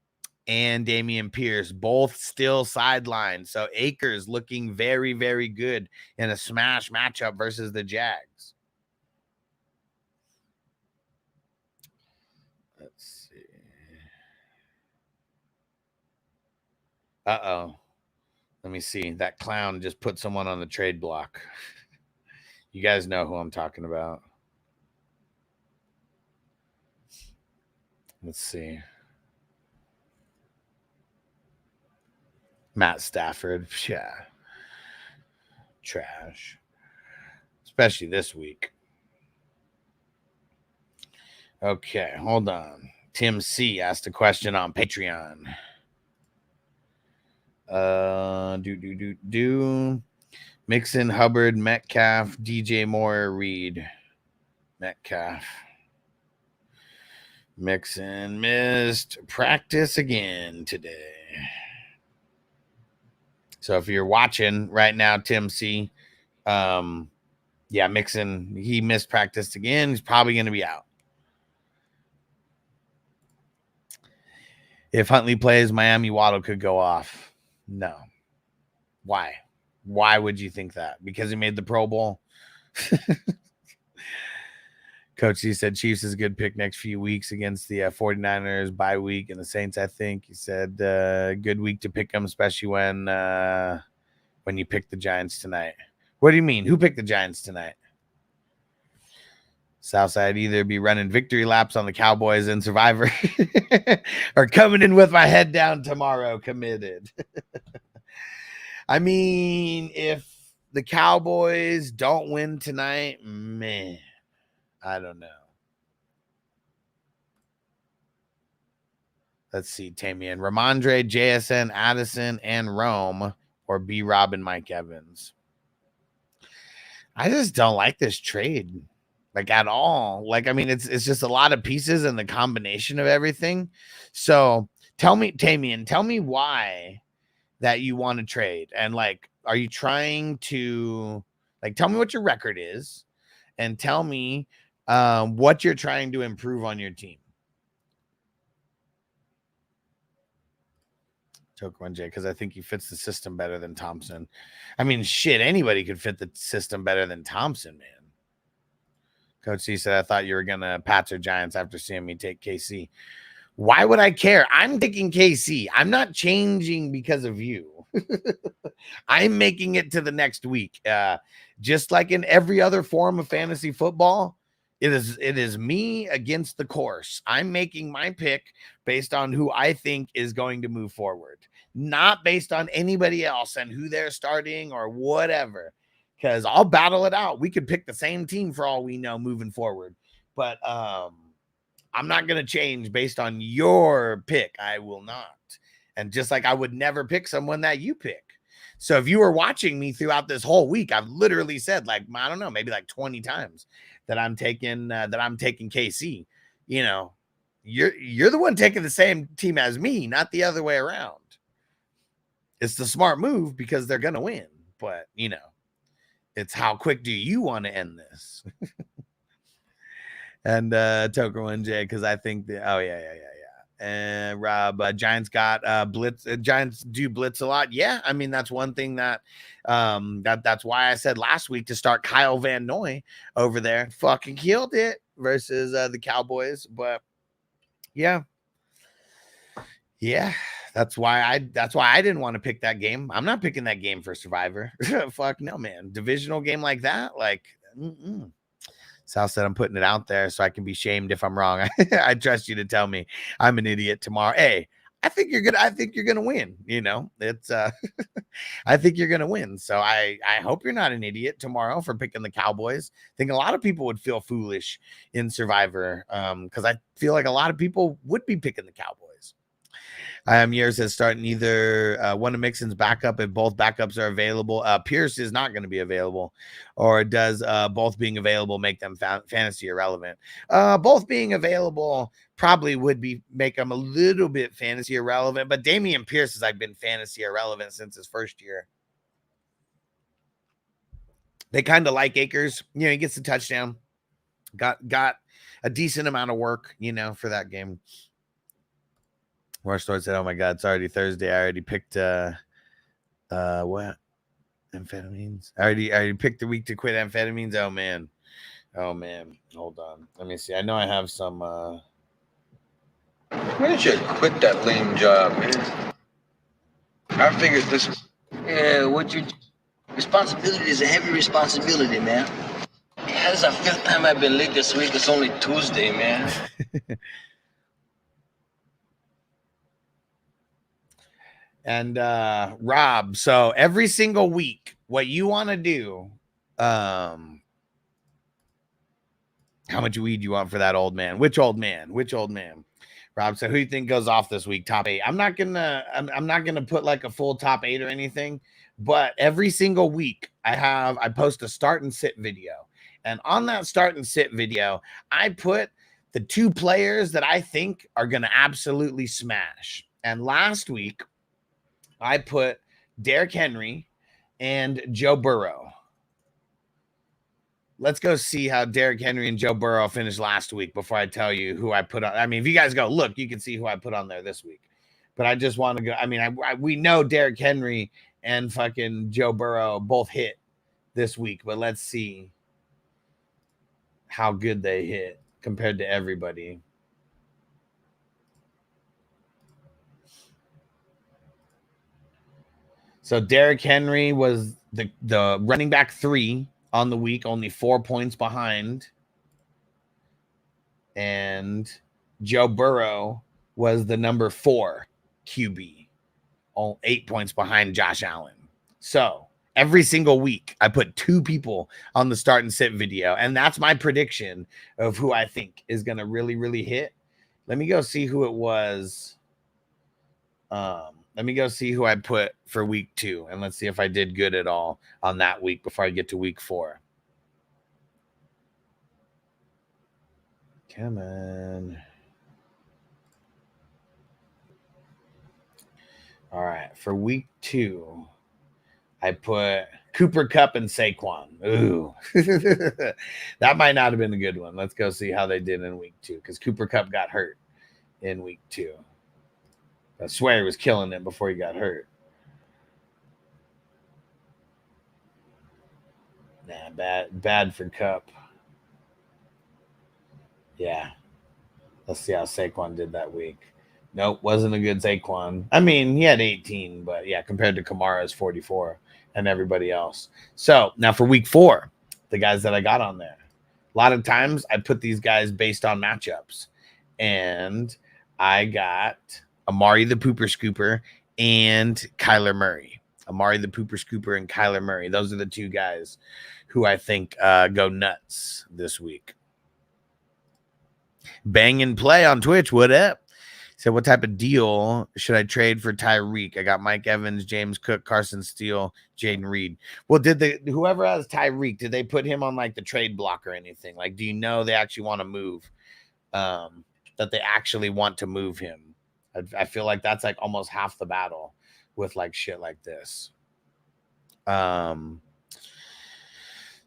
Speaker 2: and Dameon Pierce both still sidelined. So Akers looking very, very good in a smash matchup versus the Jags. Let's see. Uh-oh. Let me see. That clown just put someone on the trade block. You guys know who I'm talking about. Let's see. Matt Stafford. Yeah. Trash. Especially this week. Okay, hold on. Tim C asked a question on Patreon. Mixon, Hubbard, Metcalf, DJ Moore, Reed, Metcalf. Mixon missed practice again today. So if you're watching right now, Tim C, Mixon, he missed practice again. He's probably going to be out. If Huntley plays, Miami Waddle could go off. No. Why? Why would you think that? Because he made the Pro Bowl? Coach C said Chiefs is a good pick next few weeks against the 49ers bye week and the Saints, I think. He said good week to pick them, especially when you pick the Giants tonight. What do you mean? Who picked the Giants tonight? Southside either be running victory laps on the Cowboys and Survivor or coming in with my head down tomorrow committed. I mean, if the Cowboys don't win tonight, man, I don't know. Let's see, Tamian. Ramondre, JSN, Addison, and Rome, or B-Rob and Mike Evans. I just don't like this trade, like, at all. Like, I mean, it's just a lot of pieces and the combination of everything. So tell me, Tamian, tell me why that you want to trade. And, like, are you trying to, like, tell me what your record is and tell me what you're trying to improve on your team. Joke one, Jay, because I think he fits the system better than Thompson. I mean, shit, anybody could fit the system better than Thompson, man. Coach C said, I thought you were going to Pats or Giants after seeing me take KC. Why would I care? I'm taking KC. I'm not changing because of you. I'm making it to the next week. Just like in every other form of fantasy football, it is me against the course. I'm making my pick based on who I think is going to move forward, not based on anybody else and who they're starting or whatever. Because I'll battle it out. We could pick the same team for all we know moving forward. But I'm not going to change based on your pick. I will not. And just like I would never pick someone that you pick. So if you were watching me throughout this whole week, I've literally said, like, I don't know, maybe like 20 times that I'm taking KC. You know, you're the one taking the same team as me, not the other way around. It's the smart move because they're going to win. But, you know, it's how quick do you want to end this? And Toker 1J, because I think and Rob, Giants got blitz. Giants do blitz a lot. Yeah, I mean that's one thing that that's why I said last week to start Kyle Van Noy over there. Fucking killed it versus the Cowboys. But yeah, that's why I didn't want to pick that game. I'm not picking that game for Survivor. Fuck no, man. Divisional game like that, like. South said I'm putting it out there so I can be shamed if I'm wrong. I trust you to tell me I'm an idiot tomorrow. Hey, I think you're gonna win. You know, it's I think you're gonna win. So I hope you're not an idiot tomorrow for picking the Cowboys. I think a lot of people would feel foolish in Survivor because I feel like a lot of people would be picking the Cowboys. Yours says starting either one of Mixon's backup if both backups are available. Pierce is not going to be available, or does both being available make them fantasy irrelevant? Both being available probably would make them a little bit fantasy irrelevant, but Damian Pierce has been fantasy irrelevant since his first year. They kind of like Akers. You know, he gets the touchdown. Got a decent amount of work, you know, for that game. Warstore said, "Oh my God, it's already Thursday. I already picked what amphetamines. I already picked the week to quit amphetamines. Oh man, hold on. Let me see. I know I have some.
Speaker 11: Why don't you quit that lame job, man? I figured this.
Speaker 12: Yeah, responsibility is a heavy responsibility, man. This is the 5th time I've been late this week. It's only Tuesday, man."
Speaker 2: And Rob, so every single week, what you want to do, how much weed you want for that old man? Which old man? Rob said, who do you think goes off this week? Top 8. I'm not gonna put like a full top 8 or anything, but every single week I post a start and sit video. And on that start and sit video, I put the 2 players that I think are gonna absolutely smash. And last week I put Derrick Henry and Joe Burrow. Let's go see how Derrick Henry and Joe Burrow finished last week before I tell you who I put on. I mean, if you guys go look, you can see who I put on there this week. But I just want to go. I mean, we know Derrick Henry and fucking Joe Burrow both hit this week, but let's see how good they hit compared to everybody. So Derrick Henry was the running back 3 on the week, only 4 points behind. And Joe Burrow was the number 4 QB, all 8 points behind Josh Allen. So every single week, I put 2 people on the start and sit video. And that's my prediction of who I think is going to really, really hit. Let me go see who it was. Let me go see who I put for week 2, and let's see if I did good at all on that week before I get to week 4. Come on. All right, for week 2, I put Cooper Kupp and Saquon. Ooh, that might not have been a good one. Let's go see how they did in week 2, because Cooper Kupp got hurt in week 2. I swear he was killing it before he got hurt. Nah, bad for Kupp. Yeah. Let's see how Saquon did that week. Nope, wasn't a good Saquon. I mean, he had 18, but yeah, compared to Kamara's 44 and everybody else. So now for week 4, the guys that I got on there. A lot of times I put these guys based on matchups. And I got Amari the Pooper Scooper and Kyler Murray. Amari the Pooper Scooper and Kyler Murray. Those are the two guys who I think go nuts this week. Bang and Play on Twitch. What up? So what type of deal should I trade for Tyreek? I got Mike Evans, James Cook, Carson Steele, Jaden Reed. Well, did whoever has Tyreek, did they put him on like the trade block or anything? Like, do you know they actually want to move? That they actually want to move him. I feel like that's like almost half the battle with like shit like this.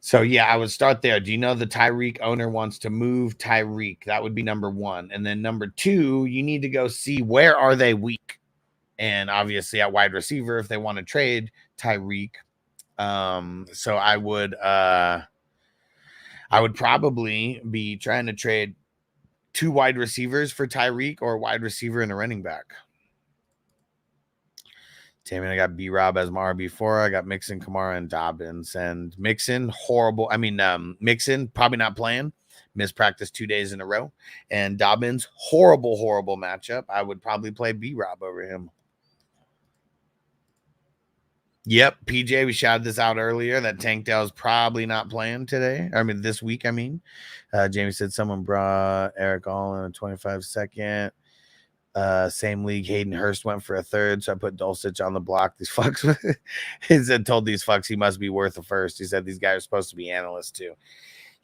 Speaker 2: So yeah, I would start there. Do you know the Tyreek owner wants to move Tyreek? That would be number 1. And then number 2, you need to go see where are they weak. And obviously at wide receiver, if they want to trade Tyreek. So I would probably be trying to trade 2 wide receivers for Tyreek or a wide receiver and a running back. Tammy, I got B-Rob as my RB4. I got Mixon, Kamara, and Dobbins. And Mixon, horrible. I mean, Mixon, probably not playing. Missed practice 2 days in a row. And Dobbins, horrible, horrible matchup. I would probably play B-Rob over him. Yep, PJ, we shouted this out earlier that Tank Dell's probably not playing today. I mean, this week, I mean. Jamie said someone brought Eric All in a 25-second. Same league, Hayden Hurst went for a 3rd, so I put Dulcich on the block. These fucks, he said, told these fucks he must be worth a 1st. He said these guys are supposed to be analysts too.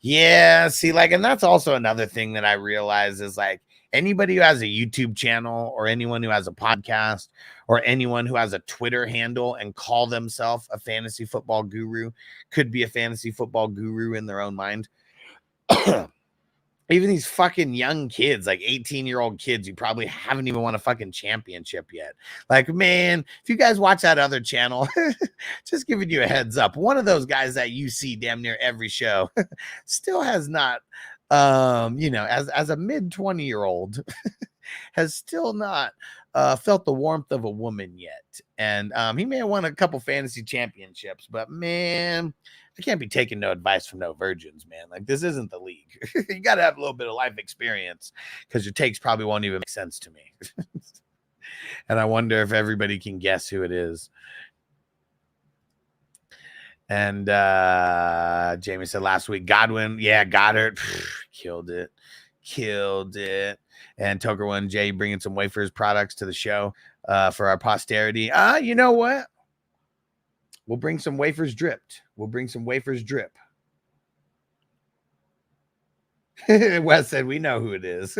Speaker 2: Yeah, see, like, and that's also another thing that I realize is like anybody who has a YouTube channel or anyone who has a podcast or anyone who has a Twitter handle and call themselves a fantasy football guru could be a fantasy football guru in their own mind. Even these fucking young kids, like 18-year-old kids, you probably haven't even won a fucking championship yet. Like, man, if you guys watch that other channel, just giving you a heads up, one of those guys that you see damn near every show still has not, as a mid-20-year-old, has still not felt the warmth of a woman yet. And he may have won a couple fantasy championships, but man, I can't be taking no advice from no virgins, man. Like, this isn't the league. You got to have a little bit of life experience because your takes probably won't even make sense to me. And I wonder if everybody can guess who it is. And Jamie said last week, Godwin, yeah, Goddard, killed it. And Toker One Jay bringing some wafers products to the show for our posterity. You know what? We'll bring some wafers dripped. Wes said, we know who it is.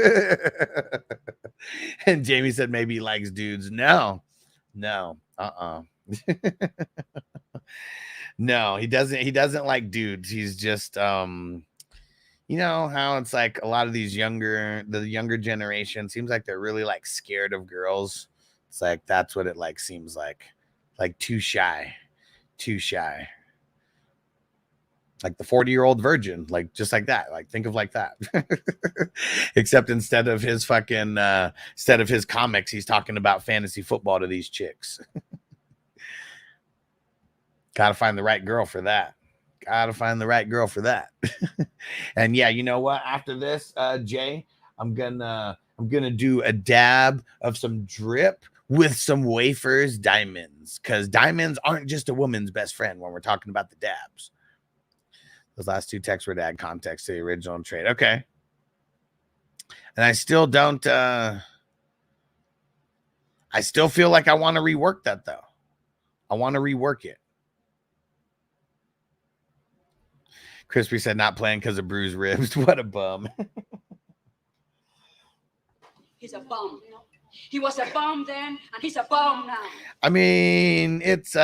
Speaker 2: And Jamie said, maybe he likes dudes. No. No, he doesn't like dudes. He's just, you know how it's like a lot of the younger generation seems like they're really like scared of girls. It's like, that's what it like seems like too shy. Like the 40-year-old virgin, like just like that. Like think of like that. Except instead of his comics, he's talking about fantasy football to these chicks. Gotta find the right girl for that. And yeah, you know what? After this, Jay, I'm gonna do a dab of some drip with some wafers diamonds, because diamonds aren't just a woman's best friend when we're talking about the dabs. Those last 2 texts were to add context to the original trade. Okay. And I still don't, I still feel like I want to rework that though. I want to rework it. Crispy said not playing because of bruised ribs. What a bum.
Speaker 9: He's a bum. He was a bum then, and he's a bum now.
Speaker 2: I mean, it's,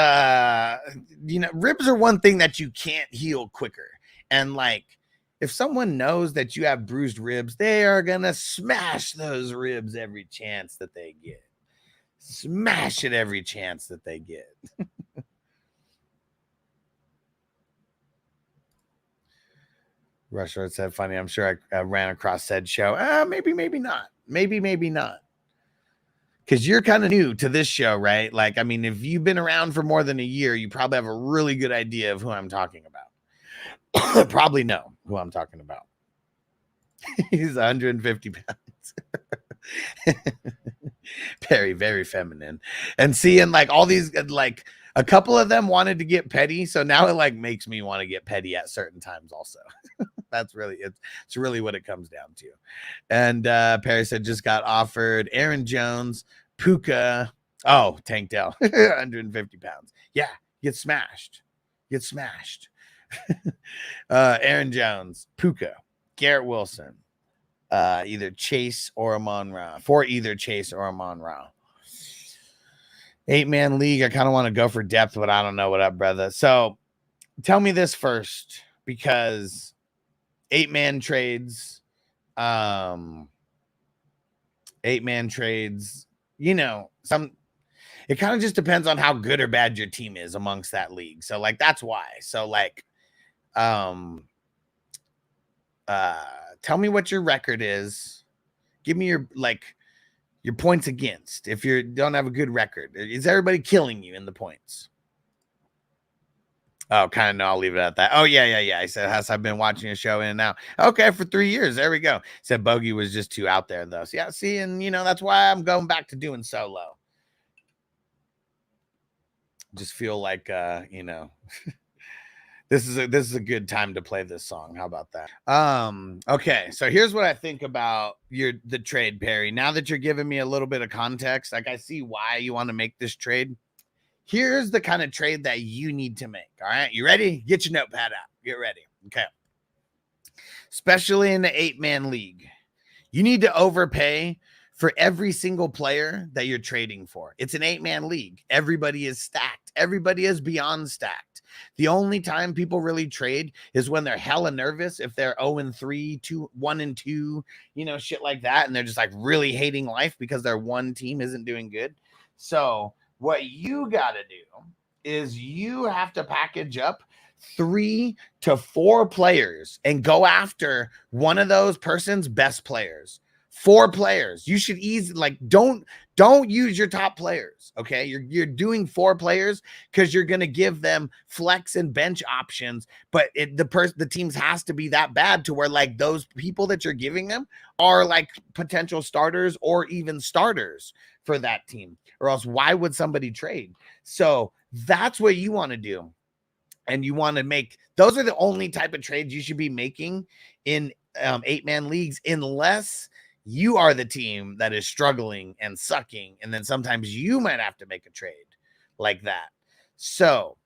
Speaker 2: ribs are one thing that you can't heal quicker. And like, if someone knows that you have bruised ribs, they are going to smash those ribs every chance that they get. Smash it every chance that they get. Rushford said, funny, I'm sure I ran across said show. Maybe not. Maybe not. because you're kind of new to this show, right? Like, I mean, if you've been around for more than a year, you probably have a really good idea of who I'm talking about. Probably know who I'm talking about. He's 150 pounds. Very, very feminine. And seeing like all these, like a couple of them wanted to get petty. So now it like makes me want to get petty at certain times also. That's really, it's really what it comes down to. And Perry said just got offered Aaron Jones, Puka. Oh, Tank Dell, 150 pounds. Yeah, get smashed. Get smashed. Aaron Jones, Puka, Garrett Wilson, either Chase or Amon Ra. For either Chase or Amon Ra. 8-man league. I kind of want to go for depth, but I don't know what up, brother. So tell me this first, because 8-man trades, 8-man trades, you know, it kind of just depends on how good or bad your team is amongst that league. So like, that's why. So like, tell me what your record is. Give me your points against. If you don't have a good record, is everybody killing you in the points? Oh, kind of no, I'll leave it at that. Oh, yeah. I said, I've been watching a show in and out. Okay, for 3 years. There we go. Said Bogey was just too out there, though. So, yeah, see, and, you know, that's why I'm going back to doing solo. Just feel like, you know, this is a good time to play this song. How about that? Okay, so here's what I think about the trade, Perry. Now that you're giving me a little bit of context, like I see why you want to make this trade. Here's the kind of trade that you need to make. All right, you ready? Get your notepad out. Get ready. Okay. Especially in the 8-man league, you need to overpay for every single player that you're trading for. It's an 8-man league. Everybody is stacked. Everybody is beyond stacked. The only time people really trade is when they're hella nervous. If they're 0-3, 1-2, you know, shit like that. And they're just like really hating life because their one team isn't doing good. So what you got to do is you have to package up 3 to 4 players and go after one of those person's best players. 4 players. You should easily, like, don't use your top players. Okay. You're doing 4 players because you're going to give them flex and bench options, but the teams has to be that bad to where like those people that you're giving them are like potential starters or even starters for that team, or else why would somebody trade? So that's what you want to do. And you want to make, those are the only type of trades you should be making in 8-man leagues, unless you are the team that is struggling and sucking. And then sometimes you might have to make a trade like that. So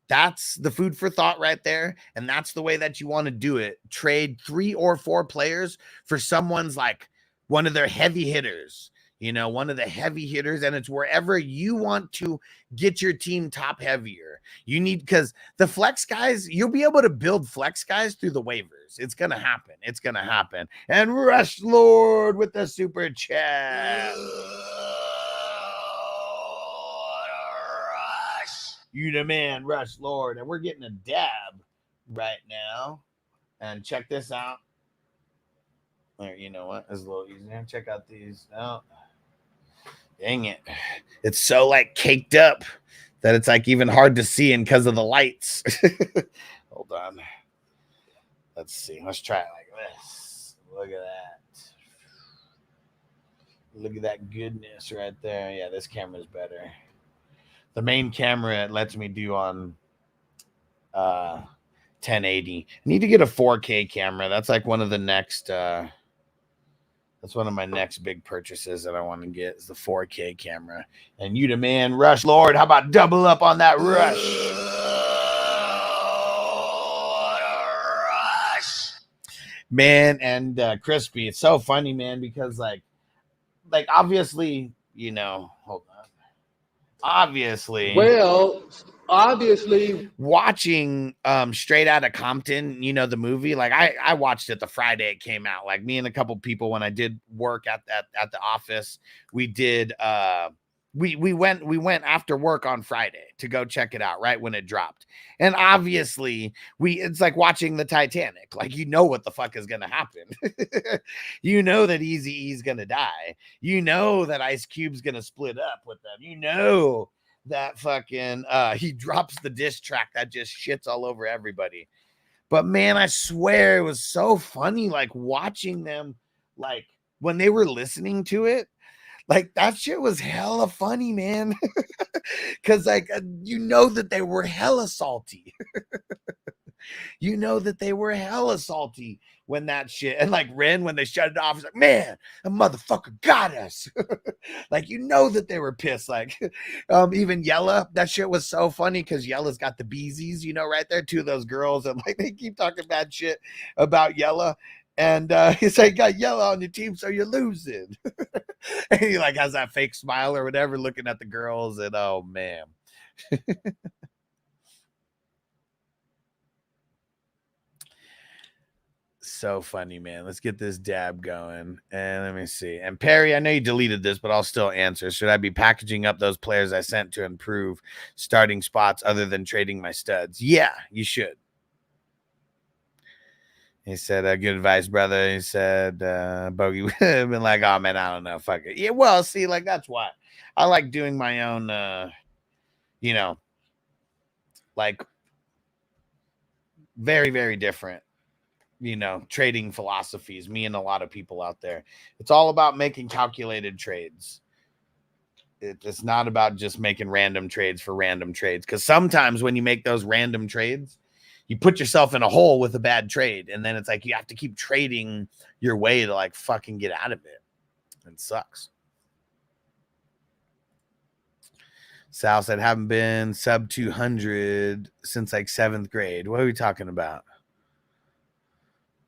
Speaker 2: that's the food for thought right there. And that's the way that you want to do it. Trade 3 or 4 players for someone's like one of their heavy hitters, you know, one of the heavy hitters. And it's wherever you want to get your team top heavier. You need, because the flex guys, you'll be able to build flex guys through the waivers. It's going to happen. It's going to happen. And Rush Lord with the super chat. You the man, Rush Lord. And we're getting a dab right now. And check this out. There, you know what? It's a little easier. Check out these. Oh, dang it. It's so like caked up that it's like even hard to see and because of the lights. Hold on. Let's see. Let's try it like this. Look at that. Look at that goodness right there. Yeah, this camera's better. The main camera it lets me do on 1080. I need to get a 4K camera. That's like one of the next that's one of my next big purchases that I want to get is the 4K camera. And you the man, Rush Lord. How about double up on that Rush? Man, and Crispy. It's so funny, man, because like obviously, you know, hold on. Obviously.
Speaker 13: Well, obviously
Speaker 2: watching Straight Outta Compton, you know, the movie, like I watched it the Friday it came out. Like me and a couple people when I did work at the office, we did we went after work on Friday to go check it out right when it dropped. And obviously it's like watching the Titanic. Like, you know what the fuck is gonna happen. You know that Eazy-E's gonna die. You know that Ice Cube's gonna split up with them. You know that fucking he drops the diss track that just shits all over everybody. But man, I swear it was so funny, like watching them, like when they were listening to it. Like, that shit was hella funny, man. Because, like, you know that they were hella salty. You know that they were hella salty when that shit. And, like, Ren, when they shut it off, was like, man, a motherfucker got us. Like, you know that they were pissed. Like, even Yella, that shit was so funny because Yella's got the beezies, you know, right there. Two of those girls. And, like, they keep talking bad shit about Yella. And he's like, got Yella on your team, so you're losing. And he like has that fake smile or whatever, looking at the girls, and oh man. So funny, man. Let's get this dab going. And let me see. And Perry, I know you deleted this, but I'll still answer. Should I be packaging up those players I sent to improve starting spots other than trading my studs? Yeah, you should. He said, good advice, brother. He said, Bogey would have been like, oh, man, I don't know. Fuck it. Yeah, well, see, like, that's why I like doing my own, you know, like, very, very different, you know, trading philosophies. Me and a lot of people out there. It's all about making calculated trades. It's not about just making random trades for random trades. Because sometimes when you make those random trades, you put yourself in a hole with a bad trade, and then it's like you have to keep trading your way to like fucking get out of it. It sucks. Sal said, haven't been sub 200 since like 7th grade. What are we talking about?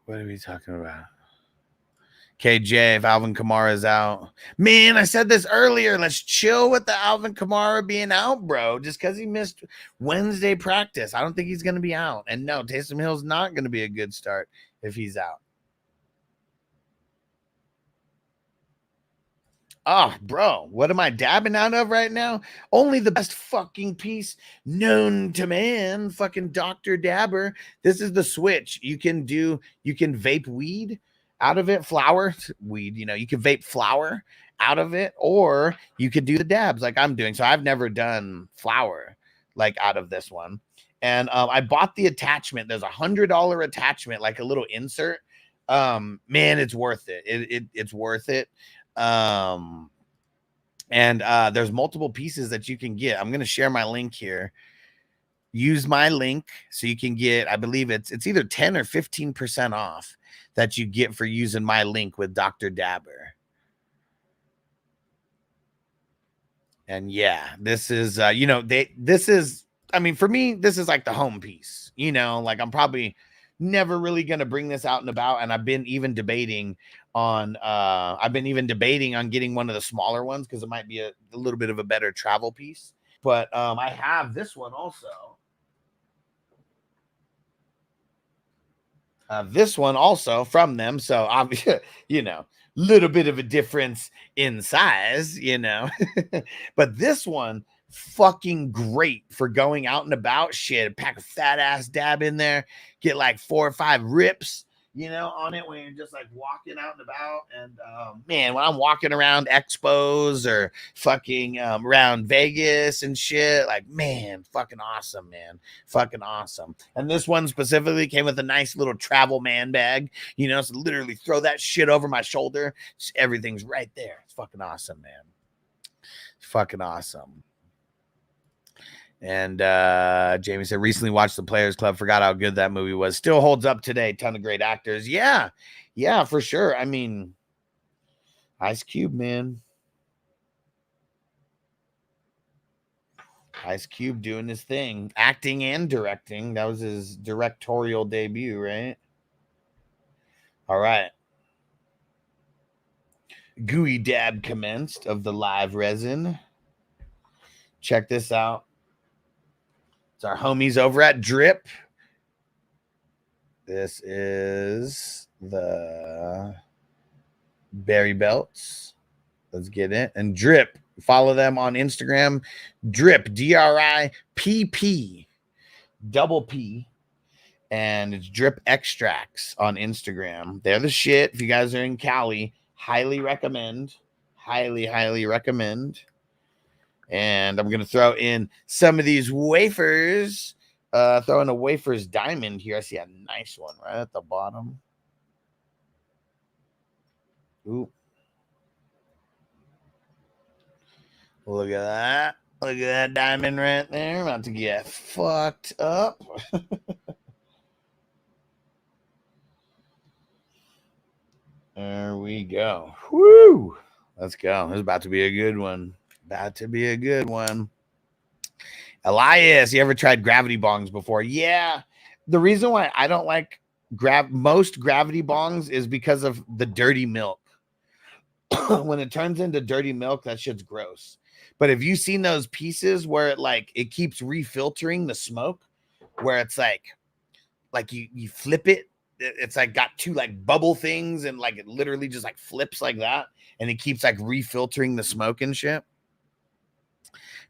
Speaker 2: What are we talking about? KJ, if Alvin Kamara is out. Man, I said this earlier. Let's chill with the Alvin Kamara being out, bro. Just because he missed Wednesday practice. I don't think he's going to be out. And no, Taysom Hill's not going to be a good start if he's out. Oh, bro, what am I dabbing out of right now? Only the best fucking piece known to man, fucking Dr. Dabber. This is the switch. You can vape weed out of it, flower, weed, you know, you can vape flower out of it, or you could do the dabs like I'm doing. So I've never done flower like out of this one. And I bought the attachment. There's $100 attachment, like a little insert. Man, it's worth it. It's worth it. And there's multiple pieces that you can get. I'm going to share my link here. Use my link so you can get, I believe it's either 10 or 15% off that you get for using my link with Dr. Dabber. And yeah, this is, you know, this is, I mean, for me, this is like the home piece, you know, like I'm probably never really going to bring this out and about. And I've been even debating on getting one of the smaller ones because it might be a little bit of a better travel piece. But I have this one also. This one also from them. So obviously, you know, little bit of a difference in size, you know, but this one fucking great for going out and about. Shit, pack a fat ass dab in there, get like 4 or 5 rips, you know, on it when you're just like walking out and about. And man, when I'm walking around expos or fucking around Vegas and shit, like, man, fucking awesome, man. Fucking awesome. And this one specifically came with a nice little travel man bag, you know, so literally throw that shit over my shoulder. Just everything's right there. It's fucking awesome, man. It's fucking awesome. And Jamie said, recently watched The Players Club, forgot how good that movie was. Still holds up today. Ton of great actors. Yeah, for sure. I mean, Ice Cube, man. Ice Cube doing his thing, acting and directing. That was his directorial debut, right? All right. Gooey dab commenced of the live resin. Check this out. It's our homies over at Drip. This is the Berry Belts. Let's get it. And Drip, follow them on Instagram. Drip, DRIPP, double P. And it's Drip Extracts on Instagram. They're the shit. If you guys are in Cali, highly recommend. Highly recommend. And I'm going to throw in some of these wafers. Throw in a wafers diamond here. I see a nice one right at the bottom. Ooh. Look at that. Look at that diamond right there. About to get fucked up. There we go. Woo! Let's go. This is about to be a good one. About to be a good one. Elias, you ever tried gravity bongs before? Yeah. The reason why I don't like most gravity bongs is because of the dirty milk. When it turns into dirty milk, that shit's gross. But have you seen those pieces where it keeps refiltering the smoke, where it's like you flip it, it's like got two like bubble things, and like it literally just like flips like that, and it keeps like refiltering the smoke and shit.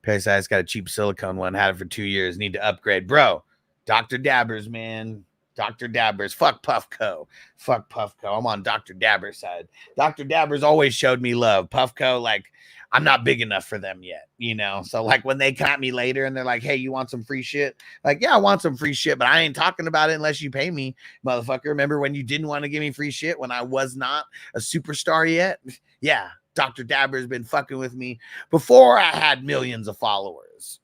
Speaker 2: Parasite's got a cheap silicone one, had it for 2 years, need to upgrade. Bro, Dr. Dabbers, man. Dr. Dabbers. Fuck Puffco. Fuck Puffco. I'm on Dr. Dabbers' side. Dr. Dabbers always showed me love. Puffco, like, I'm not big enough for them yet, you know? So, like, when they come at me later and they're like, hey, you want some free shit? Like, yeah, I want some free shit, but I ain't talking about it unless you pay me, motherfucker. Remember when you didn't want to give me free shit when I was not a superstar yet? Yeah, Dr. Dabber's been fucking with me before I had millions of followers.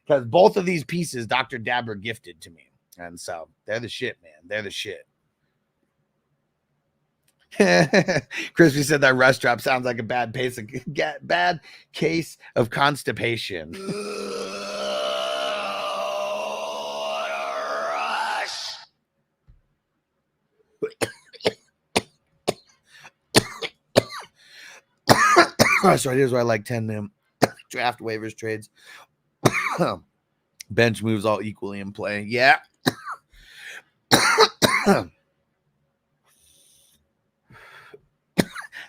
Speaker 2: Because both of these pieces Dr. Dabber gifted to me. And so they're the shit, man. They're the shit. Crispy said that rush drop sounds like a bad case of constipation. Sorry, here's why I like 10 them draft waivers trades. Bench moves all equally in play. Yeah.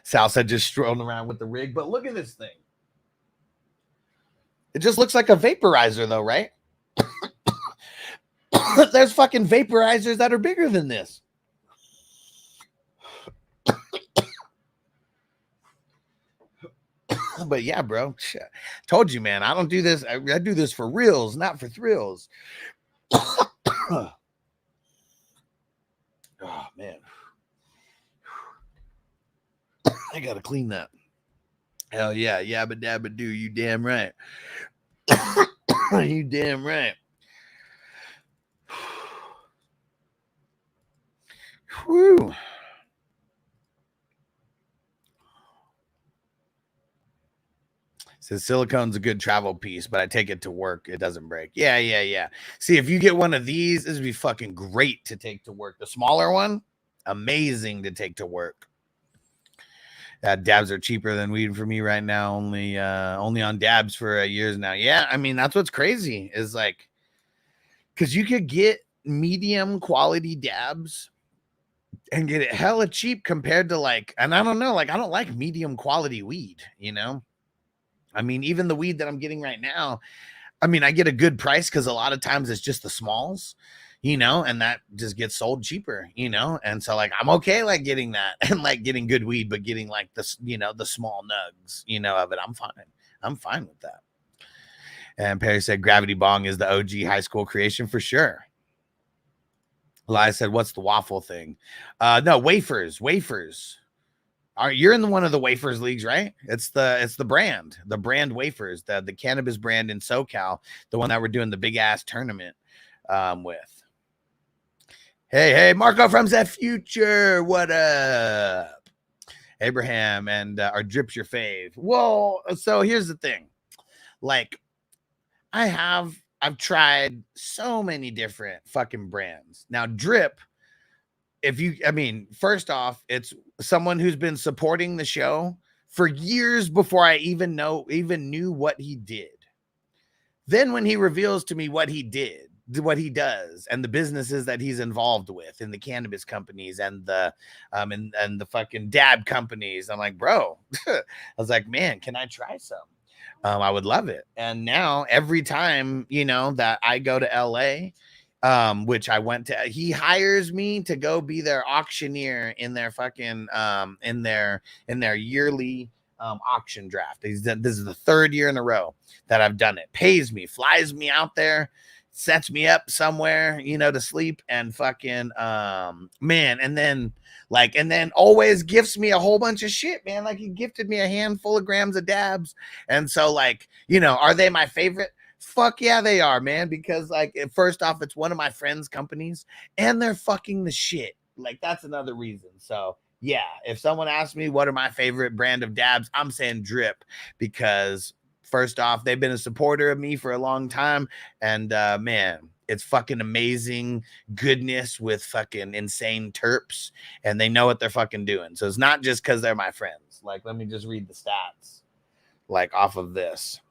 Speaker 2: Sal said just strolling around with the rig, but look at this thing. It just looks like a vaporizer, though, right? There's fucking vaporizers that are bigger than this. But yeah, bro, told you, man, I don't do this. I do this for reals, not for thrills. Oh, man. I gotta clean that. Hell yeah, yabba dabba do. You damn right. You damn right. Whew. Says silicone's a good travel piece, but I take it to work. It doesn't break. Yeah. See, if you get one of these, this would be fucking great to take to work. The smaller one, amazing to take to work. Dabs are cheaper than weed for me right now. Only on dabs for years now. Yeah, I mean, that's what's crazy is like, because you could get medium quality dabs and get it hella cheap compared to like, and I don't know, like I don't like medium quality weed, you know? I mean, even the weed that I'm getting right now, I mean, I get a good price because a lot of times it's just the smalls, you know, and that just gets sold cheaper, you know? And so like, I'm okay, like getting that and like getting good weed, but getting like this, you know, the small nugs, you know, of it. I'm fine. I'm fine with that. And Perry said, Gravity Bong is the OG high school creation for sure. Elias said, what's the waffle thing? No, wafers. You're in one of the wafers leagues, right? It's the brand wafers, the cannabis brand in SoCal, the one that we're doing the big ass tournament with. Hey, Marco from the future. What up? Abraham and our Drip's your fave. Well, so here's the thing. Like, I've tried so many different fucking brands. Now, Drip, first off, it's someone who's been supporting the show for years before I even knew what he did. Then when he reveals to me what he did, what he does and the businesses that he's involved with in the cannabis companies and the and the fucking dab companies. I'm like, bro, I was like, man, can I try some? I would love it. And now every time, you know, that I go to LA, which I went to, he hires me to go be their auctioneer in their fucking in their yearly auction draft. This is the third year in a row that I've done it. Pays me, flies me out there, sets me up somewhere, you know, to sleep, and fucking man, and then always gifts me a whole bunch of shit, man. Like, he gifted me a handful of grams of dabs. And so, like, you know, are they my favorite? Fuck yeah, they are, man. Because, like, first off, it's one of my friends' companies, and they're fucking the shit. Like, that's another reason. So yeah, if someone asks me what are my favorite brand of dabs, I'm saying Drip, because first off, they've been a supporter of me for a long time, and man, it's fucking amazing goodness with fucking insane terps, and they know what they're fucking doing. So it's not just because they're my friends. Like, let me just read the stats, like, off of this.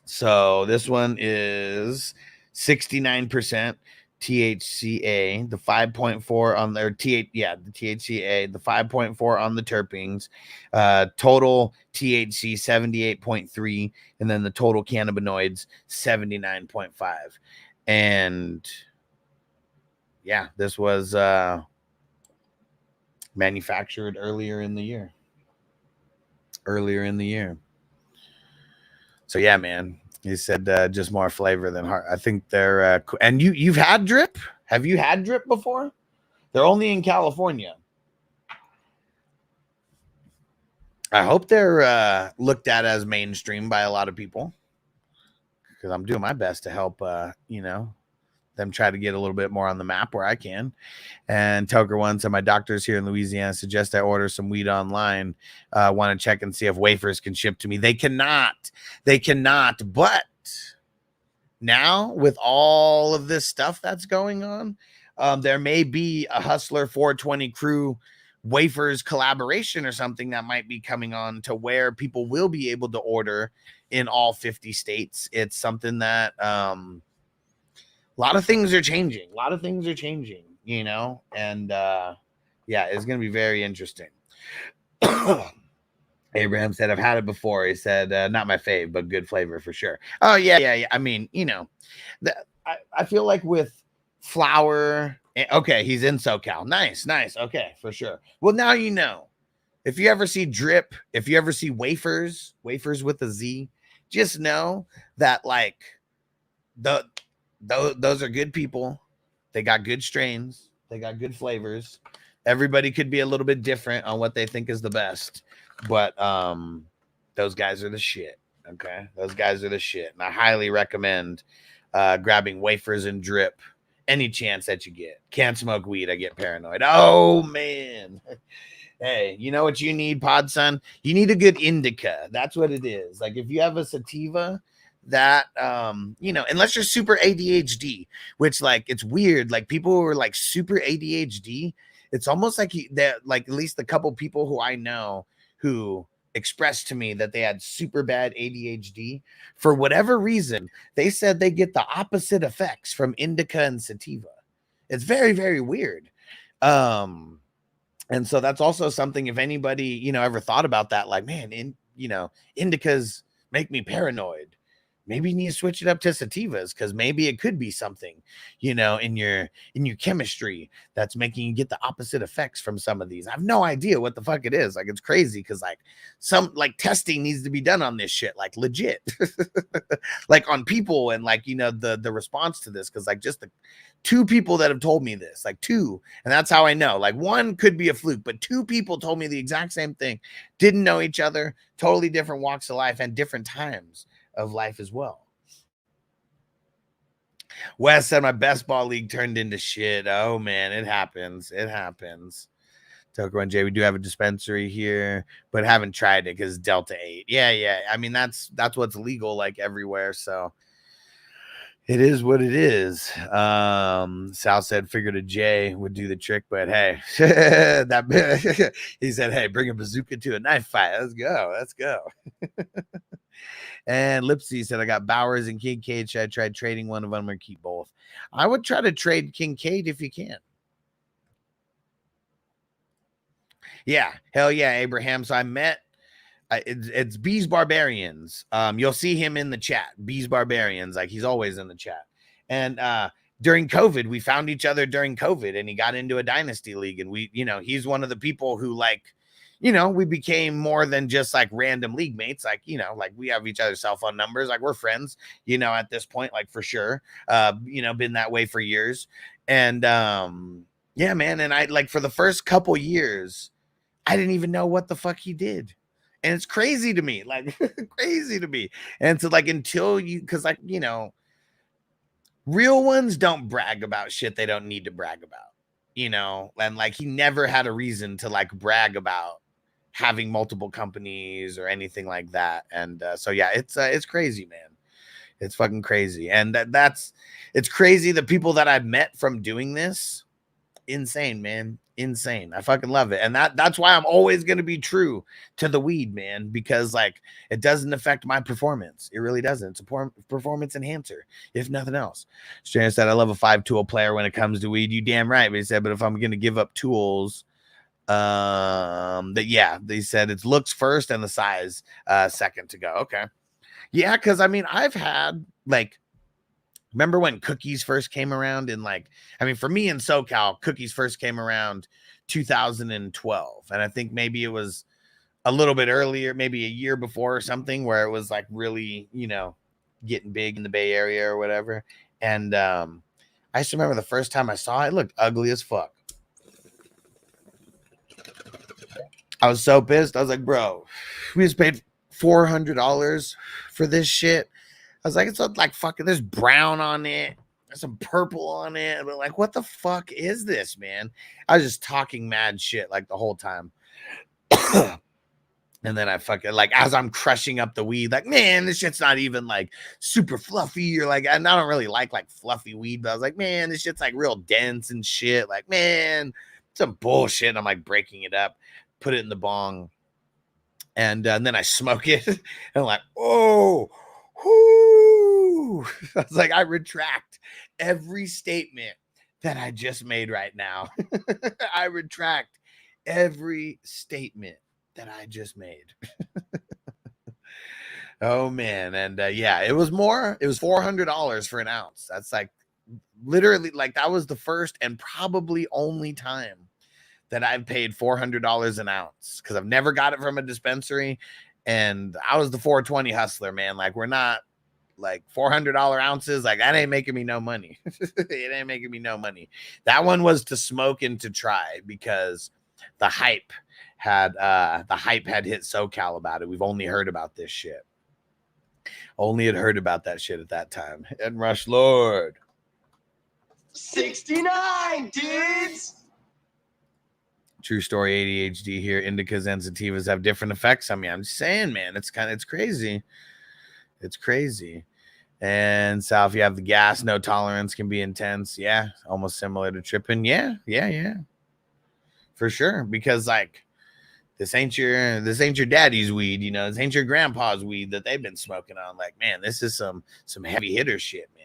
Speaker 2: So this one is 69% THCA, the 5.4 on their the THCA, the 5.4 on the terpenes, total THC 78.3, and then the total cannabinoids 79.5. And yeah, this was manufactured earlier in the year. So yeah, man. He said just more flavor than heart. I think they're and you've had Drip? Have you had Drip before? They're only in California. I hope they're looked at as mainstream by a lot of people, because I'm doing my best to help you know, them try to get a little bit more on the map where I can. And Toker One said, my doctors here in Louisiana suggest I order some weed online. Want to check and see if wafers can ship to me. They cannot. But now, with all of this stuff that's going on, there may be a Hustler 420 crew wafers collaboration or something that might be coming on, to where people will be able to order in all 50 states. It's something that a lot of things are changing. You know, and yeah, it's going to be very interesting. Abraham said, I've had it before. He said, not my fave, but good flavor for sure. Oh, yeah. I mean, you know, I feel like with flour. Okay, he's in SoCal. Nice. Okay, for sure. Well, now you know. If you ever see Drip, if you ever see wafers with a Z, just know that, like, those are good people. They got good strains. They got good flavors. Everybody could be a little bit different on what they think is the best, but those guys are the shit. Okay, those guys are the shit, and I highly recommend grabbing wafers and Drip any chance that you get. Can't smoke weed, I get paranoid. Oh man. Hey, you know what you need, Pod Son? You need a good indica. That's what it is. Like, if you have a sativa that you know, unless you're super ADHD, which, like, it's weird, like, people who are like super ADHD, it's almost like that, like, at least the couple people who I know who expressed to me that they had super bad ADHD, for whatever reason, they said they get the opposite effects from indica and sativa. It's very, very weird. And so that's also something, if anybody, you know, ever thought about that, like, man, you know, indicas make me paranoid. Maybe you need to switch it up to sativas, because maybe it could be something, you know, in your chemistry that's making you get the opposite effects from some of these. I have no idea what the fuck it is. Like, it's crazy, because, like, some, like, testing needs to be done on this shit, like, legit, like, on people, and, like, you know, the response to this, because, like, just the 2 people that have told me this, like 2, and that's how I know. Like, 1 could be a fluke, but 2 people told me the exact same thing. Didn't know each other, totally different walks of life and different times of life as well. Wes said, my best ball league turned into shit. Oh man, it happens. Toker and Jay, we do have a dispensary here, but haven't tried it because Delta 8. Yeah. I mean, that's what's legal, like, everywhere. So it is what it is. Sal said, figured a J would do the trick, but hey, he said, hey, bring a bazooka to a knife fight. Let's go. And Lipsy said, I got Bowers and Kincaid. Should I try trading one of them or keep both? I would try to trade Kincaid if you can. Yeah, hell yeah, Abraham. So I met, it's Bees Barbarians. You'll see him in the chat. Bees Barbarians, like he's always in the chat. And during COVID, we found each other during COVID, and he got into a dynasty league. And we, he's one of the people who like, we became more than just like random league mates. Like, like we have each other's cell phone numbers. Like we're friends, at this point, like for sure. Been that way for years. And yeah, man. And I like for the first couple years, I didn't even know what the fuck he did. And it's crazy to me, like crazy to me. And so like until because like, real ones don't brag about shit they don't need to brag about, and like he never had a reason to like brag about having multiple companies or anything like that. And so yeah, it's crazy, man. It's fucking crazy. And it's crazy. The people that I've met from doing this, insane, man. Insane. I fucking love it. And that's why I'm always going to be true to the weed, man, because like it doesn't affect my performance. It really doesn't. It's a performance enhancer, if nothing else. Stranger said, I love a 5-tool player when it comes to weed. You damn right. But he said, but if I'm going to give up tools, they said it's looks first and the size second to go. Okay. Yeah, because I mean, I've had like, remember when cookies first came around in like, I mean, for me in SoCal, cookies first came around 2012. And I think maybe it was a little bit earlier, maybe a year before or something, where it was like really, getting big in the Bay Area or whatever. And I just remember the first time I saw it, it looked ugly as fuck. I was so pissed. I was like, bro, we just paid $400 for this shit. I was like, it's like fucking, there's brown on it. There's some purple on it. But like, what the fuck is this, man? I was just talking mad shit like the whole time. And then I fucking, like, as I'm crushing up the weed, like, man, this shit's not even like super fluffy or like, and I don't really like fluffy weed, but I was like, man, this shit's like real dense and shit. Like, man, some bullshit. And I'm like breaking it up, put it in the bong. And then I smoke it. And I'm like, oh, whoo. I was like, I retract every statement that I just made right now. I retract every statement that I just made. Oh man. And yeah, it was $400 for an ounce. That's like literally like that was the first and probably only time that I've paid $400 an ounce, because I've never got it from a dispensary. And I was the 420 hustler, man. Like, we're not like $400 ounces. Like, that ain't making me no money. It ain't making me no money. That one was to smoke and to try, because the hype had hit SoCal about it. We've only heard about this shit. Only had heard about that shit at that time. And Rush Lord.
Speaker 1: 69, dudes.
Speaker 2: True story, ADHD here. Indicas and sativas have different effects on me. I'm just saying, man, it's crazy. It's crazy. And South, you have the gas, no tolerance, can be intense. Yeah, almost similar to tripping. Yeah. For sure. Because like this ain't your daddy's weed, this ain't your grandpa's weed that they've been smoking on. Like, man, this is some heavy hitter shit, man.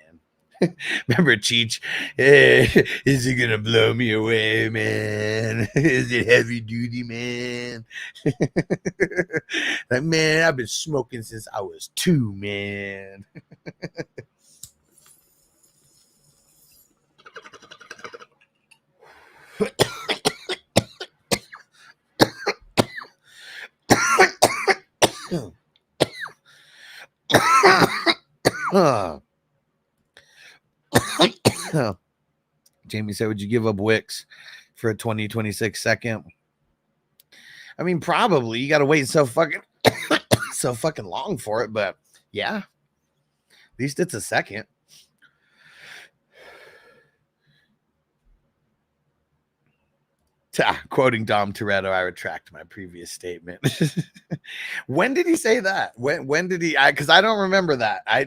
Speaker 2: Remember Cheech? Hey, is it gonna blow me away, man? Is it heavy duty, man? Like, man, I've been smoking since I was 2, man. Jamie said, would you give up Wix for a 2026 second? I mean, probably. You got to wait so fucking long for it, but yeah, at least it's a second. Quoting Dom Toretto, I retract my previous statement. When did he say that? When did he? Because I don't remember that. I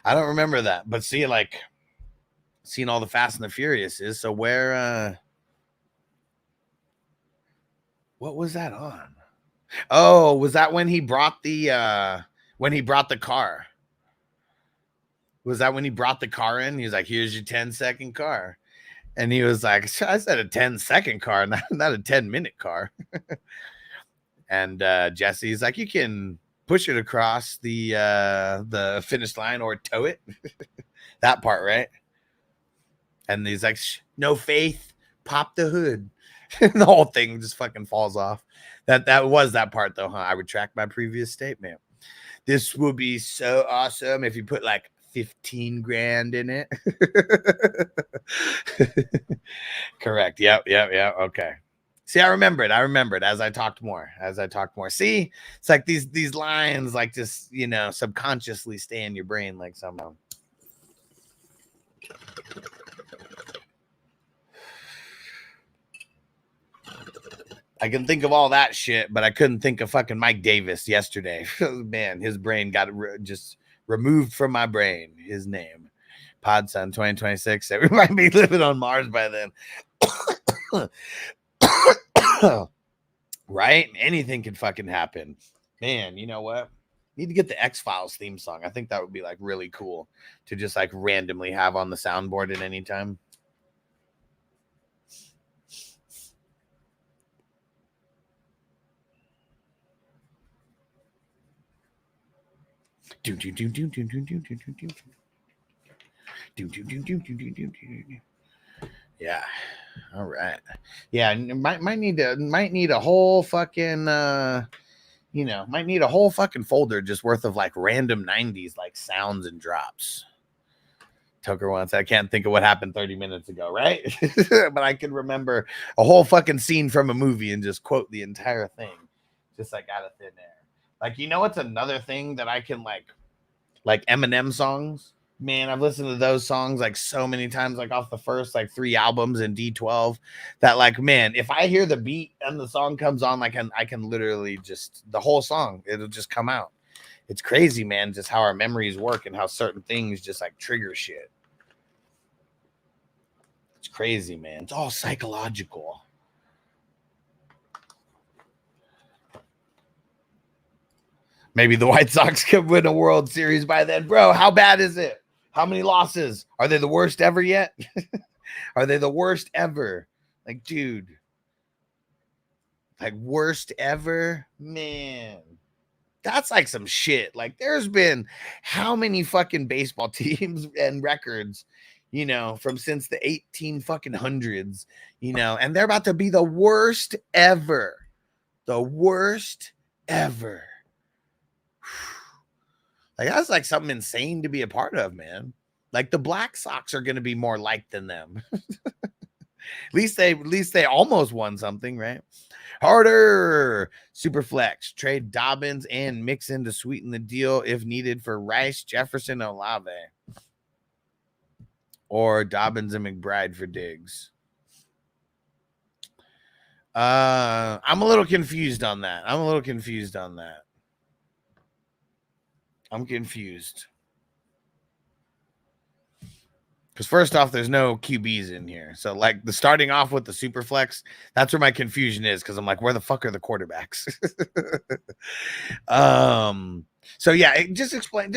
Speaker 2: don't remember that. But see, like, seeing all the Fast and the Furious is, so where? What was that on? Oh, was that when he brought the when he brought the car. Was that when he brought the car in? He was like, here's your 10-second car. And he was like, I said a 10-second car, not a 10-minute car. And Jesse's like, you can push it across the finish line or tow it. That part, right? And he's like, no faith, pop the hood. And the whole thing just fucking falls off. That was that part, though, huh? I retract my previous statement. This would be so awesome if you put like 15 grand in it. Correct. Yep. Okay. See, I remembered as I talked more. See, it's like these lines like just, you know, subconsciously stay in your brain like somehow. I can think of all that shit, but I couldn't think of fucking Mike Davis yesterday. Man, his brain got just removed from my brain. His name, Podson 2026. We might be living on Mars by then. Right? Anything can fucking happen. Man, you know what? Need to get the X-Files theme song. I think that would be like really cool to just like randomly have on the soundboard at any time. Yeah. All right. Yeah, might need a whole fucking might need a whole fucking folder just worth of like random 90s like sounds and drops. Tucker once, I can't think of what happened 30 minutes ago, right? But I can remember a whole fucking scene from a movie and just quote the entire thing just like out of thin air. Like, you know what's another thing that I can like Eminem songs? Man, I've listened to those songs like so many times, like off the first like 3 albums in D12, that like, man, if I hear the beat and the song comes on, like I can literally just the whole song, it'll just come out. It's crazy, man, just how our memories work and how certain things just like trigger shit. It's crazy, man. It's all psychological. Maybe the White Sox could win a World Series by then. Bro, how bad is it? How many losses? Are they the worst ever yet? Are they the worst ever? Like, dude. Like, worst ever? Man. That's like some shit. Like, there's been how many fucking baseball teams and records, you know, from since the 1800s, you know, and they're about to be the worst ever. The worst ever. Like, that's like something insane to be a part of, man. Like, the Black Sox are going to be more liked than them. At least they almost won something, right? Harder. Superflex. Trade Dobbins and Mixon to sweeten the deal if needed for Rice, Jefferson, Olave. Or Dobbins and McBride for Diggs. I'm a little confused on that. I'm confused. Because first off, there's no QBs in here. So like the starting off with the super flex, that's where my confusion is. Because I'm like, where the fuck are the quarterbacks? So yeah, just explain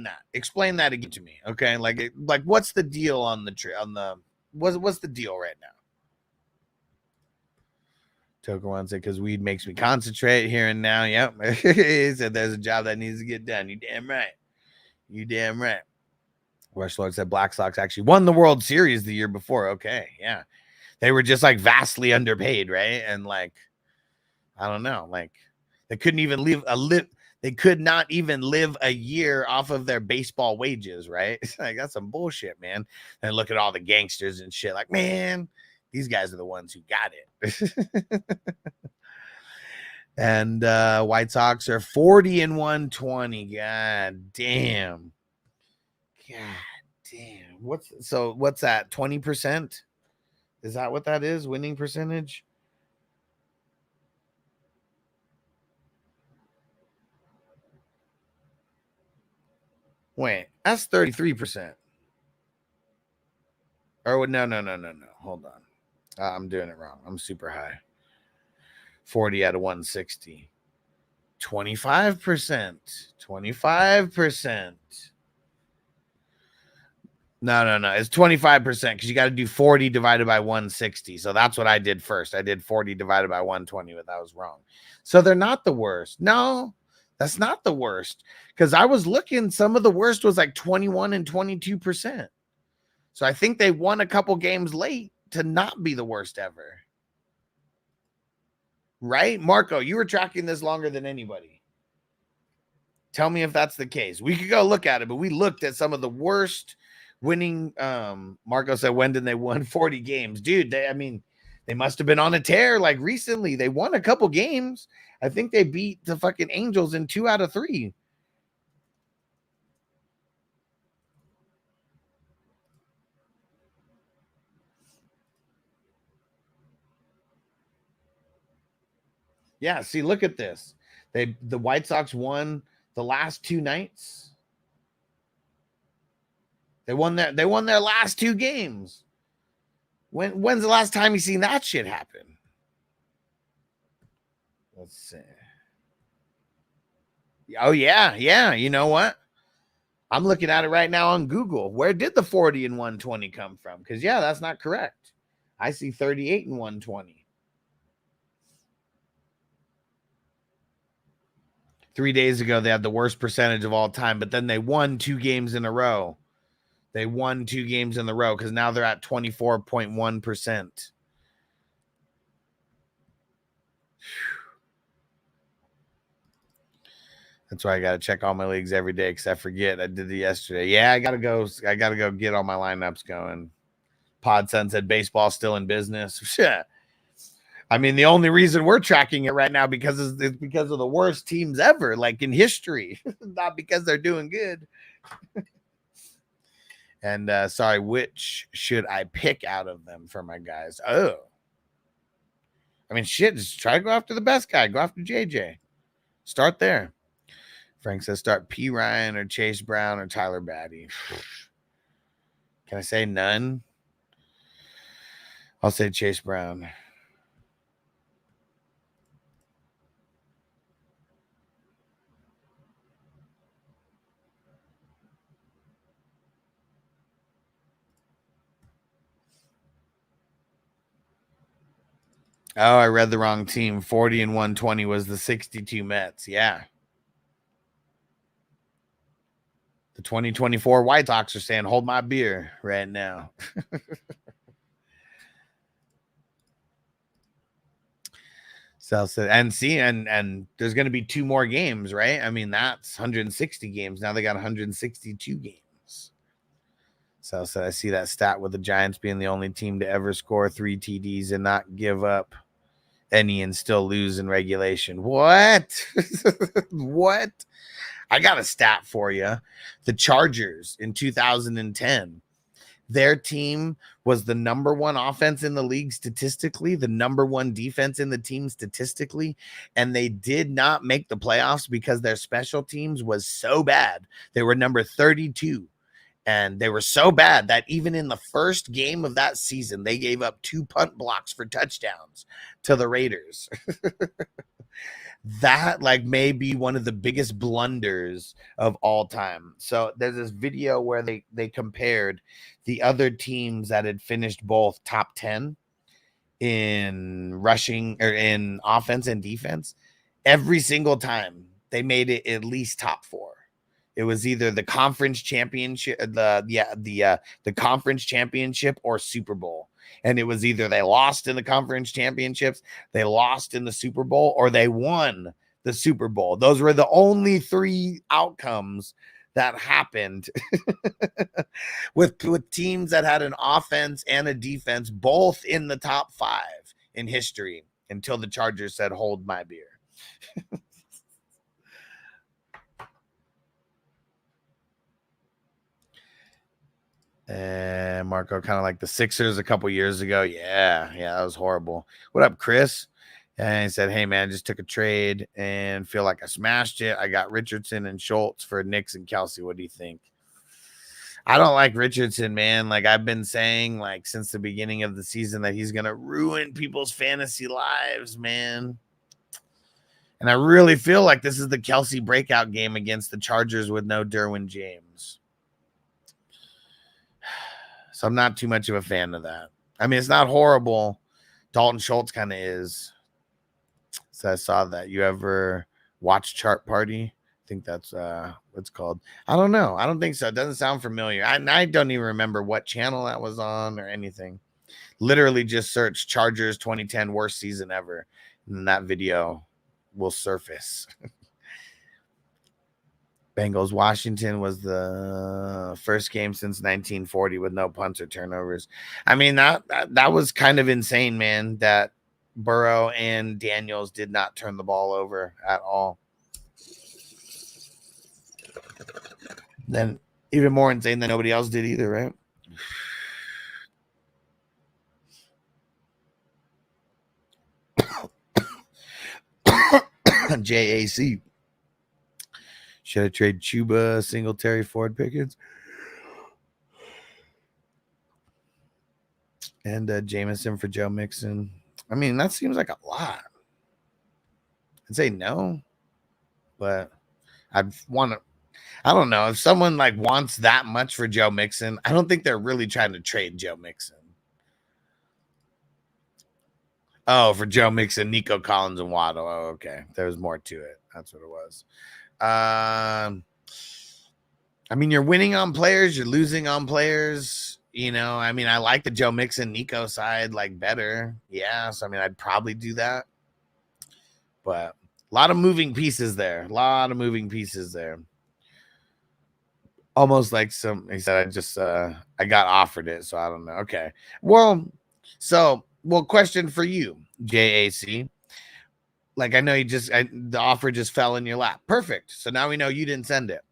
Speaker 2: that. Explain that again to me. Okay. Like what's the deal on the what's the deal right now? Toker wants it because weed makes me concentrate here and now. Yep. He said there's a job that needs to get done. You damn right. Rush Lord said Black Sox actually won the World Series the year before. Okay. Yeah. They were just like vastly underpaid, right? And like, I don't know, like they couldn't even they could not even live a year off of their baseball wages, right? Like, that's some bullshit, man. And look at all the gangsters and shit. Like, man, these guys are the ones who got it. And White Sox are 40-120. God damn. What's that? 20%? Is that what that is? Winning percentage? Wait, that's 33%. Or no. Hold on. I'm doing it wrong. I'm super high. 40 out of 160. 25%. 25%. No. It's 25% because you got to do 40 divided by 160. So that's what I did first. I did 40 divided by 120, but that was wrong. So they're not the worst. No, that's not the worst. Because I was looking, some of the worst was like 21 and 22%. So I think they won a couple games late to not be the worst ever. Right? Marco, you were tracking this longer than anybody. Tell me if that's the case. We could go look at it, but we looked at some of the worst winning. Marco said, when did they win 40 games? Dude, they must have been on a tear like recently. They won a couple games. I think they beat the fucking Angels in 2 out of 3. Yeah, see, look at this. The White Sox won the last 2 nights. They won their last 2 games. When's the last time you seen that shit happen? Let's see. Oh, yeah. You know what? I'm looking at it right now on Google. Where did the 40 and 120 come from? Because, yeah, that's not correct. I see 38 and 120. 3 days ago, they had the worst percentage of all time, but then they won 2 games in a row. They won 2 games in a row because now they're at 24.1%. That's why I got to check all my leagues every day because I forget. I did it yesterday. Yeah, I got to go get all my lineups going. Podson said baseball's still in business. I mean, the only reason we're tracking it right now it's because of the worst teams ever, like in history, not because they're doing good. And sorry, which should I pick out of them for my guys? Oh, I mean, shit, just try to go after the best guy. Go after JJ. Start there. Frank says start P. Ryan or Chase Brown or Tyler Batty. Can I say none? I'll say Chase Brown. Oh, I read the wrong team. 40 and 120 was the 62 Mets. Yeah. The 2024 White Sox are saying, hold my beer right now. So and there's going to be 2 more games, right? I mean, that's 160 games. Now they got 162 games. So I see that stat with the Giants being the only team to ever score 3 TDs and not give up any and still lose in regulation. What? What? I got a stat for you. The Chargers in 2010, their team was the number 1 offense in the league statistically, the number 1 defense in the team statistically, and they did not make the playoffs because their special teams was so bad. They were number 32. And they were so bad that even in the first game of that season, they gave up 2 punt blocks for touchdowns to the Raiders. That may be one of the biggest blunders of all time. So there's this video where they compared the other teams that had finished both top 10 in rushing or in offense and defense. Every single time they made it at least top 4. It was either the conference championship, the conference championship or Super Bowl. And it was either they lost in the conference championships, they lost in the Super Bowl, or they won the Super Bowl. Those were the only 3 outcomes that happened with teams that had an offense and a defense both in the top 5 in history until the Chargers said, hold my beer. And Marco, kind of like the Sixers a couple years ago. Yeah, that was horrible. What up, Chris? And he said, hey, man, just took a trade and feel like I smashed it. I got Richardson and Schultz for Knicks and Kelsey. What do you think? I don't like Richardson, man. I've been saying, since the beginning of the season that he's going to ruin people's fantasy lives, man. And I really feel like this is the Kelsey breakout game against the Chargers with no Derwin James. So I'm not too much of a fan of that. I mean, it's not horrible. Dalton Schultz kind of is. So I saw that. You ever watch Chart Party? I think that's what it's called. I don't know. I don't think so. It doesn't sound familiar. I don't even remember what channel that was on or anything. Literally just search Chargers 2010 worst season ever. And that video will surface. Bengals Washington was the first game since 1940 with no punts or turnovers. I mean, that was kind of insane, man, that Burrow and Daniels did not turn the ball over at all. Then even more insane that nobody else did either, right? JAC. Should I trade Chuba, Singletary, Ford Pickens? And Jameson for Joe Mixon. I mean, that seems like a lot. I'd say no, but I'd want to. I don't know. If someone like wants that much for Joe Mixon, I don't think they're really trying to trade Joe Mixon. Oh, for Joe Mixon, Nico Collins, and Waddle. Oh, okay. There was more to it. That's what it was. I mean, you're winning on players, you're losing on players. You know, I mean, I like the Joe Mixon, Nico side like better. Yeah, so I mean, I'd probably do that. But a lot of moving pieces there. Almost like he said, I got offered it, so I don't know. Okay. Well, question for you, JAC. Like, I know the offer just fell in your lap. Perfect. So now we know you didn't send it.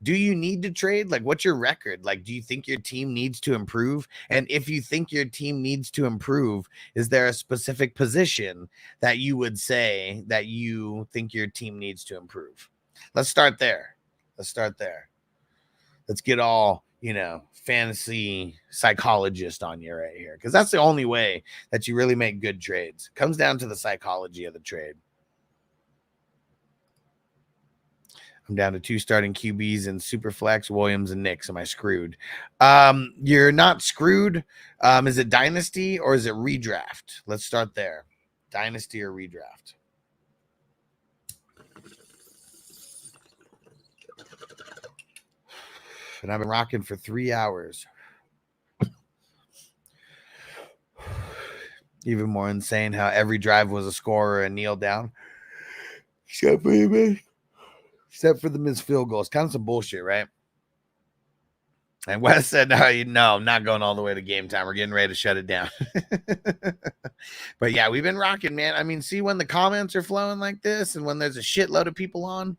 Speaker 2: Do you need to trade? Like, what's your record? Like, do you think your team needs to improve? And if you think your team needs to improve, is there a specific position that you would say that you think your team needs to improve? Let's start there. Let's get all, fantasy psychologist on you right here, because that's the only way that you really make good trades. It comes down to the psychology of the trade. I'm down to 2 starting QBs in Superflex, Williams and Nix. Am I screwed? You're not screwed. Is it Dynasty or is it redraft? Let's start there. Dynasty or redraft? And I've been rocking for 3 hours. Even more insane how every drive was a score or a kneel down. Except for the missed field goals. Kind of some bullshit, right? And Wes said, no, I'm not going all the way to game time. We're getting ready to shut it down. But yeah, we've been rocking, man. I mean, see when the comments are flowing like this and when there's a shitload of people on.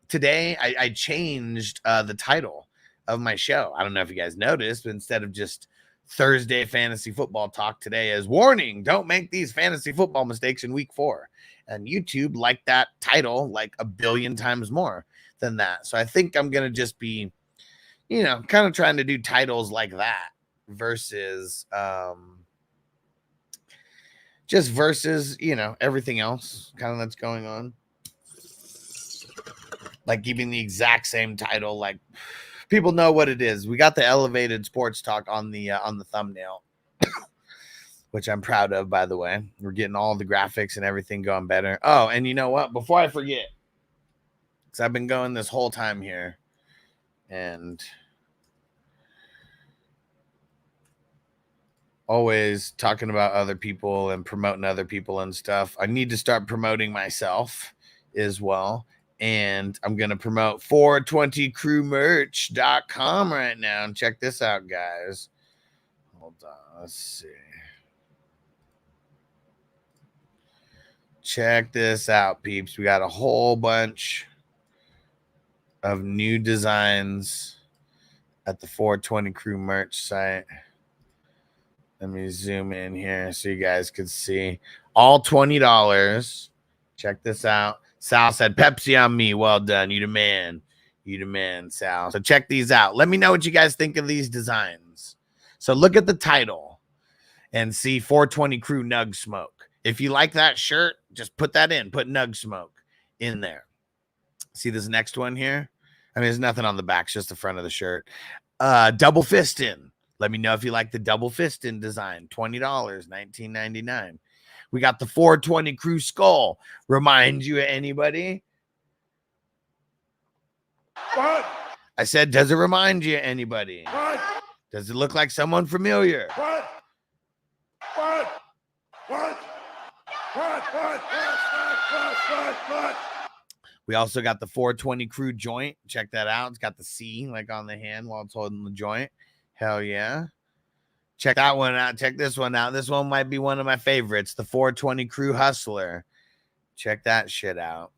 Speaker 2: Today, I changed the title of my show. I don't know if you guys noticed, but instead of just Thursday Fantasy Football Talk, today is warning, don't make these fantasy football mistakes in week 4. And YouTube liked that title like a billion times more than that. So I think I'm going to just be, kind of trying to do titles like that versus everything else kind of that's going on. Like giving the exact same title, like people know what it is. We got the elevated sports talk on the thumbnail, which I'm proud of, by the way. We're getting all the graphics and everything going better. Oh, and you know what? Before I forget, because I've been going this whole time here and always talking about other people and promoting other people and stuff. I need to start promoting myself as well. And I'm going to promote 420crewmerch.com right now. And check this out, guys. Hold on. Let's see. Check this out, peeps. We got a whole bunch of new designs at the 420 Crew merch site. Let me zoom in here so you guys can see. All $20. Check this out. Sal said, Pepsi on me. Well done. You the man. You the man, Sal. So check these out. Let me know what you guys think of these designs. So look at the title and see 420 Crew Nug Smoke. If you like that shirt, just put that in. Put Nug Smoke in there. See this next one here? I mean, there's nothing on the back, it's just the front of the shirt. Double Fistin'. Let me know if you like the double Fistin' design. $20, $19.99. We got the 420 Crew Skull. Remind you of anybody?
Speaker 3: What?
Speaker 2: I said, does it remind you of anybody?
Speaker 3: What?
Speaker 2: Does it look like someone familiar?
Speaker 3: What? What? What? What?
Speaker 2: We also got the 420 Crew joint. Check that out. It's got the C like on the hand while it's holding the joint. Hell yeah. Check that one out. Check this one out. This one might be one of my favorites. The 420 Crew Hustler. Check that shit out.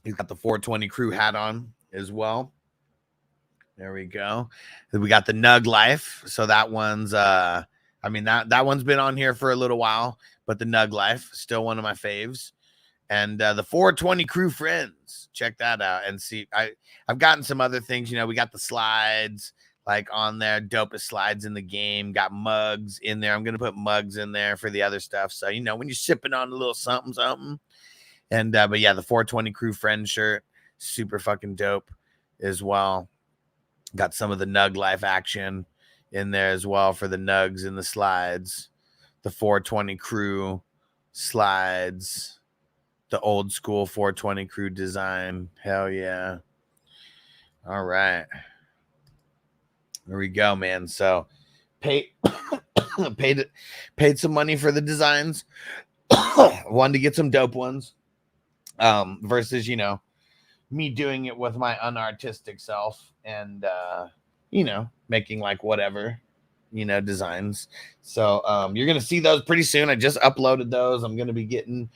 Speaker 2: He's got the 420 Crew hat on as well. There we go. We got the Nug Life. So that one's I mean that one's been on here for a little while, but the Nug Life still one of my faves. And the 420 Crew Friends. Check that out and see. I've gotten some other things. You know, we got the slides like on there, dopest slides in the game. Got mugs in there. I'm gonna put mugs in there for the other stuff. So you know, when you're sipping on a little something. And but yeah, the 420 Crew Friend shirt, super fucking dope as well. Got some of the Nug Life action in there as well for the nugs and the slides. The 420 Crew slides, the old school 420 Crew design. Hell yeah. All right. There we go, man. So paid some money for the designs. Wanted to get some dope ones. Versus, you know, me doing it with my unartistic self and you know, making like whatever, you know, designs. So you're gonna see those pretty soon. I just uploaded those. I'm gonna be getting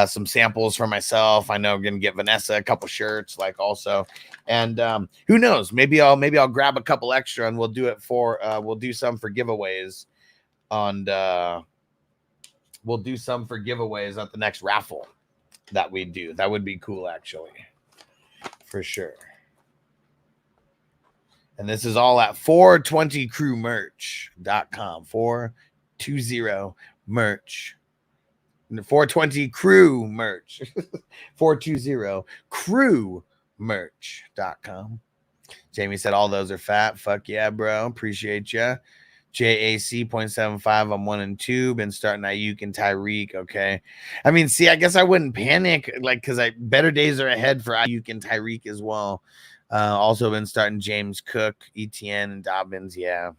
Speaker 2: some samples for myself. I know I'm gonna get Vanessa a couple shirts, like also, and who knows, maybe I'll grab a couple extra and we'll do it for we'll do some for giveaways on we'll do some for giveaways at the next raffle that we do. That would be cool, actually, for sure. And this is all at 420crewmerch.com. 420 merch. 420 crew merch. 420 crewmerch.com. Jamie said all those are fat. Fuck yeah, bro. Appreciate ya. JAC 0.75 on 1 and 2. Been starting Ayuk and Tyreek. Okay. I mean, see, I guess I wouldn't panic, like, because better days are ahead for Ayuk and Tyreek as well. Also been starting James Cook, ETN, and Dobbins. Yeah.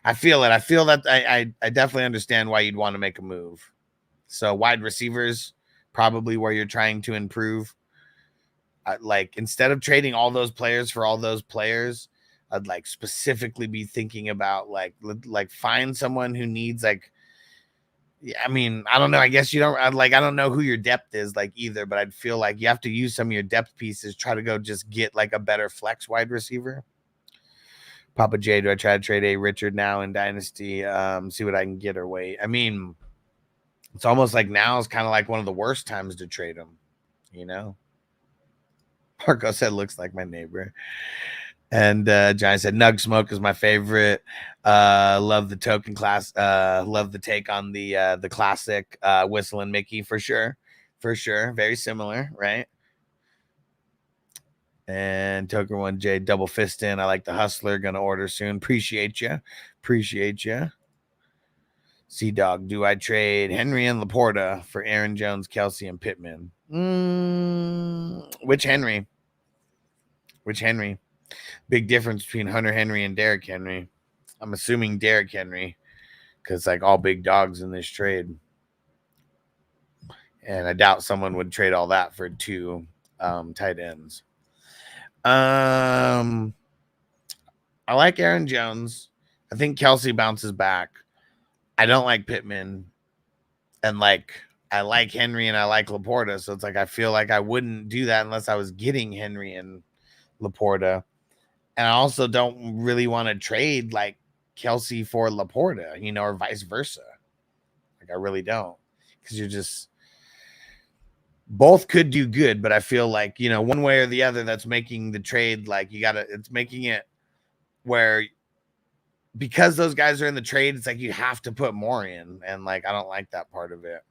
Speaker 2: I feel it. I feel that I definitely understand why you'd want to make a move. So wide receivers, probably where you're trying to improve. Like, instead of trading all those players for all those players, I'd like specifically be thinking about like find someone who needs like, I mean, I don't know. I guess you don't I don't know who your depth is like either, but I'd feel like you have to use some of your depth pieces, try to go just get like a better flex wide receiver. Papa J, do I try to trade a Richard now in Dynasty? See what I can get or wait. I mean, it's almost like now is kind of like one of the worst times to trade him, you know? Marco said, looks like my neighbor. And Johnny said, Nug Smoke is my favorite. Love the token class. Love the take on the classic Whistle and Mickey for sure. For sure. Very similar, right? And Token 1J, double fist in. I like the Hustler. Gonna order soon. Appreciate you. Appreciate you. C-Dog, do I trade Henry and Laporta for Aaron Jones, Kelsey, and Pittman? Which Henry? Which Henry? Big difference between Hunter Henry and Derrick Henry. I'm assuming Derrick Henry because like all big dogs in this trade. And I doubt someone would trade all that for two tight ends. I like Aaron Jones. I think Kelsey bounces back. I don't like Pittman. And like I like Henry and I like Laporta. So it's like I feel like I wouldn't do that unless I was getting Henry and Laporta. And I also don't really want to trade like Kelsey for Laporta, you know, or vice versa. Like I really don't, because you're just both could do good, but I feel like, you know, one way or the other that's making the trade like it's making it where because those guys are in the trade, it's like you have to put more in, and like I don't like that part of it.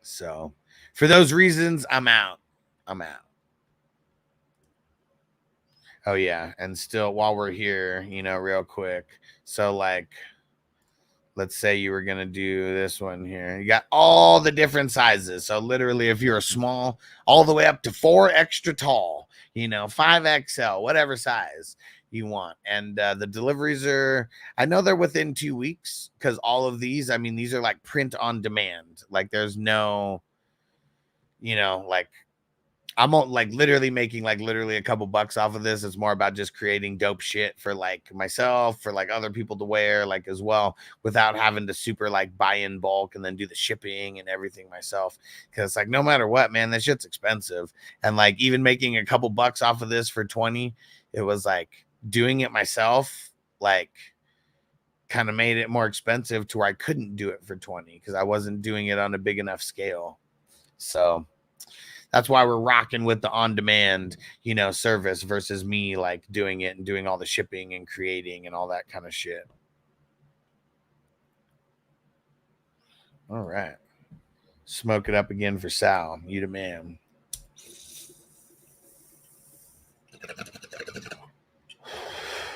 Speaker 2: So for those reasons, I'm out. Oh yeah, and still while we're here, you know, real quick. So like, let's say you were gonna do this one here. You got all the different sizes. So literally, if you're a small, all the way up to 4 extra tall, you know, 5XL, whatever size you want. And the deliveries are, I know they're within 2 weeks, because all of these, I mean, these are like print on demand. Like there's no, you know, like I'm like literally making like literally a couple bucks off of this. It's more about just creating dope shit for like myself, for like other people to wear, like as well, without having to super like buy in bulk and then do the shipping and everything myself. Cause like no matter what, man, that shit's expensive. And like even making a couple bucks off of this for 20, it was like doing it myself, like kind of made it more expensive to where I couldn't do it for 20 because I wasn't doing it on a big enough scale. So that's why we're rocking with the on-demand, you know, service versus me like doing it and doing all the shipping and creating and all that kind of shit. All right. Smoke it up again for Sal. You the man.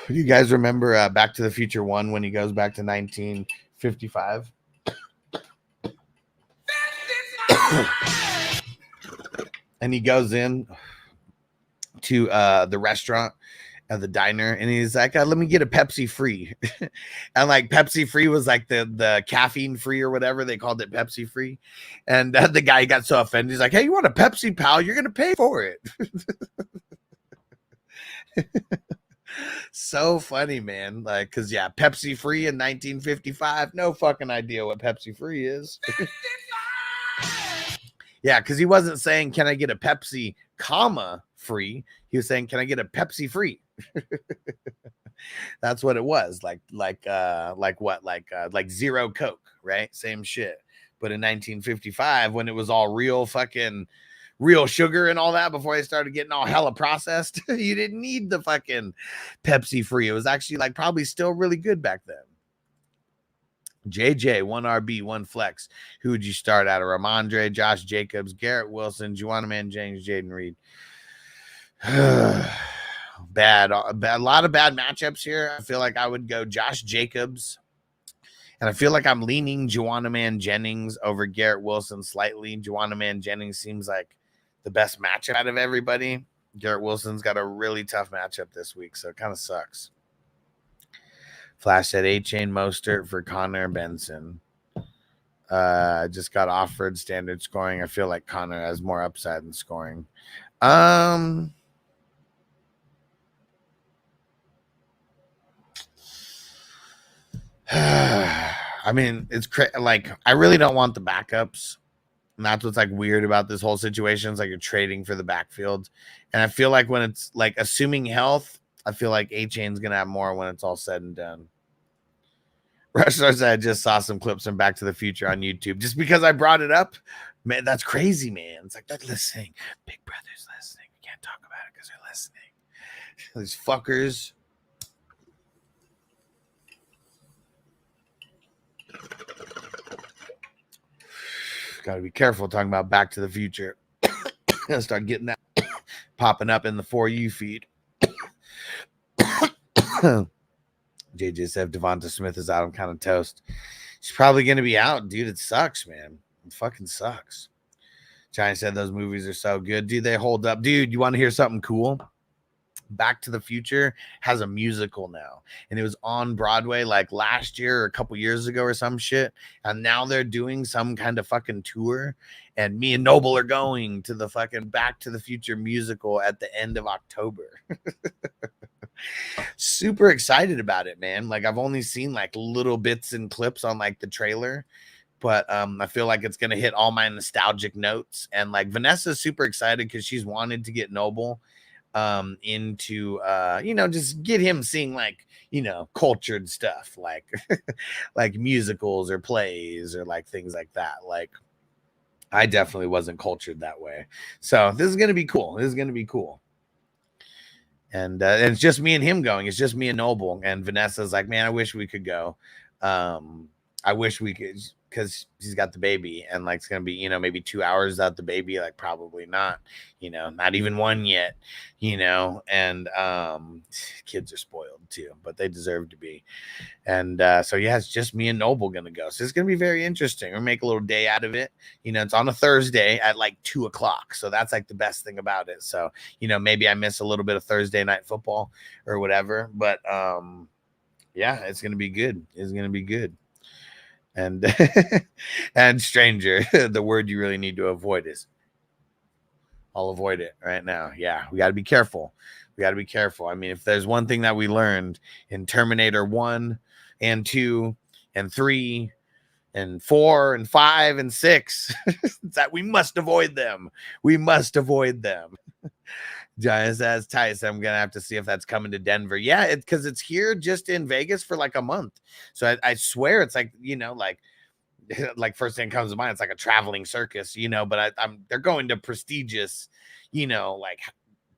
Speaker 2: Do you guys remember Back to the Future 1 when he goes back to 1955? And he goes in to the restaurant at the diner, and he's like, let me get a Pepsi free. And like Pepsi free was like the caffeine free or whatever. They called it Pepsi free. And the guy got so offended. He's like, hey, you want a Pepsi, pal? You're going to pay for it. So funny, man. Like, because, yeah, Pepsi free in 1955. No fucking idea what Pepsi free is. Yeah, because he wasn't saying, can I get a Pepsi, comma, free? He was saying, can I get a Pepsi free? That's what it was. Like zero Coke, right? Same shit. But in 1955, when it was all real sugar and all that, before they started getting all hella processed, you didn't need the fucking Pepsi free. It was actually like probably still really good back then. JJ, 1 RB, 1 flex. Who would you start out of? Ramondre, Josh Jacobs, Garrett Wilson, Juwan Man James, Jaden Reed. Bad. A lot of bad matchups here. I feel like I would go Josh Jacobs. And I feel like I'm leaning Juwan Man Jennings over Garrett Wilson slightly. Juwan Man Jennings seems like the best matchup out of everybody. Garrett Wilson's got a really tough matchup this week, so it kind of sucks. Flash said A-Chain Mostert for Connor Benson. Just got offered standard scoring. I feel like Connor has more upside in scoring. I mean, it's like I really don't want the backups. And that's what's like weird about this whole situation. It's like you're trading for the backfield. And I feel like when it's like assuming health, I feel like A-Chain's going to have more when it's all said and done. Rushstar said I just saw some clips from Back to the Future on YouTube. Just because I brought it up, man, that's crazy, man. It's like, they're listening. Big Brother's listening. We can't talk about it because they're listening. These fuckers. Got to be careful talking about Back to the Future. Gotta start getting that popping up in the For You feed. JJ said Devonta Smith is out. I'm kind of toast. She's probably going to be out, dude. It sucks, man. It fucking sucks. Giant said those movies are so good. Dude, they hold up. Dude, you want to hear something cool? Back to the Future has a musical now, and it was on Broadway like last year or a couple years ago or some shit, and now they're doing some kind of fucking tour, and me and Noble are going to the fucking Back to the Future musical at the end of October. Super excited about it, man. Like I've only seen like little bits and clips on like the trailer, but I feel like it's gonna hit all my nostalgic notes. And like Vanessa's super excited because she's wanted to get Noble into you know, just get him seeing like, you know, cultured stuff like like musicals or plays or like things like that. Like I definitely wasn't cultured that way, so this is gonna be cool. And it's just me and him going. It's just me and Noble. And Vanessa's like, man, I wish we could go. I wish we could, because she's got the baby, and like it's gonna be, maybe 2 hours without the baby. Like probably not, not even one yet, and kids are spoiled too, but they deserve to be. And so yeah, it's just me and Noble gonna go. So it's gonna be very interesting. We'll make a little day out of it. It's on a Thursday at like 2:00. So that's like the best thing about it. So, maybe I miss a little bit of Thursday night football or whatever, but yeah, it's gonna be good. It's gonna be good. And and stranger, the word you really need to avoid is, I'll avoid it right now. Yeah, we got to be careful. We got to be careful. I mean, if there's one thing that we learned in Terminator 1 and 2 and 3 and 4 and 5 and 6, it's that we must avoid them. We must avoid them. Giant says, Tice, I'm gonna have to see if that's coming to Denver. Yeah, because it's here just in Vegas for like a month. So I swear it's like, like first thing comes to mind, it's like a traveling circus, but they're going to prestigious, like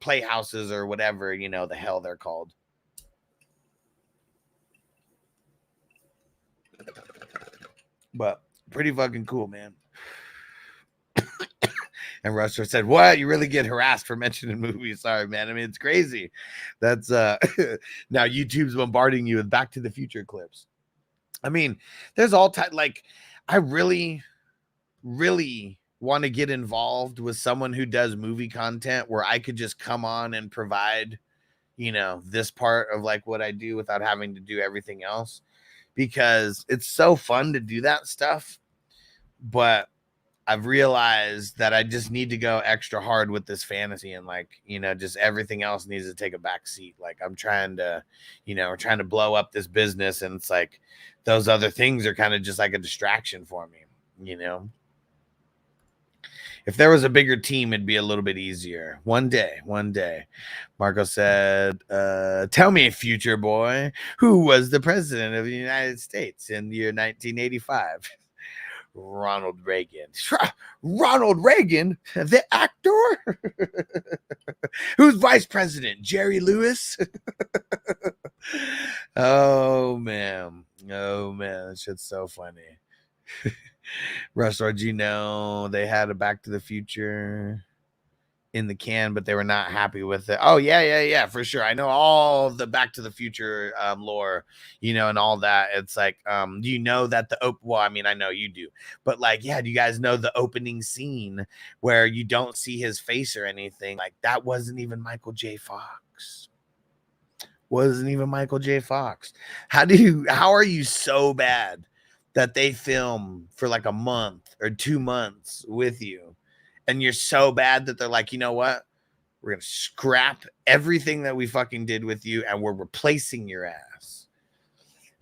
Speaker 2: playhouses or whatever, the hell they're called. But pretty fucking cool, man. And Ruster said, what? You really get harassed for mentioning movies. Sorry, man. I mean, it's crazy. That's now YouTube's bombarding you with Back to the Future clips. I mean, there's all type. Like, I really, really want to get involved with someone who does movie content where I could just come on and provide, this part of like what I do without having to do everything else, because it's so fun to do that stuff. But I've realized that I just need to go extra hard with this fantasy, and like, just everything else needs to take a back seat. Like I'm trying to, we're trying to blow up this business, and it's like those other things are kind of just like a distraction for me, If there was a bigger team, it'd be a little bit easier. One day. Marco said, tell me, future boy, who was the president of the United States in the year 1985? Ronald Reagan. Ronald Reagan, the actor? Who's vice president? Jerry Lewis? Oh man, that shit's so funny. Russell, they had a Back to the Future in the can, but they were not happy with it. Oh yeah, for sure. I know all the Back to the Future lore, and all that. It's like, do you know that well, I mean, I know you do, but like, yeah, do you guys know the opening scene where you don't see his face or anything? Like that wasn't even Michael J. Fox. How are you so bad that they film for like a month or 2 months with you? And you're so bad that they're like, you know what? We're going to scrap everything that we fucking did with you, and we're replacing your ass.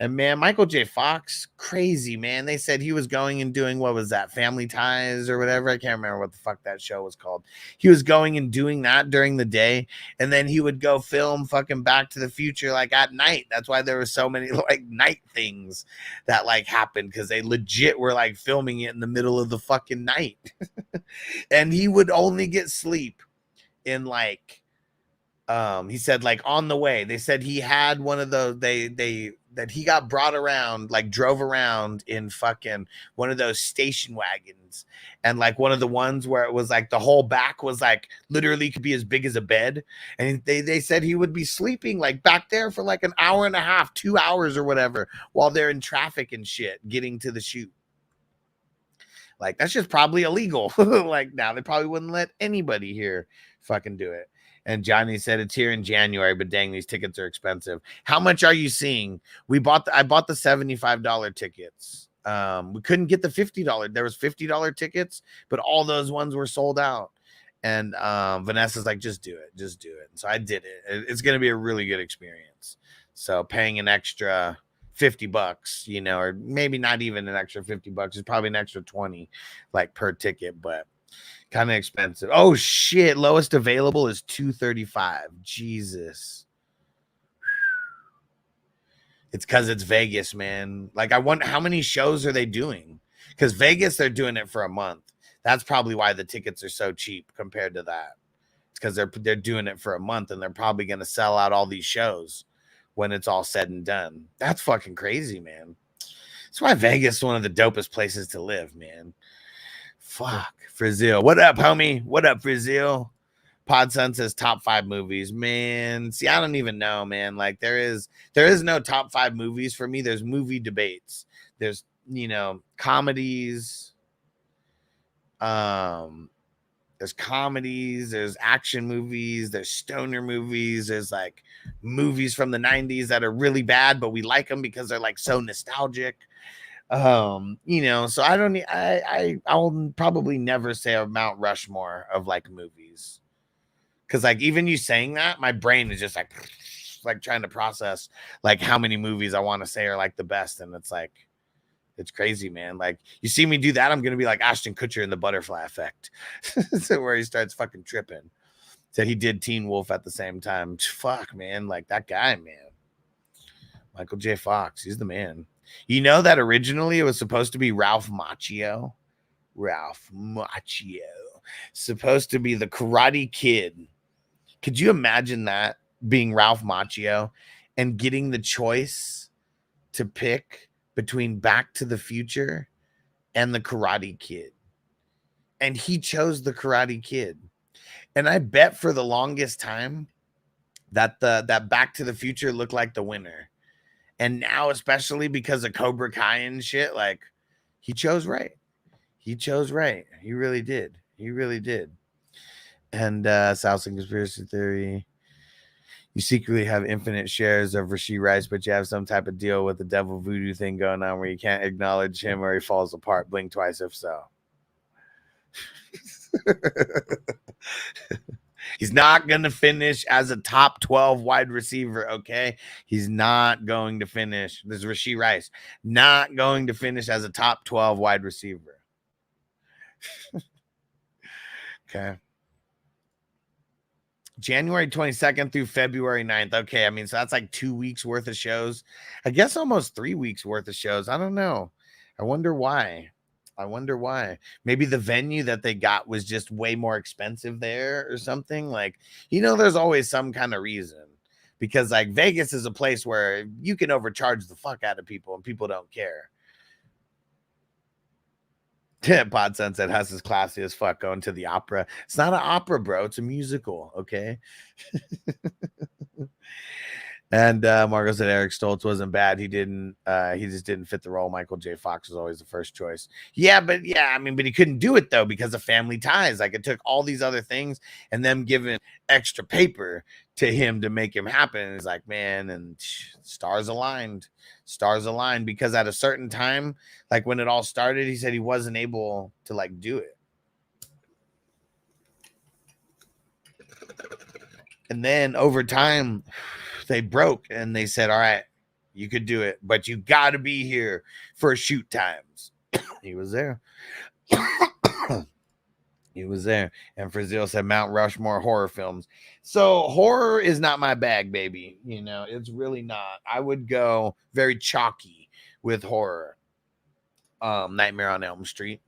Speaker 2: And man, Michael J. Fox, crazy, man. They said he was going and doing, what was that, Family Ties or whatever? I can't remember what the fuck that show was called. He was going and doing that during the day, and then he would go film fucking Back to the Future like at night. That's why there were so many like night things that like happened, because they legit were like filming it in the middle of the fucking night. And he would only get sleep in like, he said like on the way. They said he had one of those, that he got brought around, like drove around in fucking one of those station wagons, and like one of the ones where it was like the whole back was like literally could be as big as a bed, and they said he would be sleeping like back there for like an hour and a half, 2 hours or whatever, while they're in traffic and shit getting to the shoot. Like that's just probably illegal. Like now they probably wouldn't let anybody here fucking do it. And Johnny said it's here in January, but dang, these tickets are expensive. How much are you seeing? I bought the $75 tickets. We couldn't get the $50. There was $50 tickets, but all those ones were sold out. And Vanessa's like, just do it. And so I did it. It's going to be a really good experience. So paying an extra $50, or maybe not even an extra $50. It's probably an extra 20 like per ticket, but kind of expensive. Oh shit, lowest available is $235. Jesus. It's because it's Vegas, man. Like I wonder how many shows are they doing? Because Vegas, they're doing it for a month. That's probably why the tickets are so cheap compared to that. because they're doing it for a month and they're probably going to sell out all these shows when it's all said and done. That's fucking crazy, man. That's why Vegas is one of the dopest places to live, man. Fuck. Frizzil. What up, homie? What up, Frizzil? Podson says top 5 movies. Man, see, I don't even know, man. Like there is no top 5 movies for me. There's movie debates. There's, you know, comedies. There's comedies, there's action movies, there's stoner movies, there's like movies from the 90s that are really bad, but we like them because they're like so nostalgic. You know, so I'll probably never say a Mount Rushmore of like movies. Cause like even you saying that, my brain is just like trying to process like how many movies I want to say are like the best. And it's like, it's crazy, man. Like you see me do that, I'm gonna be like Ashton Kutcher in The Butterfly Effect, so where he starts fucking tripping. Said he did Teen Wolf at the same time. Fuck, man, like that guy, man. Michael J. Fox, he's the man. You know that originally it was supposed to be Ralph Macchio. Ralph Macchio, supposed to be the Karate Kid. Could you imagine that being Ralph Macchio and getting the choice to pick between Back to the Future and the Karate Kid? And he chose the Karate Kid. And I bet for the longest time that that Back to the Future looked like the winner. And now, especially because of Cobra Kai and shit, like he chose right. He chose right. He really did. He really did. And South Conspiracy Theory. You secretly have infinite shares of Rashid Rice, but you have some type of deal with the devil voodoo thing going on where you can't acknowledge him or he falls apart. Blink twice if so. He's not going to finish as a top 12 wide receiver, okay? He's not going to finish. This is Rashid Rice. Not going to finish as a top 12 wide receiver. Okay. January 22nd through February 9th. Okay, I mean, so that's like 2 weeks worth of shows. I guess almost 3 weeks worth of shows. I don't know. I wonder why. Maybe the venue that they got was just way more expensive there or something. Like, you know, there's always some kind of reason. Because like Vegas is a place where you can overcharge the fuck out of people and people don't care. Pod Sunset has his classy as fuck going to the opera. It's not an opera, bro. It's a musical, okay? And Margot said Eric Stoltz wasn't bad. He just didn't fit the role. Michael J. Fox was always the first choice. Yeah, but he couldn't do it though because of family ties. Like it took all these other things and them giving extra paper to him to make him happen. It's like, man, and stars aligned because at a certain time, like when it all started, he said he wasn't able to like do it. And then over time, they broke and they said, all right, you could do it, but you got to be here for shoot times. He was there. He was there. And Frizzil said Mount Rushmore horror films. So horror is not my bag, baby. You know, it's really not. I would go very chalky with horror. Nightmare on Elm Street.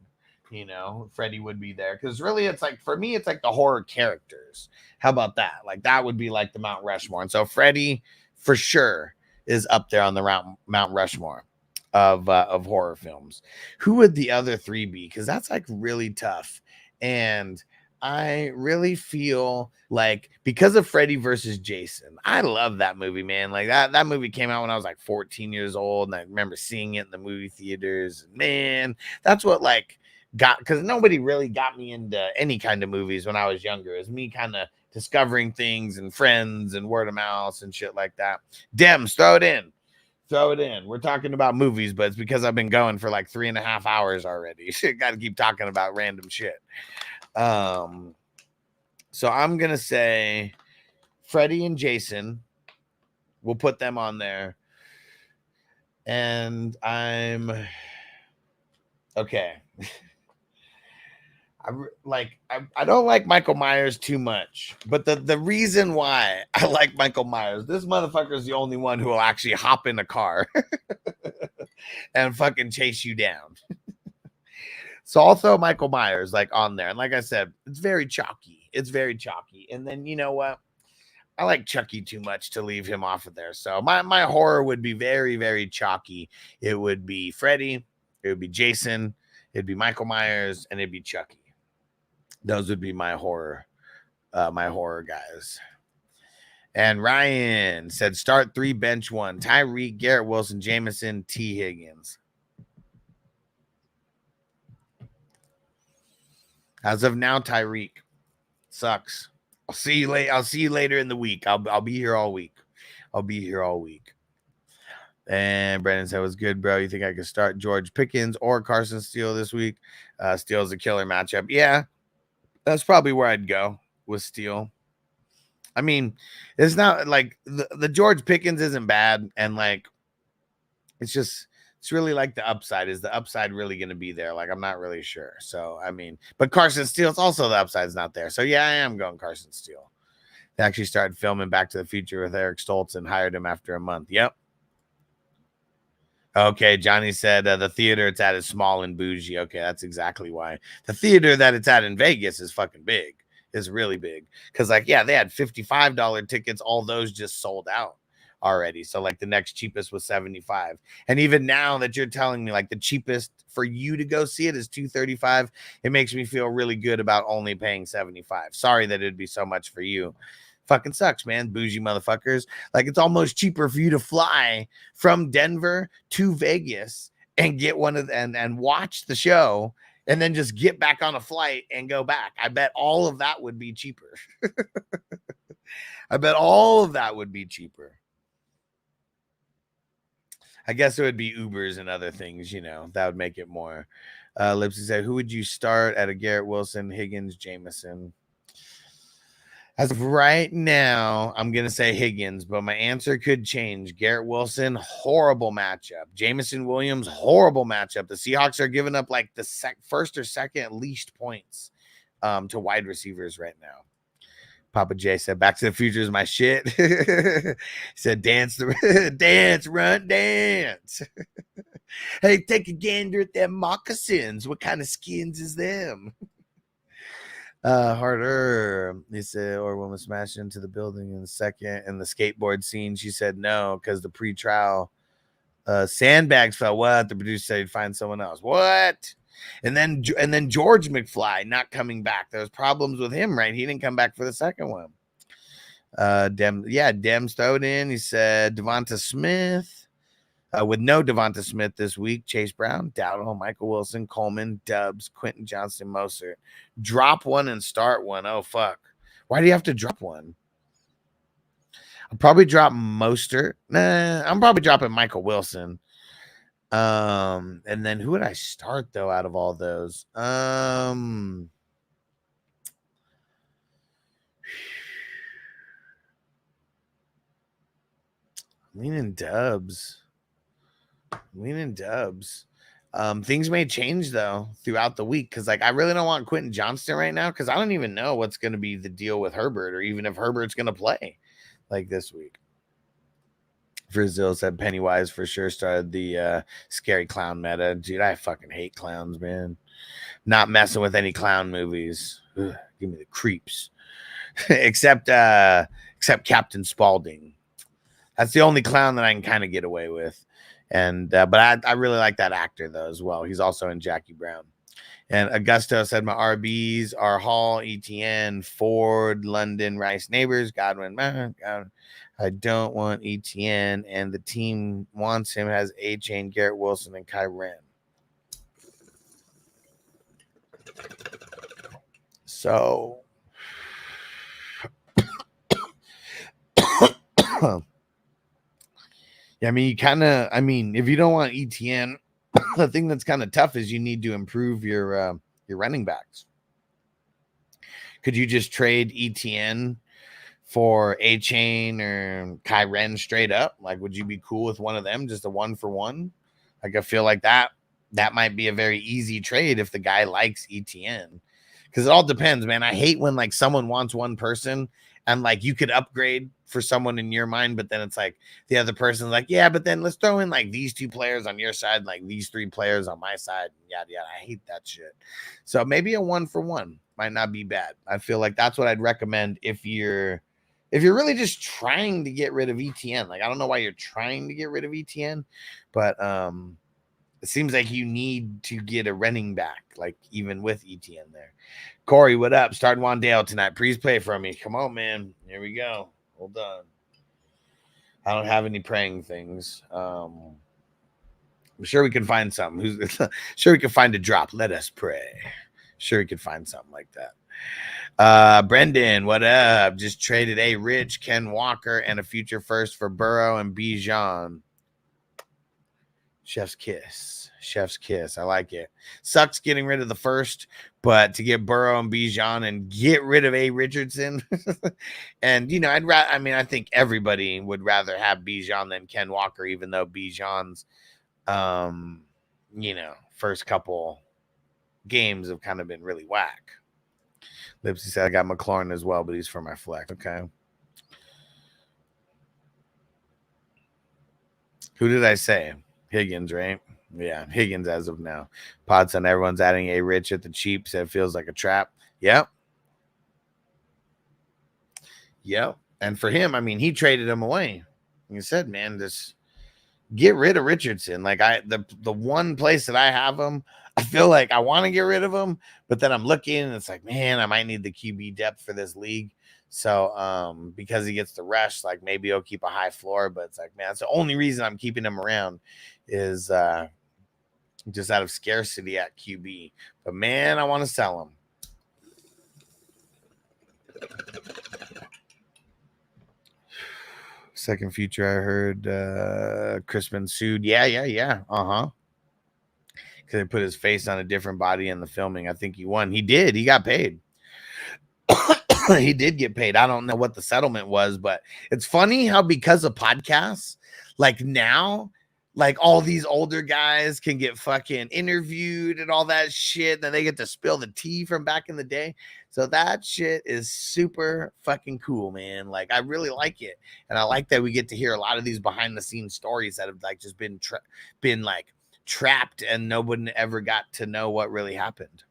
Speaker 2: You know, Freddy would be there because really it's like, for me, it's like the horror characters. How about that? Like that would be like the Mount Rushmore. And so Freddy for sure is up there on the Mount Rushmore of horror films. Who would the other three be? Because that's like really tough. And I really feel like because of Freddy versus Jason, I love that movie, man. Like that movie came out when I was like 14 years old. And I remember seeing it in the movie theaters. Man, that's what like got, because nobody really got me into any kind of movies when I was younger. It was me kind of discovering things and friends and word of mouth and shit like that. Dems, throw it in. We're talking about movies, but it's because I've been going for like 3.5 hours already. Got to keep talking about random shit. So I'm gonna say Freddy and Jason. We'll put them on there. And I'm okay. I don't like Michael Myers too much, but the reason why I like Michael Myers, this motherfucker is the only one who will actually hop in a car and fucking chase you down. So I'll throw Michael Myers like on there. And like I said, it's very chalky. It's very chalky. And then you know what? I like Chucky too much to leave him off of there. So my horror would be very, very chalky. It would be Freddy, it would be Jason, it'd be Michael Myers, and it'd be Chucky. Those would be my horror guys. And Ryan said start 3, bench 1. Tyreek, Garrett Wilson, Jameson, T. Higgins. As of now, Tyreek sucks. I'll see you later in the week. I'll be here all week. And Brandon said, "Was good, bro. You think I could start George Pickens or Carson Steele this week? Steele's a killer matchup. Yeah, that's probably where I'd go with Steele. I mean, it's not like the George Pickens isn't bad, and like it's really like the upside. Is the upside really going to be there? Like, I'm not really sure. So, I mean, but Carson Steele's also the upside's not there. So, yeah, I am going Carson Steele. They actually started filming Back to the Future with Eric Stoltz and hired him after a month. Yep. Okay, Johnny said the theater it's at is small and bougie. Okay, that's exactly why. The theater that it's at in Vegas is fucking big. Is really big. Because, like, yeah, they had $55 tickets. All those just sold out already. So like the next cheapest was $75. And even now that you're telling me like the cheapest for you to go see it is $235, it makes me feel really good about only paying $75. Sorry that it'd be so much for you. Fucking sucks, man. Bougie motherfuckers. Like, it's almost cheaper for you to fly from Denver to Vegas and get one of and watch the show and then just get back on a flight and go back. I bet all of that would be cheaper. I bet all of that would be cheaper. I guess it would be Ubers and other things, you know, that would make it more. Lipsy said, who would you start at a Garrett Wilson, Higgins, Jameson? As of right now, I'm going to say Higgins, but my answer could change. Garrett Wilson, horrible matchup. Jameson Williams, horrible matchup. The Seahawks are giving up like the first or second least points to wide receivers right now. Papa J said, Back to the Future is my shit. He said, dance, run, dance. Hey, take a gander at them moccasins. What kind of skins is them? Harder. He said, or woman smashed into the building in the second. In the skateboard scene, she said no, because the pre-trial sandbags fell. What? The producer said he'd find someone else. What? And then George McFly not coming back. There was problems with him, right? He didn't come back for the second one. Dems thrown in. He said Devonta Smith. With no Devonta Smith this week, Chase Brown, Dowdle, Michael Wilson, Coleman, Dubs, Quentin Johnson, Mostert. Drop one and start one. Oh, fuck. Why do you have to drop one? I'll probably drop Mostert. Nah, I'm probably dropping Michael Wilson. And then who would I start though out of all those? Leaning Dubs. Things may change though throughout the week because like I really don't want Quentin Johnston right now because I don't even know what's going to be the deal with Herbert or even if Herbert's going to play like this week. Brazil said Pennywise for sure started the scary clown meta. Dude, I fucking hate clowns, man. Not messing with any clown movies. Ugh, give me the creeps. except Captain Spaulding. That's the only clown that I can kind of get away with. And but I really like that actor though as well. He's also in Jackie Brown. And Augusto said my RBs are Hall, ETN, Ford, London, Rice Neighbors, Godwin. I don't want ETN, and the team wants him as A-Chain, Garrett Wilson, and Kyren. So, yeah, I mean, if you don't want ETN, the thing that's kind of tough is you need to improve your running backs. Could you just trade ETN for A-Chain or Kyren straight up? Like, would you be cool with one of them, just a 1-for-1? Like, I feel like that might be a very easy trade if the guy likes ETN. Because it all depends, man. I hate when, like, someone wants one person and, like, you could upgrade for someone in your mind, but then it's like the other person's like, yeah, but then let's throw in, like, these 2 players on your side, like, these 3 players on my side, yada, yada. I hate that shit. So maybe a 1-for-1. be bad. I feel like that's what I'd recommend if you're really just trying to get rid of ETN. Like, I don't know why you're trying to get rid of ETN, but it seems like you need to get a running back, like even with ETN there. Corey, what up? Starting Wandale tonight. Please play for me. Come on, man. Here we go. Hold on. I don't have any praying things. I'm sure we can find something. Sure we can find a drop. Let us pray. Sure we could find something like that. Brendan, what up? Just traded a Rich, Ken Walker, and a future first for Burrow and Bijan. Chef's kiss. Chef's kiss. I like it. Sucks getting rid of the first, but to get Burrow and Bijan and get rid of A. Richardson. And, you know, I think everybody would rather have Bijan than Ken Walker, even though Bijan's, you know, first couple games have kind of been really whack. Lipsy said I got McLaurin as well, but he's for my flex. Okay. Who did I say? Higgins, right? Yeah, Higgins as of now. Podson, everyone's adding A Rich at the cheap, said it feels like a trap. Yep. Yep. And for him, I mean, he traded him away. He said, man, just get rid of Richardson. Like the one place that I have him, I feel like I want to get rid of him, but then I'm looking and it's like, man, I might need the QB depth for this league. So because he gets the rush, like maybe he'll keep a high floor, but it's like, man, that's the only reason I'm keeping him around is just out of scarcity at QB. But man, I want to sell him. Second future, I heard Crispin sued. Yeah. Because he put his face on a different body in the filming. I think he won. He did. He got paid. He did get paid. I don't know what the settlement was, but it's funny how because of podcasts, like now, like all these older guys can get fucking interviewed and all that shit. Then they get to spill the tea from back in the day. So that shit is super fucking cool, man. Like I really like it. And I like that we get to hear a lot of these behind the scenes stories that have like just been like trapped and nobody ever got to know what really happened.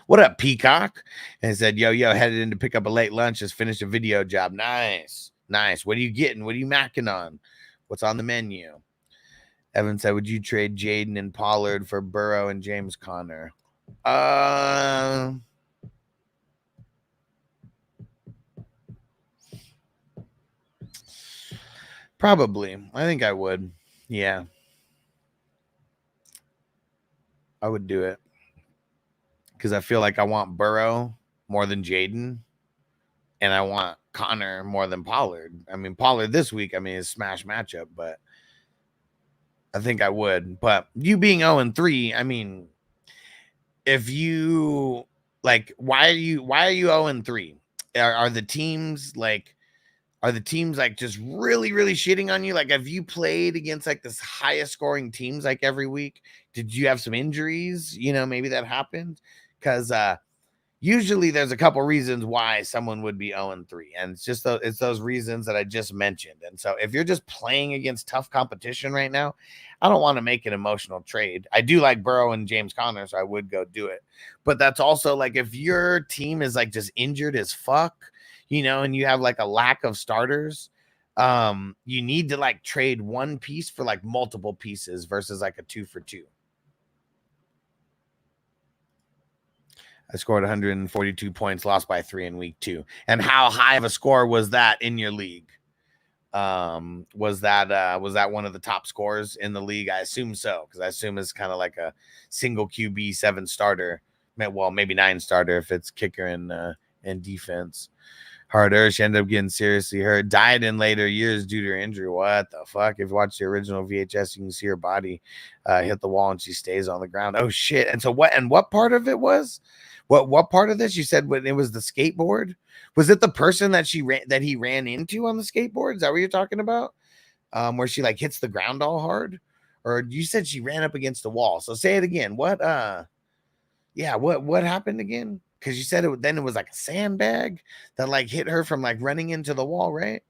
Speaker 2: What up, Peacock? And said, yo, headed in to pick up a late lunch. Just finished a video job. Nice. What are you getting? What are you macking on? What's on the menu? Evan said, would you trade Jaden and Pollard for Burrow and James Conner? Probably. I think I would. Yeah. I would do it. Because I feel like I want Burrow more than Jaden. And I want Conner more than Pollard. I mean, Pollard this week, I mean, is smash matchup, but I think I would. But you being 0-3, I mean, if you like, why are you 0-3? Are the teams like just really, really shitting on you? Like, have you played against like this highest scoring teams like every week? Did you have some injuries? You know, maybe that happened. Because usually there's a couple reasons why someone would be 0-3. And it's just it's those reasons that I just mentioned. And so if you're just playing against tough competition right now, I don't want to make an emotional trade. I do like Burrow and James Conner, so I would go do it. But that's also like if your team is like just injured as fuck, you know, and you have like a lack of starters, you need to like trade one piece for like multiple pieces versus like a 2-for-2. I scored 142 points, lost by 3 in week 2. And how high of a score was that in your league? Was that one of the top scores in the league? I assume so, because I assume it's kind of like a single QB 7 starter. Well, maybe 9 starter if it's kicker and defense. Hard Urge ended up getting seriously hurt. Died in later years due to her injury. What the fuck? If you watch the original VHS, you can see her body hit the wall and she stays on the ground. Oh shit! And so what? And what part of it was? What part of this? You said when it was the skateboard? Was it the person that he ran into on the skateboard? Is that what you're talking about? Where she like hits the ground all hard? Or you said she ran up against the wall. So say it again. What happened again? Because you said it was like a sandbag that like hit her from like running into the wall, right?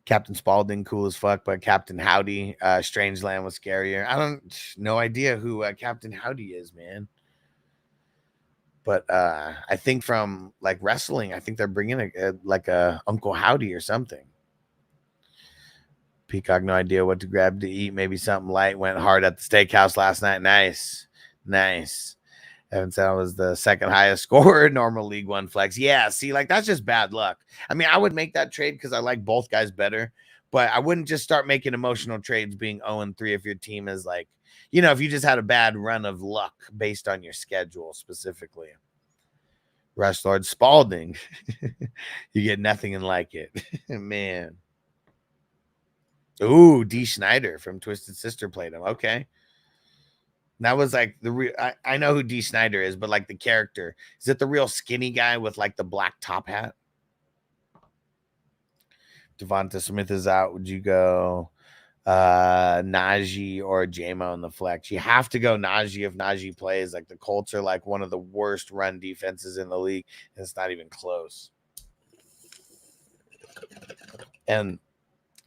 Speaker 2: Captain Spaulding, cool as fuck, but Captain Howdy, Strangeland was scarier. No idea who Captain Howdy is, man. But I think from like wrestling, I think they're bringing a Uncle Howdy or something. Peacock, no idea what to grab to eat. Maybe something light. Went hard at the steakhouse last night. Nice. Evan said I was the second highest scorer. Normal League One flex. Yeah, see, like that's just bad luck. I mean, I would make that trade because I like both guys better, but I wouldn't just start making emotional trades being 0-3 if your team is like, if you just had a bad run of luck based on your schedule specifically. Rush Lord Spalding. You get nothing and like it. Man. Ooh, D. Schneider from Twisted Sister played him. Okay. That was like the real. I know who D. Snyder is, but like the character, is it the real skinny guy with like the black top hat? Devonta Smith is out. Would you go Najee or JMO in the flex? You have to go Najee if Najee plays. Like the Colts are like one of the worst run defenses in the league, and it's not even close. And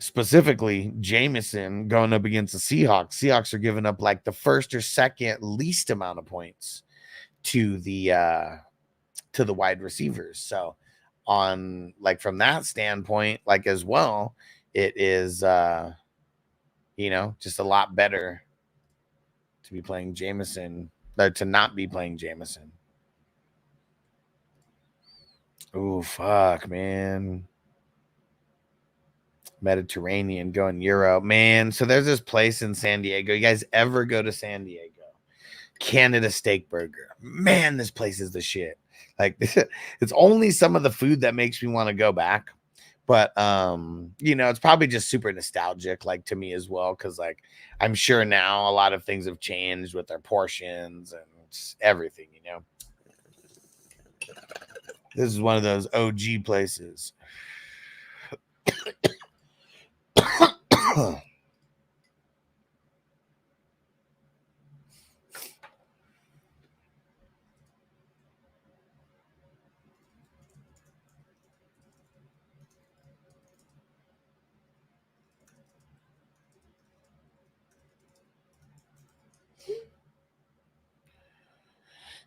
Speaker 2: specifically, Jameson going up against the Seahawks. Seahawks are giving up like the first or second least amount of points to the wide receivers. So on like from that standpoint, like as well, it is just a lot better to be playing Jameson or to not be playing Jameson. Oh fuck, man. Mediterranean going Euro, man. So there's this place in San Diego. You guys ever go to San Diego? Canada Steak Burger, man. This place is the shit. Like it's only some of the food that makes me want to go back, but it's probably just super nostalgic, like to me as well, because like I'm sure now a lot of things have changed with their portions and everything. This is one of those OG places.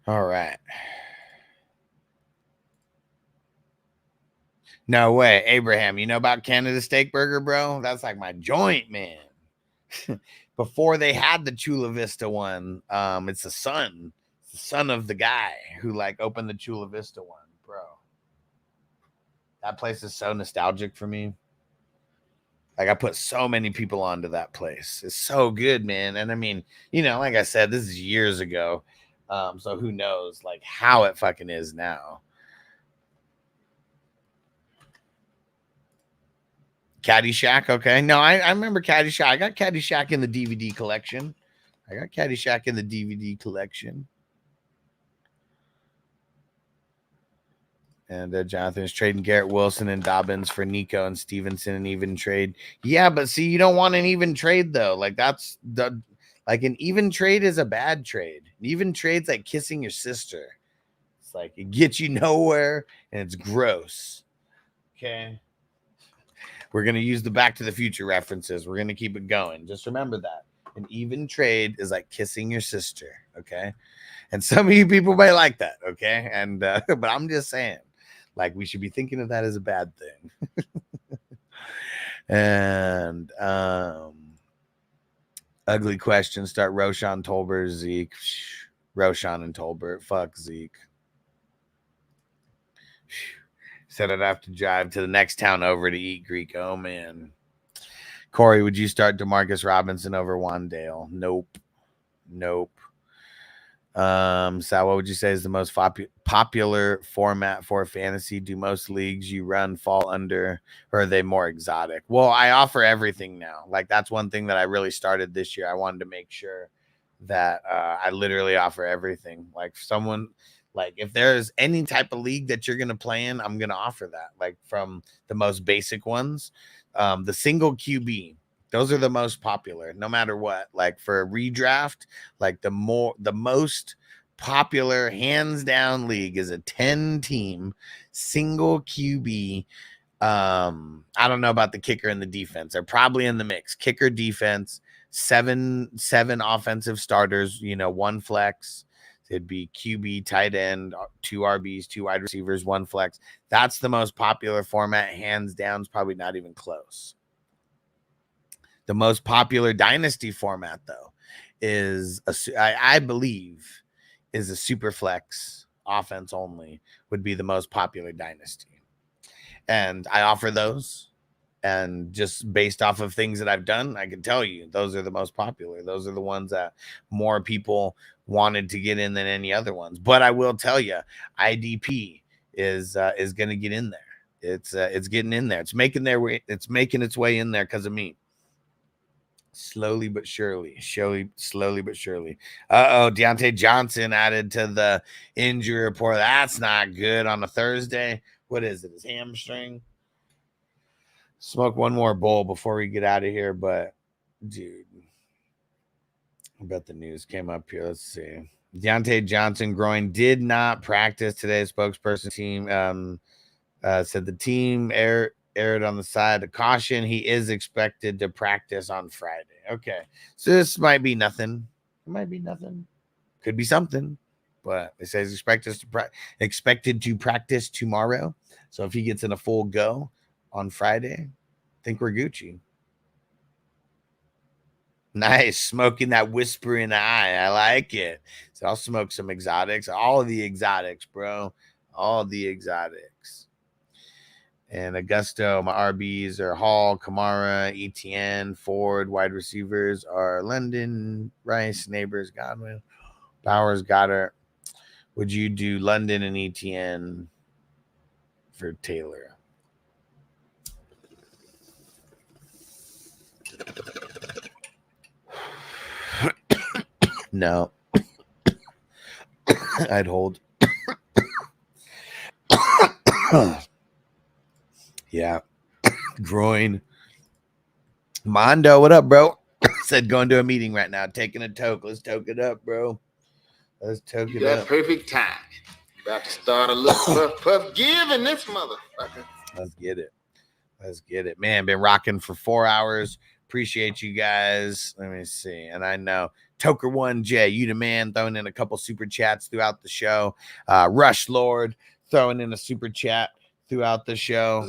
Speaker 2: All right. No way. Abraham, you know about Canada Steak Burger, bro? That's like my joint, man. Before they had the Chula Vista one, it's the son of the guy who like opened the Chula Vista one, bro. That place is so nostalgic for me. Like I put so many people onto that place. It's so good, man. And I mean, like I said, this is years ago. So who knows like how it fucking is now. Caddyshack, okay. No, I remember Caddyshack. I got Caddyshack in the DVD collection. And Jonathan is trading Garrett Wilson and Dobbins for Nico and Stevenson, an even trade. Yeah, but see, you don't want an even trade though. Like that's like an even trade is a bad trade. An even trade's like kissing your sister. It's like it gets you nowhere and it's gross. Okay. We're going to use the Back to the Future references. We're going to keep it going. Just remember that. An even trade is like kissing your sister, okay? And some of you people may like that, okay? And but I'm just saying, like, we should be thinking of that as a bad thing. And ugly question. Start Roshan, Tolbert, Zeke. Roshan and Tolbert. Fuck Zeke. Said I'd have to drive to the next town over to eat Greek. Oh, man. Corey, would you start DeMarcus Robinson over Wandale? Nope. Sal, what would you say is the most popular format for fantasy? Do most leagues you run fall under, or are they more exotic? Well, I offer everything now. Like, that's one thing that I really started this year. I wanted to make sure that I literally offer everything. Like, like if there's any type of league that you're going to play in, I'm going to offer that. Like from the most basic ones, the single QB, those are the most popular no matter what. Like for a redraft, like the most popular hands down league is a 10-team single QB I don't know about the kicker and the defense. They're probably in the mix. Kicker, defense, seven offensive starters, you know, one flex. It'd be QB, tight end, 2 RBs, 2 wide receivers, 1 flex. That's the most popular format, hands down. It's probably not even close. The most popular dynasty format, though, is I believe is a super flex offense only would be the most popular dynasty. And I offer those. And just based off of things that I've done, I can tell you those are the most popular. Those are the ones that more people wanted to get in than any other ones. But I will tell you, IDP is going to get in there. It's getting in there. It's making its way in there because of me. Slowly but surely. Slowly but surely. Deontay Johnson added to the injury report. That's not good on a Thursday. What is it? His hamstring? Smoke one more bowl before we get out of here, but dude, I bet the news came up here. Let's see. Deontay Johnson groin did not practice today. Spokesperson team said the team erred on the side of caution. He is expected to practice on Friday. Okay, so this might be nothing. It might be nothing. Could be something, but it says expected to practice tomorrow. So if he gets in a full go on Friday, I think we're Gucci. Nice. Smoking that whisper in the eye. I like it. So I'll smoke some exotics. All of the exotics, bro. All the exotics. And Augusto, my RBs are Hall, Kamara, ETN, Ford. Wide receivers are London, Rice, Neighbors, Godwin, Bowers, Goddard. Would you do London and ETN for Taylor? No. I'd hold. Yeah. Groin. Mondo, what up, bro? Said going to a meeting right now. Taking a toke. Let's toke it up, bro. Let's toke it up.
Speaker 14: Perfect time. About to start a little puff give in this motherfucker.
Speaker 2: Let's get it. Let's get it. Man, been rocking for 4 hours. Appreciate you guys. Let me see. And I know Toker1J, you the man, throwing in a couple super chats throughout the show. Rush Lord throwing in a super chat throughout the show.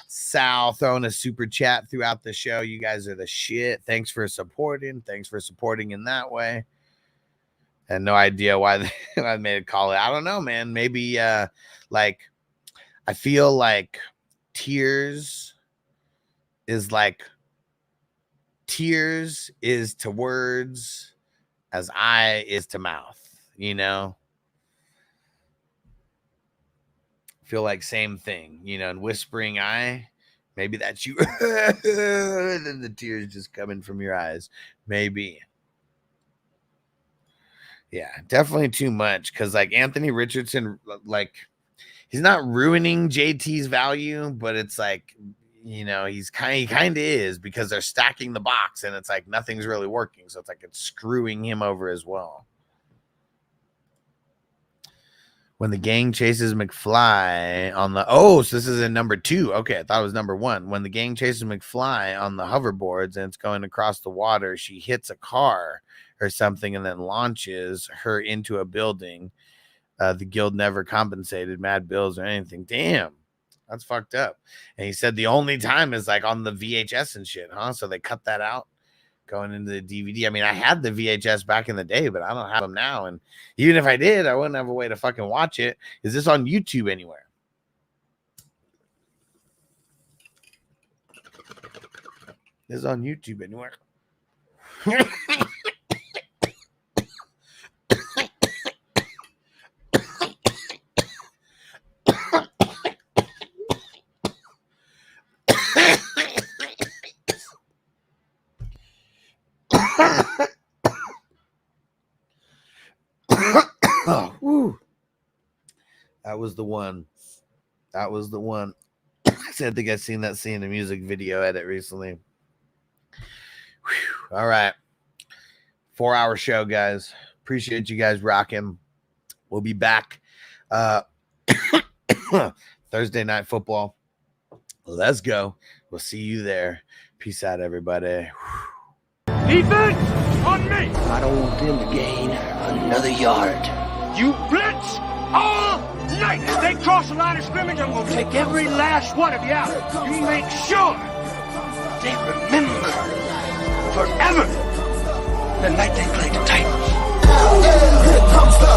Speaker 2: Sal throwing a super chat throughout the show. You guys are the shit. Thanks for supporting. Thanks for supporting in that way. And no idea why I made a call. I don't know, man. Maybe like I feel like tears is to words as eye is to mouth, you know? Feel like same thing, you know, and whispering eye, maybe that's you. And then the tears just coming from your eyes. Maybe. Yeah, definitely too much. Cause like Anthony Richardson, like he's not ruining JT's value, but it's like, you know, he kind of is because they're stacking the box and it's like nothing's really working. So it's like it's screwing him over as well. When the gang chases McFly on the so this is in number 2. Okay, I thought it was number 1. When the gang chases McFly on the hoverboards and it's going across the water, she hits a car or something and then launches her into a building. The guild never compensated Mad Bills or anything. Damn, that's fucked up. And he said the only time is like on the VHS and shit, huh? So they cut that out going into the DVD. I mean, I had the VHS back in the day, but I don't have them now. And even if I did, I wouldn't have a way to fucking watch it. Is this on YouTube anywhere? This is on YouTube anywhere. Oh, woo. That was the one. That was the one. I think I've seen that scene in a music video edit recently. Whew. All right. 4-hour show, guys. Appreciate you guys rocking. We'll be back Thursday night football. Let's go. We'll see you there. Peace out, everybody.
Speaker 6: Defense on me.
Speaker 12: I don't want them to gain another yard.
Speaker 6: You blitz all night. If they cross the line of scrimmage, I'm going to take every last one of you out. You make sure they remember forever the night they played the Titans.
Speaker 4: Here comes the